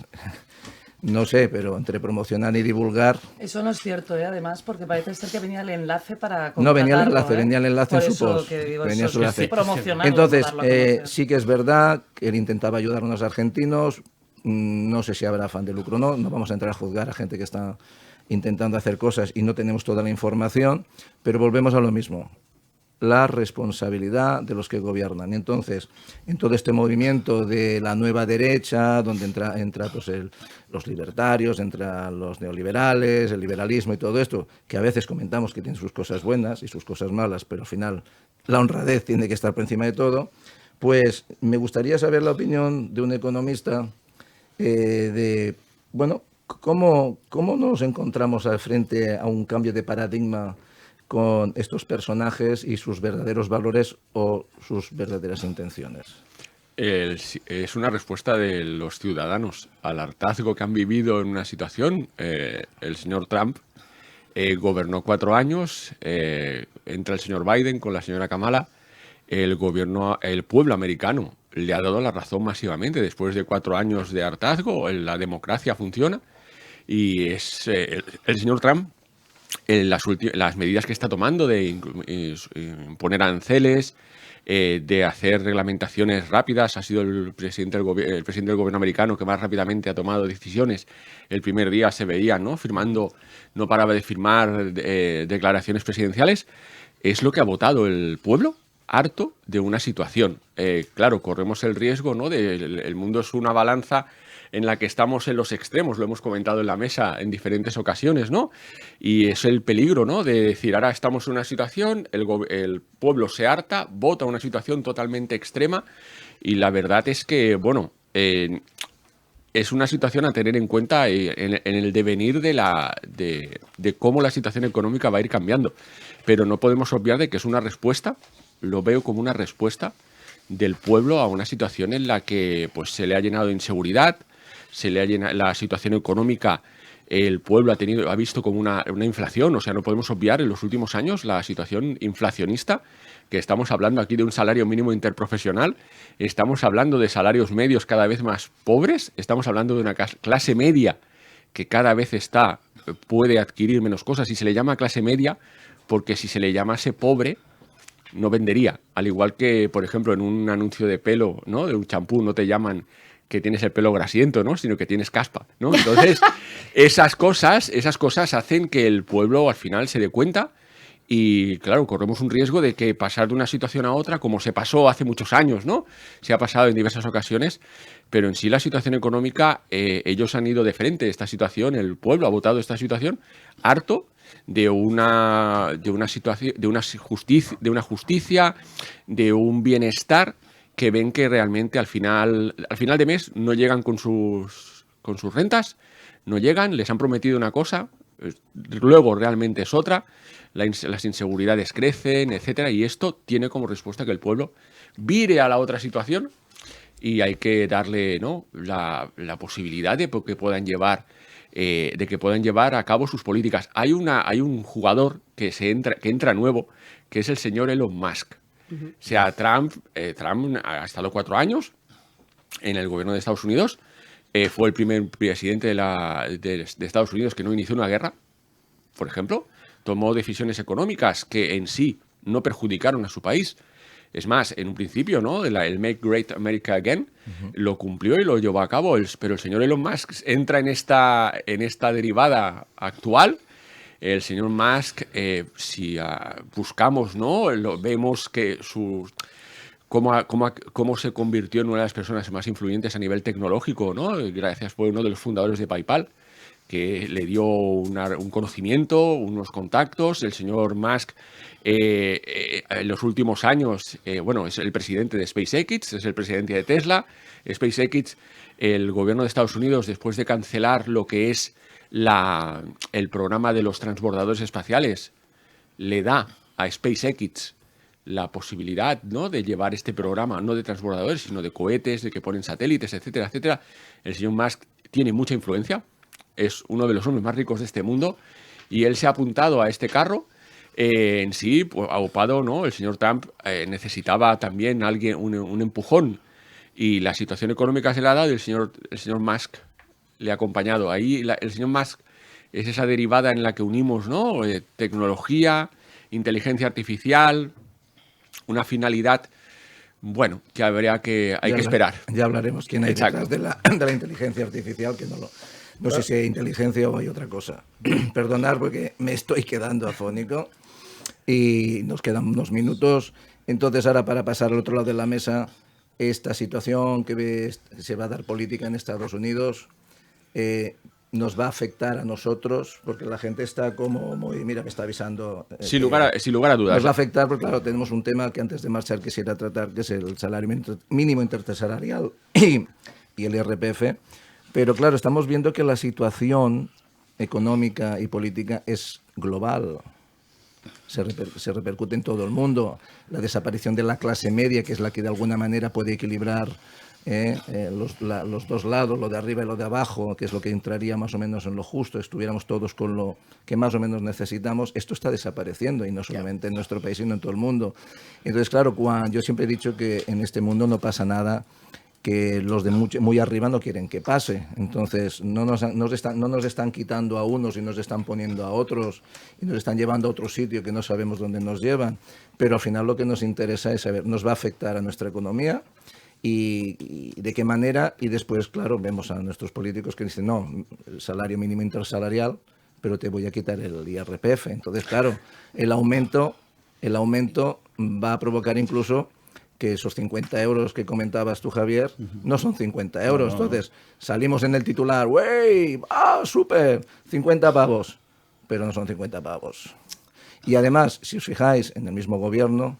no sé, pero entre promocionar y divulgar... Eso no es cierto, además, porque parece ser que venía el enlace para No, venía el contratarlo, enlace Por en su eso post. que digo, Venía eso su enlace. es promocionarlo, Entonces, darlo a conocer. sí que es verdad que él intentaba ayudar a unos argentinos. No sé si habrá afán de lucro o no. No vamos a entrar a juzgar a gente que está intentando hacer cosas y no tenemos toda la información, pero volvemos a lo mismo. La responsabilidad de los que gobiernan. Entonces, en todo este movimiento de la nueva derecha, donde entra pues los libertarios, entra los neoliberales, el liberalismo y todo esto, que a veces comentamos que tiene sus cosas buenas y sus cosas malas, pero al final la honradez tiene que estar por encima de todo, pues me gustaría saber la opinión de un economista ¿cómo nos encontramos frente a un cambio de paradigma con estos personajes y sus verdaderos valores o sus verdaderas intenciones? Es una respuesta de los ciudadanos al hartazgo que han vivido en una situación. El señor Trump gobernó 4 años, entra el señor Biden con la señora Kamala. El pueblo americano le ha dado la razón masivamente. Después de 4 años de hartazgo, la democracia funciona. Y es el señor Trump, las medidas que está tomando de imponer aranceles, de hacer reglamentaciones rápidas. Ha sido el presidente del gobierno americano que más rápidamente ha tomado decisiones. El primer día se veía, ¿no? No paraba de firmar declaraciones presidenciales. Es lo que ha votado el pueblo, harto de una situación. Claro, corremos el riesgo, ¿no? El mundo es una balanza en la que estamos en los extremos, lo hemos comentado en la mesa en diferentes ocasiones, ¿no? Y es el peligro, ¿no? De decir, ahora estamos en una situación, el pueblo se harta, vota una situación totalmente extrema, y la verdad es que, bueno, es una situación a tener en cuenta en el devenir de cómo la situación económica va a ir cambiando. Pero no podemos obviar de que es una respuesta, lo veo como una respuesta del pueblo a una situación en la que pues, se le ha llenado de inseguridad, se le ha llenado la situación económica. El pueblo ha visto como una inflación, o sea, no podemos obviar en los últimos años la situación inflacionista, que estamos hablando aquí de un salario mínimo interprofesional, estamos hablando de salarios medios cada vez más pobres, estamos hablando de una clase media que cada vez puede adquirir menos cosas, y se le llama clase media porque si se le llamase pobre no vendería, al igual que, por ejemplo, en un anuncio de pelo, ¿no? De un champú no te llaman que tienes el pelo grasiento, ¿no? Sino que tienes caspa, ¿no? Entonces, esas cosas hacen que el pueblo al final se dé cuenta y, claro, corremos un riesgo de que pasar de una situación a otra, como se pasó hace muchos años, ¿no? Se ha pasado en diversas ocasiones, pero en sí la situación económica, ellos han ido de frente a esta situación, el pueblo ha votado esta situación harto de una situación, de una justicia, de un bienestar, que ven que realmente al final de mes no llegan con sus rentas, no llegan, les han prometido una cosa, luego realmente es otra, las inseguridades crecen, etcétera, y esto tiene como respuesta que el pueblo vire a la otra situación, y hay que darle, ¿no? la posibilidad de que puedan llevar a cabo sus políticas. Hay un jugador que entra nuevo, que es el señor Elon Musk. O sea, Trump ha estado 4 años en el gobierno de Estados Unidos. Fue el primer presidente de Estados Unidos que no inició una guerra, por ejemplo. Tomó decisiones económicas que en sí no perjudicaron a su país. Es más, en un principio, ¿no? El Make Great America Again lo cumplió y lo llevó a cabo. Pero el señor Elon Musk entra en esta derivada actual. El señor Musk, si buscamos, ¿no? Vemos que cómo se convirtió en una de las personas más influyentes a nivel tecnológico, ¿no? Gracias, fue uno de los fundadores de PayPal, que le dio un conocimiento, unos contactos. El señor Musk, en los últimos años, es el presidente de SpaceX, es el presidente de Tesla. SpaceX, el gobierno de Estados Unidos, después de cancelar lo que es el programa de los transbordadores espaciales, le da a SpaceX la posibilidad, ¿no? De llevar este programa, no de transbordadores, sino de cohetes, de que ponen satélites, etcétera, etcétera. El señor Musk tiene mucha influencia, es uno de los hombres más ricos de este mundo, y él se ha apuntado a este carro. En sí, pues, aupado, ¿no? El señor Trump necesitaba también un empujón, y la situación económica se le ha dado, y el señor Musk le ha acompañado. Ahí el señor Musk es esa derivada en la que unimos, ¿no? Tecnología, inteligencia artificial, una finalidad, bueno, que hay que esperar. Ya hablaremos quién hay detrás de la inteligencia artificial, que no sé si hay inteligencia o hay otra cosa. Perdonad porque me estoy quedando afónico y nos quedan unos minutos. Entonces, ahora, para pasar al otro lado de la mesa, esta situación que se va a dar política en Estados Unidos nos va a afectar a nosotros, porque la gente está como muy... Mira, me está avisando. Sin lugar a dudas. Nos va a afectar porque, claro, tenemos un tema que antes de marchar quisiera tratar, que es el salario mínimo intersalarial y el IRPF. Pero, claro, estamos viendo que la situación económica y política es global. se repercute en todo el mundo. La desaparición de la clase media, que es la que de alguna manera puede equilibrar los dos lados, lo de arriba y lo de abajo, que es lo que entraría más o menos en lo justo, estuviéramos todos con lo que más o menos necesitamos, esto está desapareciendo, y no solamente en nuestro país, sino en todo el mundo. Entonces, claro, yo siempre he dicho que en este mundo no pasa nada que los de muy arriba no quieren que pase. Entonces, no nos están quitando a unos y nos están poniendo a otros, y nos están llevando a otro sitio que no sabemos dónde nos llevan. Pero al final lo que nos interesa es saber, ¿nos va a afectar a nuestra economía? Y de qué manera. Y después, claro, vemos a nuestros políticos que dicen, no, el salario mínimo intersalarial, pero te voy a quitar el IRPF. Entonces, claro, el aumento va a provocar incluso que esos 50 euros que comentabas tú, Javier, no son 50 euros. No. Entonces, salimos en el titular, ¡wey! ¡Ah, súper! 50 pavos. Pero no son 50 pavos. Y además, si os fijáis, en el mismo gobierno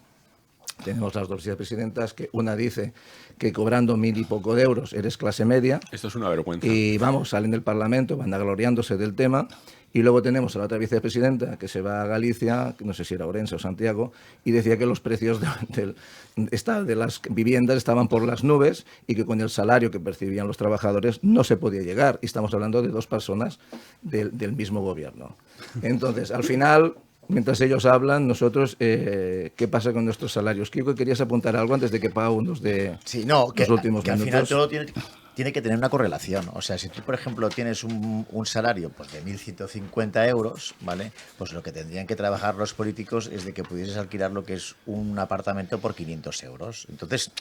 tenemos las dos vicepresidentas, que una dice que cobrando 1.000 y poco de euros eres clase media. Esto es una vergüenza. Y vamos, salen del Parlamento, van agloriándose del tema. Y luego tenemos a la otra vicepresidenta que se va a Galicia, no sé si era Orense o Santiago, y decía que los precios de las viviendas estaban por las nubes y que con el salario que percibían los trabajadores no se podía llegar. Y estamos hablando de dos personas del mismo gobierno. Entonces, al final, mientras ellos hablan, nosotros, ¿qué pasa con nuestros salarios? Kiko, ¿querías apuntar algo antes de que Pau nos dé los últimos que minutos? Al final todo tiene que tener una correlación. O sea, si tú, por ejemplo, tienes un salario pues, de 1.150 euros, ¿vale? Pues lo que tendrían que trabajar los políticos es de que pudieses alquilar lo que es un apartamento por 500 euros. Entonces,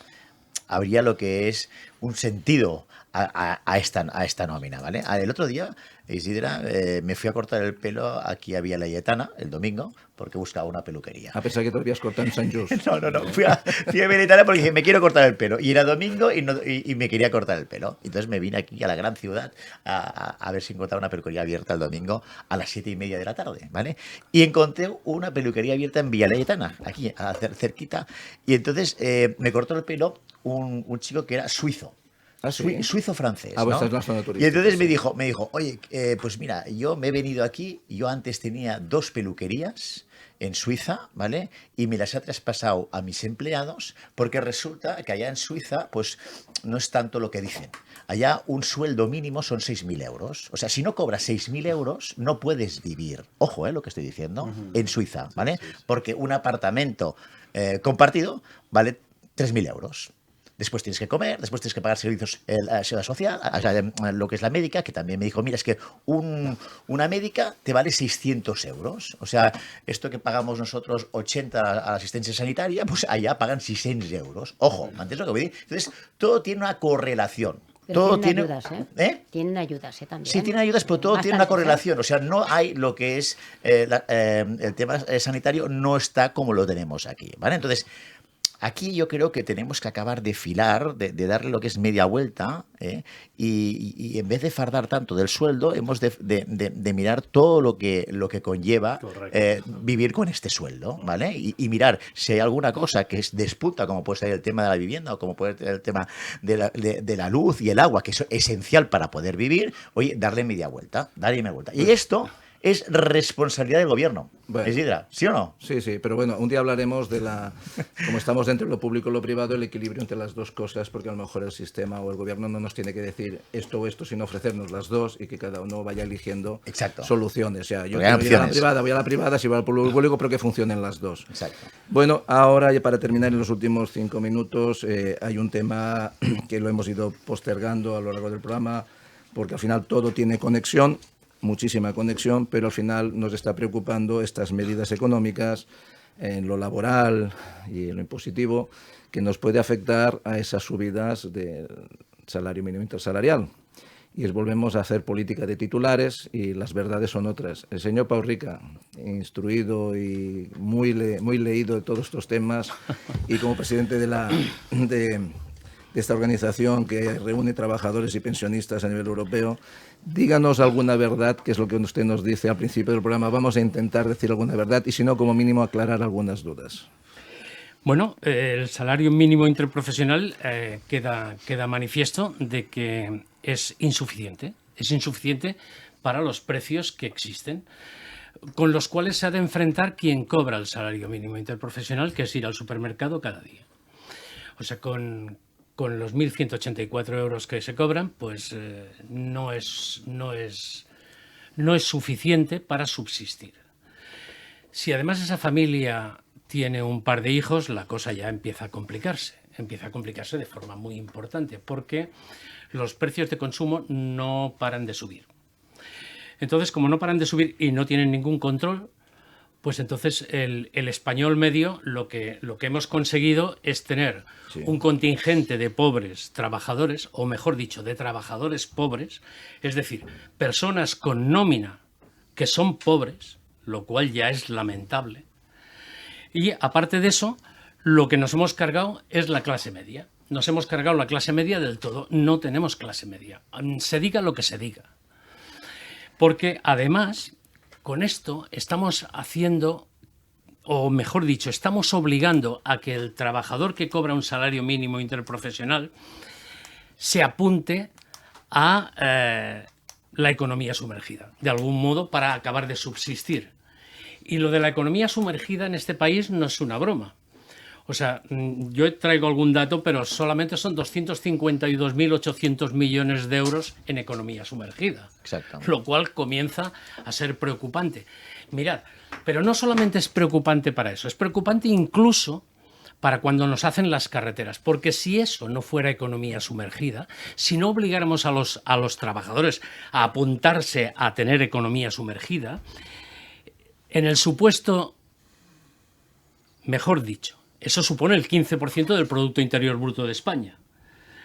habría lo que es un sentido a esta nómina, ¿vale? El otro día, Isidra, me fui a cortar el pelo aquí a Vía Laietana el domingo porque buscaba una peluquería. A pesar que te habías cortado en San Just. No. Fui a Vía Laietana porque dije, me quiero cortar el pelo. Y era domingo y me quería cortar el pelo. Entonces me vine aquí a la gran ciudad a ver si encontraba una peluquería abierta el domingo a las 7:30 de la tarde, ¿vale? Y encontré una peluquería abierta en Vía Laietana, aquí, cerquita. Y entonces me cortó el pelo un chico que era suizo. ¿Ah, sí? Suizo-francés, ¿no? ¿no? Es la zona turística, y entonces sí. me dijo, oye, pues mira, yo me he venido aquí, yo antes tenía 2 peluquerías en Suiza, ¿vale? Y me las he traspasado a mis empleados porque resulta que allá en Suiza, pues no es tanto lo que dicen. Allá un sueldo mínimo son 6.000 euros. O sea, si no cobras 6.000 euros, no puedes vivir. Ojo, lo que estoy diciendo, en Suiza, ¿vale? Porque un apartamento compartido vale 3.000 euros. Después tienes que comer, después tienes que pagar servicios, la seguridad social, o sea, lo que es la médica, que también me dijo, mira, es que una médica te vale 600 euros. O sea, esto que pagamos nosotros 80 a la asistencia sanitaria, pues allá pagan 600 euros. Ojo, ¿entiendes lo que voy a decir? Entonces, todo tiene una correlación. Pero todo tienen ayudas, ¿eh? Tienen ayudas, también. Sí, tienen ayudas, pero todo tiene una correlación. O sea, no hay lo que es el tema sanitario, no está como lo tenemos aquí, ¿vale? Entonces, aquí yo creo que tenemos que acabar de filar, de darle lo que es media vuelta, y en vez de fardar tanto del sueldo, hemos de mirar todo lo que conlleva vivir con este sueldo, ¿vale? Y mirar si hay alguna cosa que es despunta, como puede ser el tema de la vivienda o como puede ser el tema de la luz y el agua, que es esencial para poder vivir, oye, darle media vuelta. Y esto es responsabilidad del gobierno. Bueno, Isidra, ¿sí o no? Sí, pero bueno, un día hablaremos de como estamos dentro de lo público y lo privado, el equilibrio entre las dos cosas, porque a lo mejor el sistema o el gobierno no nos tiene que decir esto o esto, sino ofrecernos las dos y que cada uno vaya eligiendo soluciones. O sea, yo voy a la privada, si voy al público, pero que funcionen las dos. Exacto. Bueno, ahora, ya para terminar en los últimos 5 minutos, hay un tema que lo hemos ido postergando a lo largo del programa, porque al final todo tiene conexión, muchísima conexión, pero al final nos está preocupando estas medidas económicas en lo laboral y en lo impositivo que nos puede afectar a esas subidas del salario mínimo intersalarial. Y volvemos a hacer política de titulares y las verdades son otras. El señor Pau Rica, instruido y muy leído de todos estos temas, y como presidente de esta organización que reúne trabajadores y pensionistas a nivel europeo, díganos alguna verdad, que es lo que usted nos dice al principio del programa. Vamos a intentar decir alguna verdad y, si no, como mínimo, aclarar algunas dudas. Bueno, el salario mínimo interprofesional queda manifiesto de que es insuficiente para los precios que existen. con los cuales se ha de enfrentar quien cobra el salario mínimo interprofesional, que es ir al supermercado cada día. O sea, con los 1.184 euros que se cobran, pues no es suficiente para subsistir. Si además esa familia tiene un par de hijos, la cosa ya empieza a complicarse de forma muy importante, porque los precios de consumo no paran de subir. Entonces, como no paran de subir y no tienen ningún control, pues entonces el español medio lo que hemos conseguido es tener un contingente de pobres trabajadores, o mejor dicho, de trabajadores pobres, es decir, personas con nómina que son pobres, lo cual ya es lamentable. Y aparte de eso, lo que nos hemos cargado es la clase media. Nos hemos cargado la clase media del todo. No tenemos clase media. Se diga lo que se diga. Porque además, con esto estamos haciendo, o mejor dicho, estamos obligando a que el trabajador que cobra un salario mínimo interprofesional se apunte a la economía sumergida, de algún modo, para acabar de subsistir. Y lo de la economía sumergida en este país no es una broma. O sea, yo traigo algún dato, pero solamente son 252.800 millones de euros en economía sumergida. Exactamente. Lo cual comienza a ser preocupante. Mirad, pero no solamente es preocupante para eso, es preocupante incluso para cuando nos hacen las carreteras. Porque si eso no fuera economía sumergida, si no obligáramos a los trabajadores a apuntarse a tener economía sumergida, en el supuesto, mejor dicho, eso supone el 15% del Producto Interior Bruto de España,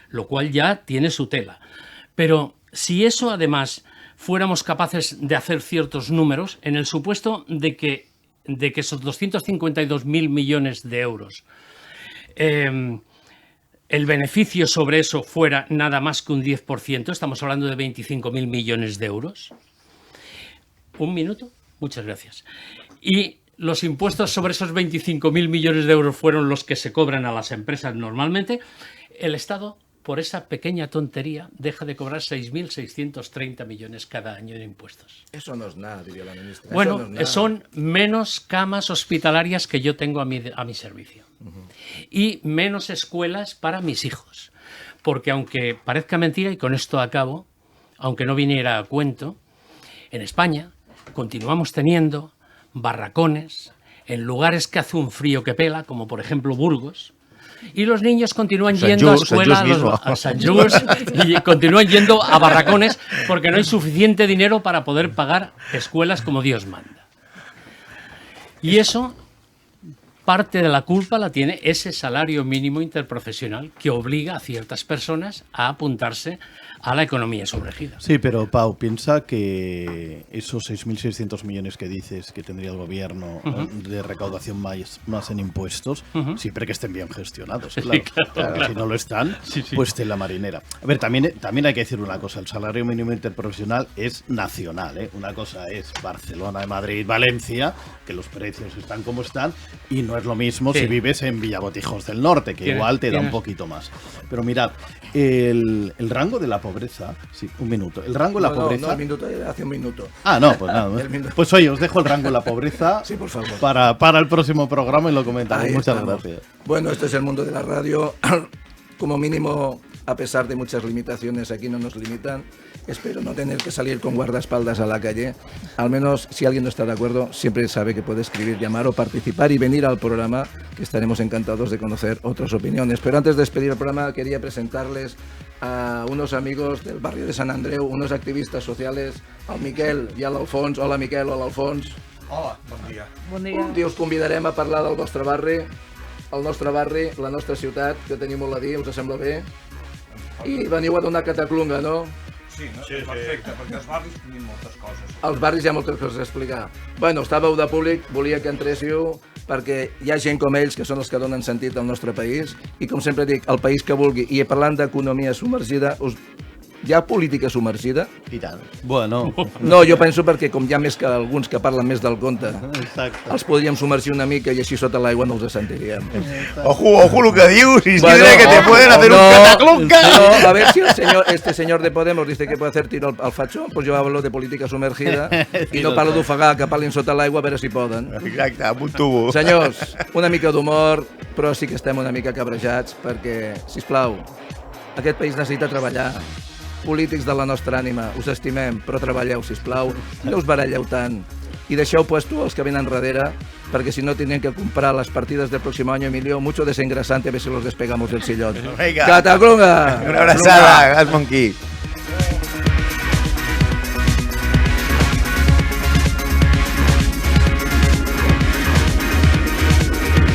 lo cual ya tiene su tela. Pero si eso además fuéramos capaces de hacer ciertos números, en el supuesto de que esos 252.000 millones de euros, el beneficio sobre eso fuera nada más que un 10%, estamos hablando de 25.000 millones de euros. ¿Un minuto? Muchas gracias. Y los impuestos sobre esos 25.000 millones de euros fueron los que se cobran a las empresas normalmente, el Estado, por esa pequeña tontería, deja de cobrar 6.630 millones cada año en impuestos. Eso no es nada, diría la ministra. Bueno, no es nada. Son menos camas hospitalarias que yo tengo a mi servicio. Y menos escuelas para mis hijos. Porque aunque parezca mentira, y con esto acabo, aunque no viniera a cuento, en España continuamos teniendo barracones en lugares que hace un frío que pela, como por ejemplo Burgos, y los niños continúan yendo a escuela a Sant Just y continúan yendo a barracones porque no hay suficiente dinero para poder pagar escuelas como Dios manda. Y eso, parte de la culpa la tiene ese salario mínimo interprofesional que obliga a ciertas personas a apuntarse a la economía sumergida. Sí, pero Pau, piensa que esos 6.600 millones que dices que tendría el gobierno de recaudación más en impuestos, siempre que estén bien gestionados, claro. Porque si no lo están, pues tela marinera. A ver, también hay que decir una cosa, el salario mínimo interprofesional es nacional, ¿eh? Una cosa es Barcelona, Madrid, Valencia, que los precios están como están, y no es lo mismo si vives en Villabotijos del Norte, que igual te da un poquito más. Pero mirad, el rango de la pobreza, sí, un minuto. El rango de la pobreza. No, el minuto hace un minuto. Ah, no, pues nada. Pues oye, os dejo el rango de la pobreza. Sí, por favor. Para el próximo programa y lo comentamos. Muchas gracias. Bueno, este es el mundo de la radio. Como mínimo, a pesar de muchas limitaciones, aquí no nos limitan. Espero no tener que salir con guardaespaldas a la calle. Al menos, si alguien no está de acuerdo, siempre sabe que puede escribir, llamar o participar y venir al programa, que estaremos encantados de conocer otras opiniones. Pero antes de despedir el programa, quería presentarles a unos amigos del barrio de Sant Andreu, unos activistas sociales, al Miquel i a l'Alfons. Hola, Miquel, hola, Alfons. Hola, bon dia. Bon dia. Un dia us convidarem a parlar del vostre barri, el nostre barri, la nostra ciutat, que tenim molt a dir, us sembla bé? I veniu a donar cataclunga, no? Sí, no? Sí, perfecte, perquè els barris tenim moltes coses. Als barris hi ha moltes coses a explicar. Bueno, estàveu de públic, volia que entréssiu, perquè hi ha gent com ells que són els que donen sentit al nostre país, i com sempre dic, el país que vulgui, i parlant d'economia submergida, Hi ha política submergida? I tant. Bueno, No, jo penso perquè com hi ha més que alguns que parlen més del compte, exacte. els podríem submergir una mica i així sota l'aigua no els sentiríem. Ojo lo que dius, Isidre, Bueno, que te pueden hacer no, un cataclunca. no, a ver si este señor de Podemos dice que puede hacer tiro al fachón, pues yo hablo de política sumergida i no parlo d'ofegar, que parlin sota l'aigua a veure si poden. Exacte, amb un tubo. Senyors, una mica d'humor, però sí que estem una mica cabrejats perquè, sisplau, aquest país necessita treballar. Polítics de la nostra ànima, us estimem, però treballeu, sisplau, no us baralleu tant. I deixeu puesto els que venen darrere, perquè si no tindrem que comprar les partides del próximo año, Emilio, mucho desengrasante, a ver si los despegamos del sillón. Venga. ¡Cataclunga! Una abraçada, Gas Monkey.